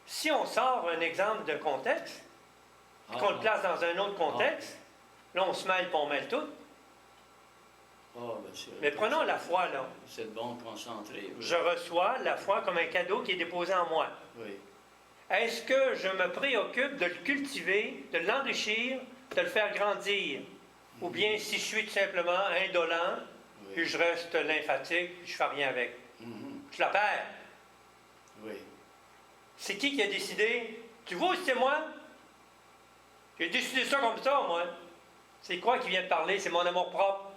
A: Si on sort un exemple de contexte, puis qu'on le place dans un autre contexte, là, on se mêle puis on mêle tout. Mais prenons la foi, là.
F: C'est bon concentré. Oui.
A: Je reçois la foi comme un cadeau qui est déposé en moi.
F: Oui.
A: Est-ce que je me préoccupe de le cultiver, de l'enrichir, de le faire grandir? Ou bien si je suis tout simplement indolent, puis je reste lymphatique, je ne fais rien avec.
F: Mhm.
A: Je la perds.
F: Oui.
A: C'est qui a décidé? Tu vois, c'est moi? J'ai décidé ça comme ça, moi. C'est quoi qui vient de parler? C'est mon amour propre.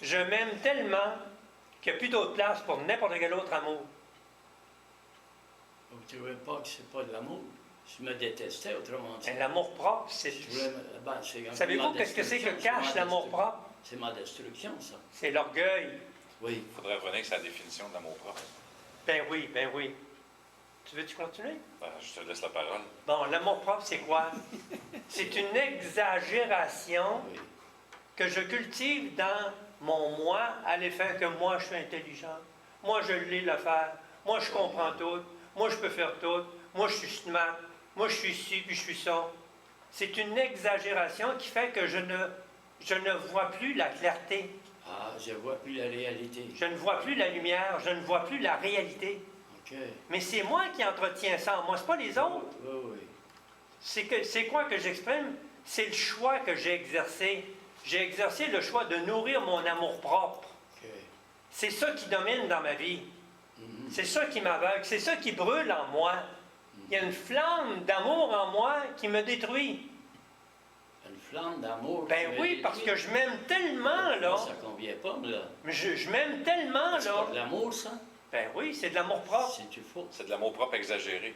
A: Je m'aime tellement qu'il n'y a plus d'autre place pour n'importe quel autre amour.
F: Donc, tu ne veux pas que c'est pas de l'amour? Je me détestais, autrement dit.
A: L'amour propre, c'est...
F: Je voulais c'est un peu
A: Savez-vous
F: ma
A: qu'est-ce que c'est que
F: destruction,
A: cache
F: c'est ma
A: l'amour
F: destruction.
A: propre?
F: C'est ma destruction, ça.
A: C'est l'orgueil.
F: Oui.
C: Il faudrait revenir avec sa définition de l'amour propre.
A: Ben oui, ben oui. Tu veux-tu continuer?
C: Ben, je te laisse la parole.
A: Bon, l'amour propre, c'est quoi? C'est une exagération
F: Oui.
A: que je cultive dans mon moi, à l'effet que moi, je suis intelligent. Moi, je l'ai l'affaire. Moi, je comprends tout. Moi, je peux faire tout. Moi, je suis smart. Moi, je suis ci, puis je suis ça. C'est une exagération qui fait que je ne vois plus la clarté.
F: Ah, je vois plus la réalité.
A: Je ne vois plus la lumière. Je ne vois plus la réalité.
F: OK.
A: Mais c'est moi qui entretiens ça en moi, c'est pas les autres.
F: Oui, oui.
A: C'est quoi que j'exprime? C'est le choix que j'ai exercé. J'ai exercé le choix de nourrir mon amour-propre.
F: OK.
A: C'est ça qui domine dans ma vie.
F: Mhm.
A: C'est ça qui m'aveugle. C'est ça qui brûle en moi. Il y a une flamme d'amour en moi qui me détruit.
F: Une flamme d'amour.
A: Ben
F: qui me
A: oui, parce
F: détruit.
A: que je m'aime tellement, là.
F: Ça convient pas, là.
A: Je m'aime tellement,
F: C'est
A: là.
F: pas de l'amour, ça?
A: Ben oui, c'est de l'amour-propre.
F: C'est-tu faux?
C: C'est de l'amour-propre exagéré.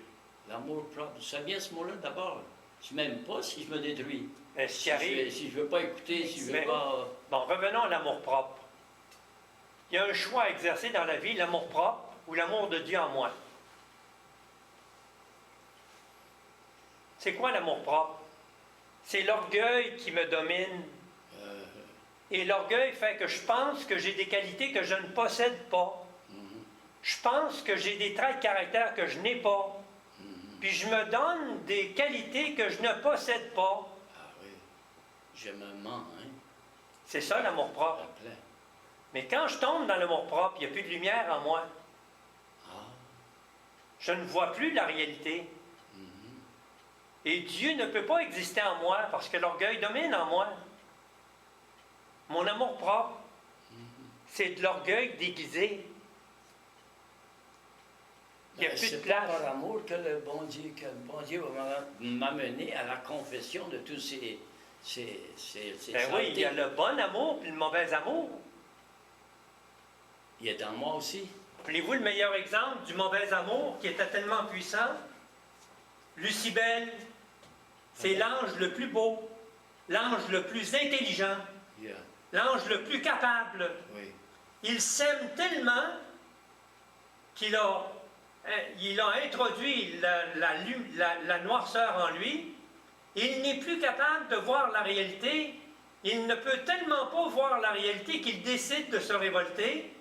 F: L'amour propre. Tu sais bien ce mot-là, d'abord. Tu m'aimes pas si je me détruis.
A: Ben, ce qui arrive.
F: Si je veux pas écouter, si je veux
A: Mais-
F: pas...
A: Bon, revenons à l'amour-propre. Il y a un choix à exercer dans la vie, l'amour-propre ou l'amour de Dieu en moi. C'est quoi l'amour-propre? C'est l'orgueil qui me domine.
F: euh,
A: Et l'orgueil fait que je pense que j'ai des qualités que je ne possède pas.
F: mhm,
A: Je pense que j'ai des traits de caractère que je n'ai pas.
F: mhm.
A: Puis je me donne des qualités que je ne possède pas.
F: Ah oui. Je me mens, hein?
A: C'est ça l'amour-propre.
F: À plein.
A: Mais quand je tombe dans l'amour-propre, il n'y a plus de lumière en moi.
F: Ah.
A: Je ne vois plus la réalité.
F: Mhm.
A: Et Dieu ne peut pas exister en moi parce que l'orgueil domine en moi. Mon amour-propre, c'est de l'orgueil déguisé. Il n'y a
F: Ben,
A: plus de
F: c'est
A: place.
F: pas par amour que le bon Dieu va m'amener à la confession de tous ces
A: Ben oui, il y a
F: saletés.
A: le bon amour puis le mauvais amour.
F: Il est en moi aussi.
A: Voulez-vous le meilleur exemple du mauvais amour qui était tellement puissant? Lucibel, c'est l'ange le plus beau, l'ange le plus intelligent,
F: Il y a-
A: l'ange le plus capable.
F: oui.
A: Il s'aime tellement qu'il a introduit la noirceur en lui. Il n'est plus capable de voir la réalité. Il ne peut tellement pas voir la réalité qu'il décide de se révolter.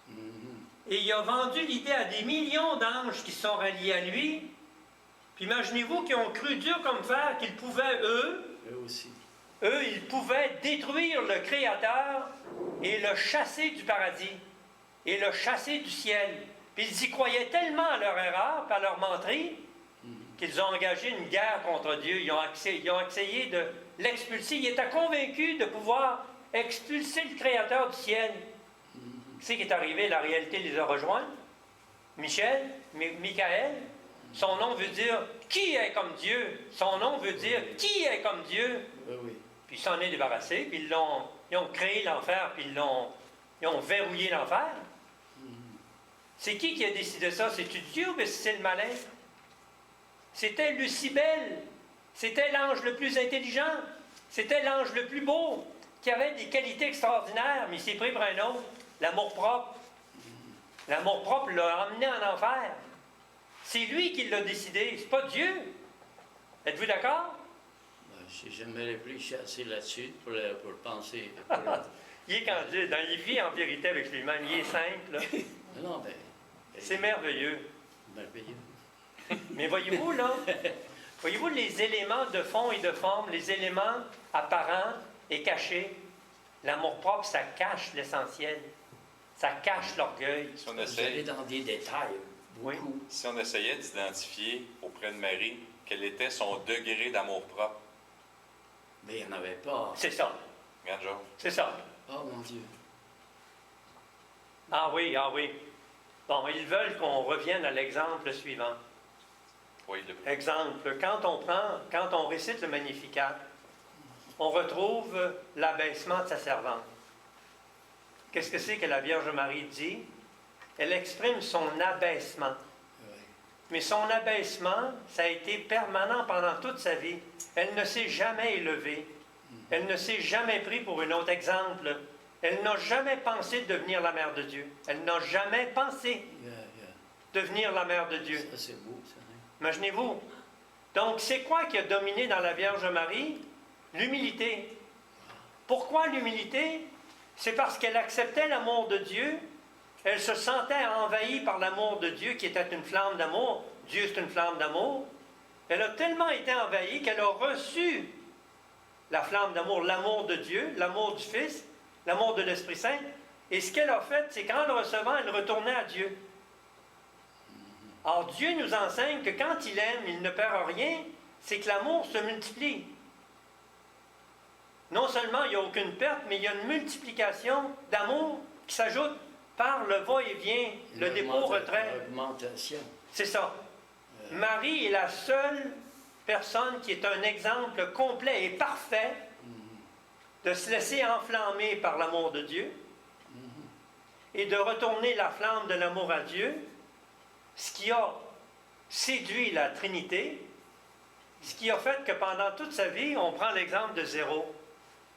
F: Mhm.
A: Et il a vendu l'idée à des millions d'anges qui sont ralliés à lui. Puis imaginez-vous qu'ils ont cru dur comme fer qu'ils pouvaient, eux,
F: aussi.
A: ils pouvaient détruire le Créateur et le chasser du paradis et le chasser du ciel. Puis ils y croyaient tellement à leur erreur, à leur menterie, qu'ils ont engagé une guerre contre Dieu. Ils ont essayé de l'expulser. Ils étaient convaincus de pouvoir expulser le Créateur du ciel. C'est qui est arrivé, la réalité les a rejoints. Michael, son nom veut dire qui est comme Dieu. Son nom veut dire qui est comme Dieu.
F: Oui, oui.
A: Puis il s'en est débarrassé, puis ils ont créé l'enfer, puis ils ont verrouillé l'enfer. C'est qui a décidé ça? C'est-tu Dieu ou c'est le malin? C'était Lucibel. C'était l'ange le plus intelligent. C'était l'ange le plus beau, qui avait des qualités extraordinaires, mais il s'est pris pour un autre. L'amour-propre. L'amour-propre l'a emmené en enfer. C'est lui qui l'a décidé, c'est pas Dieu. Êtes-vous d'accord?
F: Ben, je n'ai jamais réfléchi assez là-dessus pour penser.
A: Il est candide, hein, il vit en vérité avec lui-même, il est simple. là.
F: Non, ben,
A: C'est merveilleux.
F: merveilleux.
A: Mais voyez-vous, là, voyez-vous les éléments de fond et de forme, les éléments apparents et cachés. L'amour-propre, ça cache l'essentiel. Ça cache l'orgueil.
C: Si on,
F: Vous allez
C: essaye,
F: dans des détails,
A: Oui.
F: beaucoup.
C: si on essayait d'identifier auprès de Marie quel était son degré d'amour-propre,
F: Mais il n'y en avait pas.
A: C'est ça.
C: regarde, Georges.
A: C'est ça.
F: Oh mon Dieu.
A: Ah oui, ah oui. Bon, ils veulent qu'on revienne à l'exemple suivant.
C: Oui,
A: Exemple, quand on récite le Magnificat, on retrouve l'abaissement de sa servante. Qu'est-ce que c'est que la Vierge Marie dit? Elle exprime son abaissement.
F: Oui.
A: Mais son abaissement, ça a été permanent pendant toute sa vie. Elle ne s'est jamais élevée. Elle ne s'est jamais pris pour un autre exemple. Elle n'a jamais pensé devenir la mère de Dieu. Elle n'a jamais pensé devenir la mère de Dieu.
F: Ça, c'est beau, ça. Hein?
A: Imaginez-vous. Donc, c'est quoi qui a dominé dans la Vierge Marie? L'humilité. Pourquoi l'humilité? c'est parce qu'elle acceptait l'amour de Dieu. Elle se sentait envahie par l'amour de Dieu qui était une flamme d'amour. Dieu, c'est une flamme d'amour. Elle a tellement été envahie qu'elle a reçu la flamme d'amour, l'amour de Dieu, l'amour du Fils, l'amour de l'Esprit Saint. Et ce qu'elle a fait, c'est qu'en le recevant, elle retournait à Dieu. Or, Dieu nous enseigne que quand il aime, il ne perd rien, c'est que l'amour se multiplie. Non seulement il n'y a aucune perte, mais il y a une multiplication d'amour qui s'ajoute par le va-et-vient, le dépôt-retrait.
F: Augmentation.
A: C'est ça. Marie est la seule personne qui est un exemple complet et parfait de se laisser enflammer par l'amour de Dieu et de retourner la flamme de l'amour à Dieu, ce qui a séduit la Trinité, ce qui a fait que pendant toute sa vie, on prend l'exemple de zéro.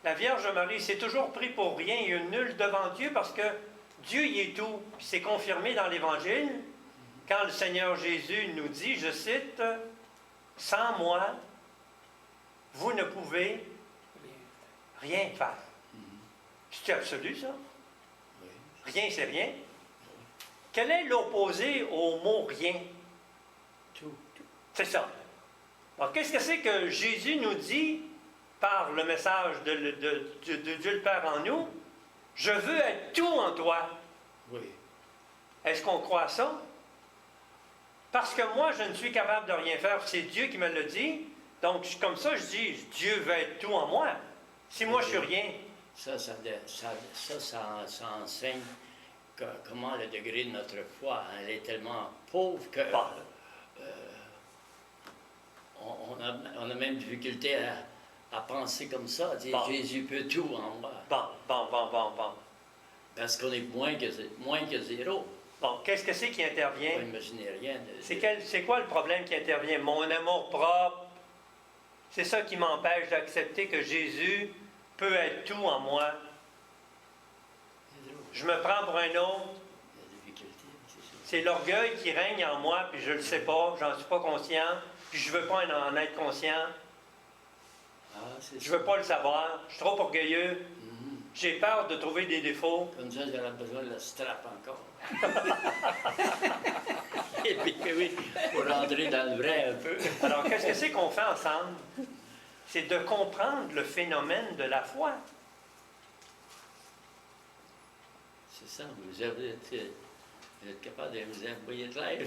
A: La Vierge Marie s'est toujours pris pour rien et une nulle devant Dieu parce que Dieu y est tout. Puis c'est confirmé dans l'Évangile quand le Seigneur Jésus nous dit, je cite, « Sans moi, vous ne pouvez rien faire. » C'est absolu, ça? Rien, c'est rien. Quel est l'opposé au mot rien?
F: Tout.
A: C'est ça. Alors, qu'est-ce que c'est que Jésus nous dit par le message de Dieu le Père en nous? Je veux être tout en toi.
F: Oui.
A: Est-ce qu'on croit à ça? Parce que moi, je ne suis capable de rien faire. C'est Dieu qui me le dit. Donc, comme ça, je dis, Dieu veut être tout en moi. Si moi, je suis rien.
F: Ça enseigne comment le degré de notre foi, hein, elle est tellement pauvre que
A: Bon.
F: on a même difficulté à penser comme ça, à dire
A: Bon.
F: Jésus peut tout en moi.
A: Bon.
F: Parce qu'on est moins que zéro.
A: Bon, qu'est-ce que c'est qui
F: On ne
A: intervient?
F: peut imaginer rien.
A: C'est quoi le problème qui intervient? Mon amour propre. C'est ça qui m'empêche d'accepter que Jésus peut être tout en moi. Je me prends pour un autre.
F: La difficulté, c'est ça.
A: C'est l'orgueil qui règne en moi, puis je ne le sais pas, j'en suis pas conscient, puis je ne veux pas en être conscient.
F: Ah, c'est
A: Je ne veux pas le savoir. Je suis trop orgueilleux.
F: Mhm.
A: J'ai peur de trouver des défauts.
F: Comme ça, j'aurais besoin de la strap encore. Et puis, oui, pour rentrer dans le vrai un peu.
A: Alors, qu'est-ce que c'est qu'on fait ensemble? C'est de comprendre le phénomène de la foi.
F: C'est ça, vous êtes capable de vous envoyer de l'air.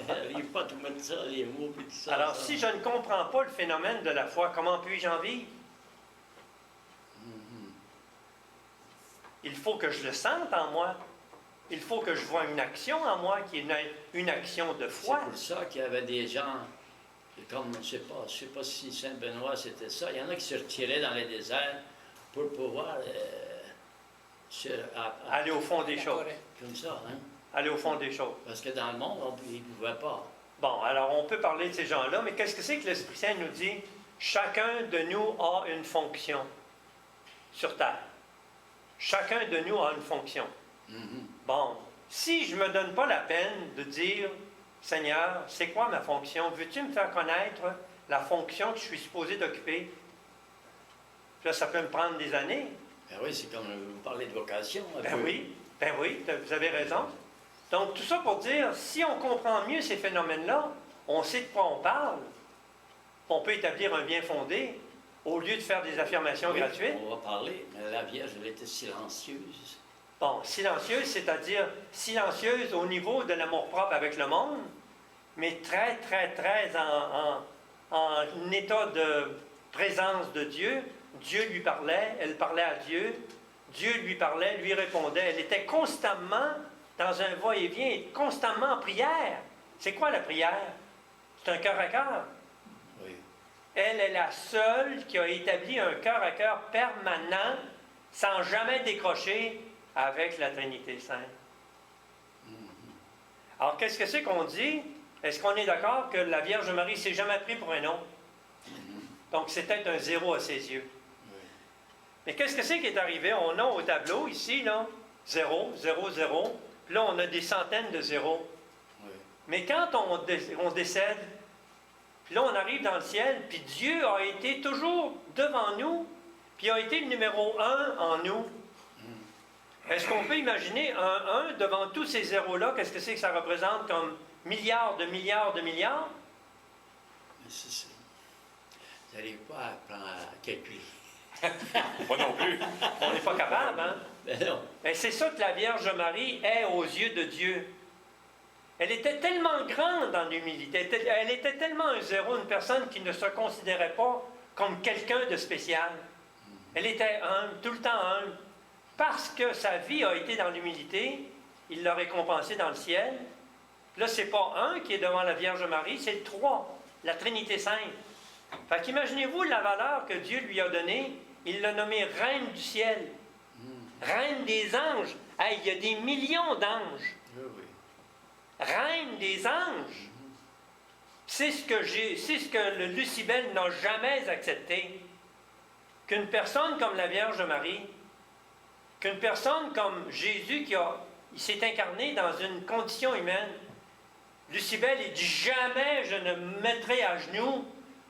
F: J'arrive pas à tout mettre ça, les mots et tout ça.
A: Alors,
F: ça.
A: si je ne comprends pas le phénomène de la foi, comment puis-je en vivre? Il faut que je le sente en moi. Il faut que je vois une action en moi qui est une action de foi.
F: C'est pour ça qu'il y avait des gens, comme, je ne sais pas si Saint-Benoît c'était ça, il y en a qui se retiraient dans les déserts pour pouvoir
A: Aller au fond des choses.
F: comme ça, hein?
A: Aller au fond des choses.
F: Parce que dans le monde, ils ne pouvaient pas.
A: Bon, alors on peut parler de ces gens-là, mais qu'est-ce que c'est que l'Esprit Saint nous dit? Chacun de nous a une fonction sur Terre. Chacun de nous a une fonction.
F: Mhm.
A: Bon, si je ne me donne pas la peine de dire, Seigneur, c'est quoi ma fonction? Veux-tu me faire connaître la fonction que je suis supposé d'occuper? Là, ça peut me prendre des années.
F: Ben oui, c'est comme vous parlez de vocation. un
A: Ben
F: peu.
A: oui, vous avez raison. Donc, tout ça pour dire, si on comprend mieux ces phénomènes-là, on sait de quoi on parle, on peut établir un bien fondé, au lieu de faire des affirmations
F: Oui,
A: gratuites.
F: on va parler, mais la Vierge, elle était silencieuse.
A: Bon, silencieuse, c'est-à-dire silencieuse au niveau de l'amour-propre avec le monde, mais très en état de présence de Dieu. Dieu lui parlait, elle parlait à Dieu, Dieu lui parlait, lui répondait. Elle était constamment dans un va-et-vient, constamment en prière. C'est quoi la prière? C'est un cœur à cœur.
F: Oui.
A: Elle est la seule qui a établi un cœur à cœur permanent, sans jamais décrocher avec la Trinité Sainte. Alors, qu'est-ce que c'est qu'on dit? Est-ce qu'on est d'accord que la Vierge Marie ne s'est jamais pris pour un autre? Donc, c'est peut-être un zéro à ses yeux.
F: Oui.
A: Mais qu'est-ce que c'est qui est arrivé? On a au tableau, ici, là, 0, 0, 0. Puis là, on a des centaines de zéros.
F: Oui.
A: Mais quand on décède, puis là, on arrive dans le ciel, puis Dieu a été toujours devant nous, puis puis a été le numéro 1 en nous. Est-ce qu'on peut imaginer un 1 devant tous ces zéros-là? Qu'est-ce que c'est que ça représente comme milliards de milliards de milliards?
F: Mais c'est ça. Vous n'arrivez pas à apprendre à calculer.
C: Moi non plus.
A: On n'est pas capable, hein?
F: Mais non.
A: Mais c'est ça que la Vierge Marie est aux yeux de Dieu. Elle était tellement grande en humilité, elle était tellement un zéro, une personne qui ne se considérait pas comme quelqu'un de spécial. Elle était humble, tout le temps humble. Parce que sa vie a été dans l'humilité, il l'a récompensée dans le ciel. Là, c'est pas un qui est devant la Vierge Marie, c'est le 3, la Trinité Sainte. Fait qu'imaginez-vous la valeur que Dieu lui a donnée. Il l'a nommée Reine du ciel, Reine des anges. Hey, il y a des millions d'anges.
F: Oui, oui.
A: Reine des anges. C'est ce que le Lucibel n'a jamais accepté. Qu'une personne comme la Vierge Marie, qu'une personne comme Jésus il s'est incarné dans une condition humaine. Lucibel, il dit jamais je ne me mettrai à genoux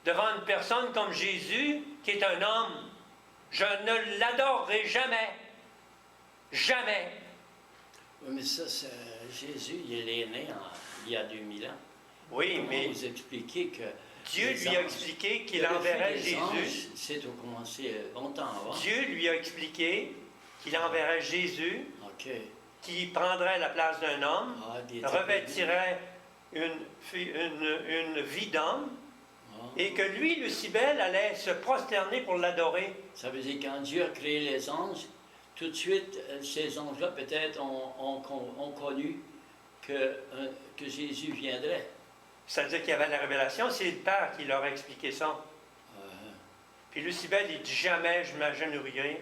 A: devant une personne comme Jésus, qui est un homme. Je ne l'adorerai jamais. Jamais.
F: Oui, mais ça, Jésus, il est né il y a 2000 ans.
A: Oui,
F: Comment
A: mais
F: vous expliquez que
A: Dieu
F: les
A: lui a
F: anges-
A: expliqué qu'il
F: le
A: enverrait
F: fait des anges,
A: Jésus.
F: c'est au commencé longtemps avant.
A: Dieu lui a expliqué qu'il enverrait Jésus,
F: OK.
A: qui prendrait la place d'un homme,
F: Ah, des
A: revêtirait une vie d'homme,
F: Ah.
A: et que lui, Lucibel, allait se prosterner pour l'adorer.
F: Ça veut dire quand Dieu a créé les anges, tout de suite, ces anges-là peut-être ont connu que Jésus viendrait.
A: C'est-à-dire qu'il y avait la révélation, c'est le Père qui leur a expliqué ça.
F: Euh,
A: Puis Lucibel, il dit jamais je m'agenouillerai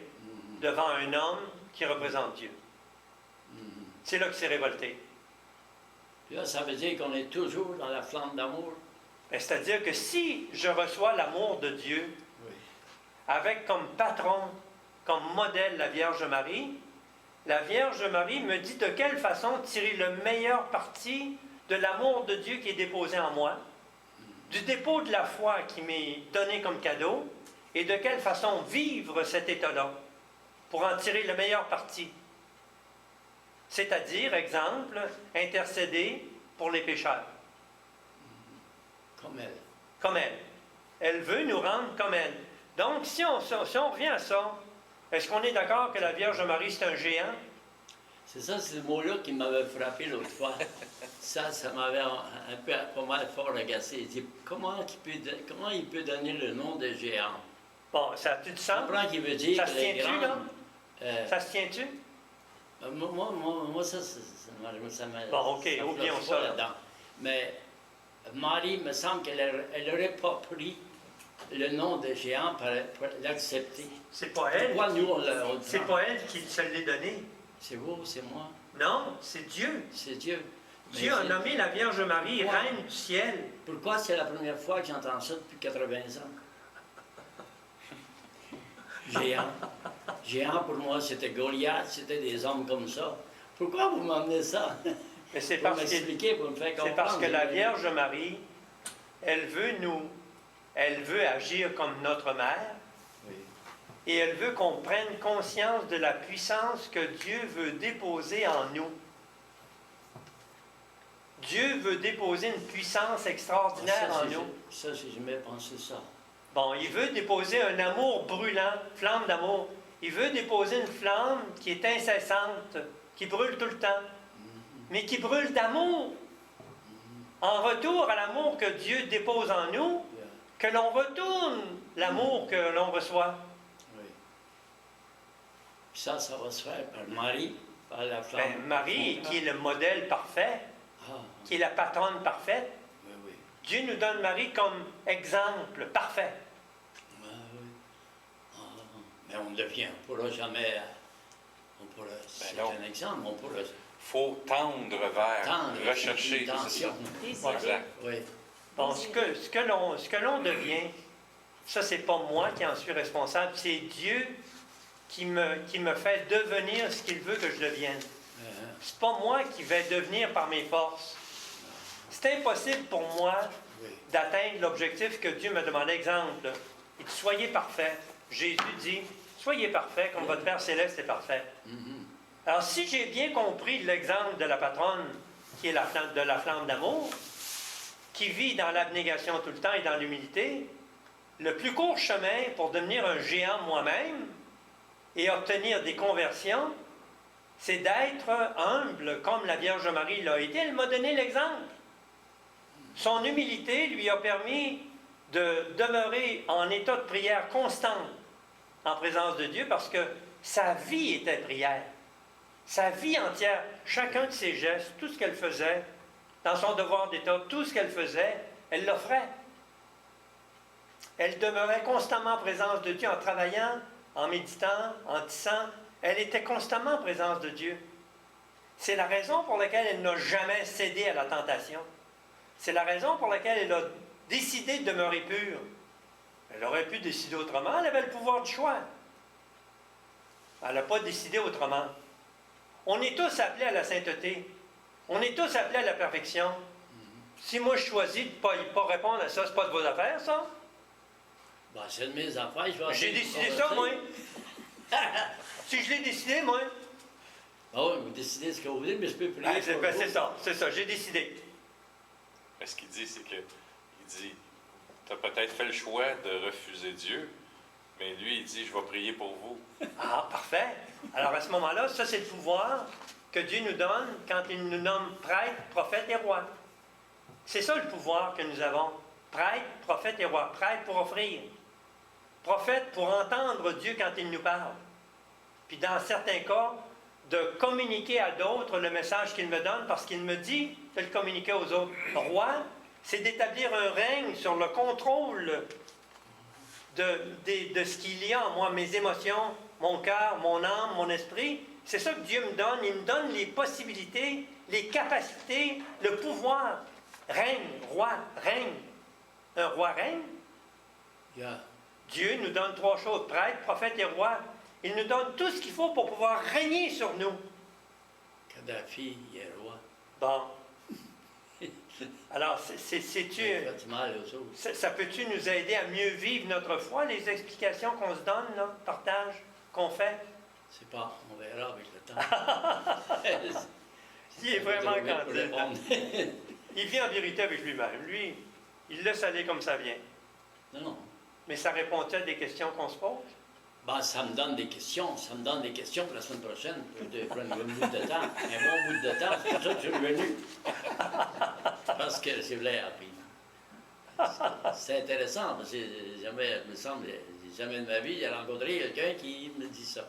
A: devant un homme qui représente Dieu. C'est là qu'il s'est révolté.
F: Puis là, ça veut dire qu'on est toujours dans la flamme d'amour.
A: Ben, c'est-à-dire que si je reçois l'amour de Dieu,
F: Oui.
A: avec comme patron, comme modèle la Vierge Marie, la Vierge Marie me dit de quelle façon tirer le meilleur parti de l'amour de Dieu qui est déposé en moi, du dépôt de la foi qui m'est donné comme cadeau, et de quelle façon vivre cet état-là pour en tirer le meilleur parti. C'est-à-dire, exemple, intercéder pour les pécheurs,
F: Comme elle.
A: comme elle. Elle veut nous rendre comme elle. Donc, si on revient à ça, est-ce qu'on est d'accord que la Vierge Marie, c'est un géant?
F: C'est ça, c'est le mot-là qui m'avait frappé l'autre fois. Ça m'avait un peu pas mal fort agacé. Il dit, comment il peut donner le nom de géant?
A: Bon, ça a-tu du
F: Je
A: sens?
F: comprends qu'il veut dire
A: Ça
F: que
A: se
F: les
A: tient-tu,
F: grandes...
A: là?
F: euh,
A: Ça se tient-tu?
F: moi, ça m'a...
A: Bon, OK,
F: me
A: oublions
F: flotte
A: ça,
F: pas
A: là.
F: là-dedans. Mais Marie, me semble qu'elle n'aurait pas pris le nom de géant pour l'accepter.
A: C'est pas elle.
F: Pourquoi nous, on le
A: C'est
F: prend?
A: pas elle qui se l'est donné.
F: C'est vous, c'est moi,
A: Non, c'est Dieu.
F: c'est Dieu. Mais
A: Dieu a
F: c'est-
A: nommé la Vierge Marie
F: Ouais.
A: reine du ciel.
F: Pourquoi c'est la première fois que j'entends ça depuis 80 ans? Géant. Géant, pour moi, c'était Goliath, c'était des hommes comme ça. Pourquoi vous m'emmenez ça?
A: Mais c'est
F: Pour
A: parce que
F: m'expliquer, pour me faire comprendre.
A: c'est parce que la Vierge Marie, elle veut agir comme notre mère,
F: Oui.
A: et elle veut qu'on prenne conscience de la puissance que Dieu veut déposer en nous. Dieu veut déposer une puissance extraordinaire en nous.
F: Ça, j'ai jamais pensé ça.
A: Bon, il veut déposer un amour brûlant, flamme d'amour. Il veut déposer une flamme qui est incessante, qui brûle tout le temps, mais qui brûle d'amour. En retour à l'amour que Dieu dépose en nous,
F: Yeah.
A: que l'on retourne l'amour que l'on reçoit.
F: Oui. Puis ça va se faire par Marie, par la flamme.
A: Ben, Marie, qui est le modèle parfait,
F: Ah,
A: qui est la patronne parfaite,
F: oui, oui.
A: Dieu nous donne Marie comme exemple parfait.
F: Ah, oui. Ah, mais on ne devient, on ne pourra jamais... c'est
C: non.
F: un exemple, on pourra...
C: Faut tendre vers,
F: Tendre,
C: rechercher,
F: une
C: c'est ça.
F: tension.
E: Désirer.
C: Exact.
F: Oui.
A: Bon, ce que l'on devient, ça, c'est pas moi qui en suis responsable, c'est Dieu qui me fait devenir ce qu'il veut que je devienne. C'est pas moi qui vais devenir par mes forces. C'est impossible pour moi
F: Oui.
A: d'atteindre l'objectif que Dieu me demande. Exemple, il dit, soyez parfaits. Jésus dit, Soyez parfaits comme votre Père Céleste est parfait.
F: Mhm.
A: Alors, si j'ai bien compris l'exemple de la patronne, qui est de la flamme d'amour, qui vit dans l'abnégation tout le temps et dans l'humilité, le plus court chemin pour devenir un géant moi-même et obtenir des conversions, c'est d'être humble comme la Vierge Marie l'a été. Elle m'a donné l'exemple. Son humilité lui a permis de demeurer en état de prière constante en présence de Dieu parce que sa vie était prière. Sa vie entière, chacun de ses gestes, tout ce qu'elle faisait, dans son devoir d'État, tout ce qu'elle faisait, elle l'offrait. Elle demeurait constamment en présence de Dieu en travaillant, en méditant, en tissant. Elle était constamment en présence de Dieu. C'est la raison pour laquelle elle n'a jamais cédé à la tentation. C'est la raison pour laquelle elle a décidé de demeurer pure. Elle aurait pu décider autrement, elle avait le pouvoir du choix. Elle n'a pas décidé autrement. On est tous appelés à la sainteté. On est tous appelés à la perfection. Si moi je choisis de ne pas répondre à ça, c'est pas de vos affaires, ça?
F: Ben, c'est de mes affaires, je vais
A: J'ai
F: essayer de
A: décidé
F: convertir.
A: ça, moi. Si je l'ai décidé, moi.
F: Ah oui, vous décidez ce que vous voulez, mais je peux prier.
A: Ben,
F: pour vous.
A: c'est ça, j'ai décidé.
C: Mais ce qu'il dit, c'est que, il dit, tu as peut-être fait le choix de refuser Dieu, mais lui, il dit, je vais prier pour vous.
A: Ah, parfait. Alors à ce moment-là, ça c'est le pouvoir que Dieu nous donne quand il nous nomme prêtre, prophète et roi. C'est ça le pouvoir que nous avons. Prêtre, prophète et roi. Prêtre pour offrir. Prophète pour entendre Dieu quand il nous parle. Puis dans certains cas, de communiquer à d'autres le message qu'il me donne parce qu'il me dit de le communiquer aux autres. Roi, c'est d'établir un règne sur le contrôle de ce qu'il y a en moi, mes émotions, mon cœur, mon âme, mon esprit. C'est ça que Dieu me donne. Il me donne les possibilités, les capacités, le pouvoir. Règne, roi, règne. Un roi règne.
F: Yeah.
A: Dieu nous donne trois choses, prêtre, prophète et roi. Il nous donne tout ce qu'il faut pour pouvoir régner sur nous.
F: Kadhafi, il est roi.
A: Bon. Alors, sais-tu...
F: Il fait mal aux autres.
A: Ça peut-tu nous aider à mieux vivre notre foi, les explications qu'on se donne, là, partage, qu'on fait?
F: C'est pas, on verra avec le temps.
A: Il est vraiment
F: Pour
A: candide.
F: répondre.
A: Il vit en vérité avec lui-même. Lui, il laisse aller comme ça vient.
F: Non, non.
A: Mais ça répond-il à des questions qu'on se pose?
F: Ben, ça me donne des questions. Ça me donne des questions pour la semaine prochaine. De prendre un bout de temps. Un bon bout de temps. C'est pour ça que je suis revenu. Parce que c'est vrai, appris. C'est intéressant, parce que jamais, il me semble, jamais de ma vie, j'ai rencontré quelqu'un qui me dit ça.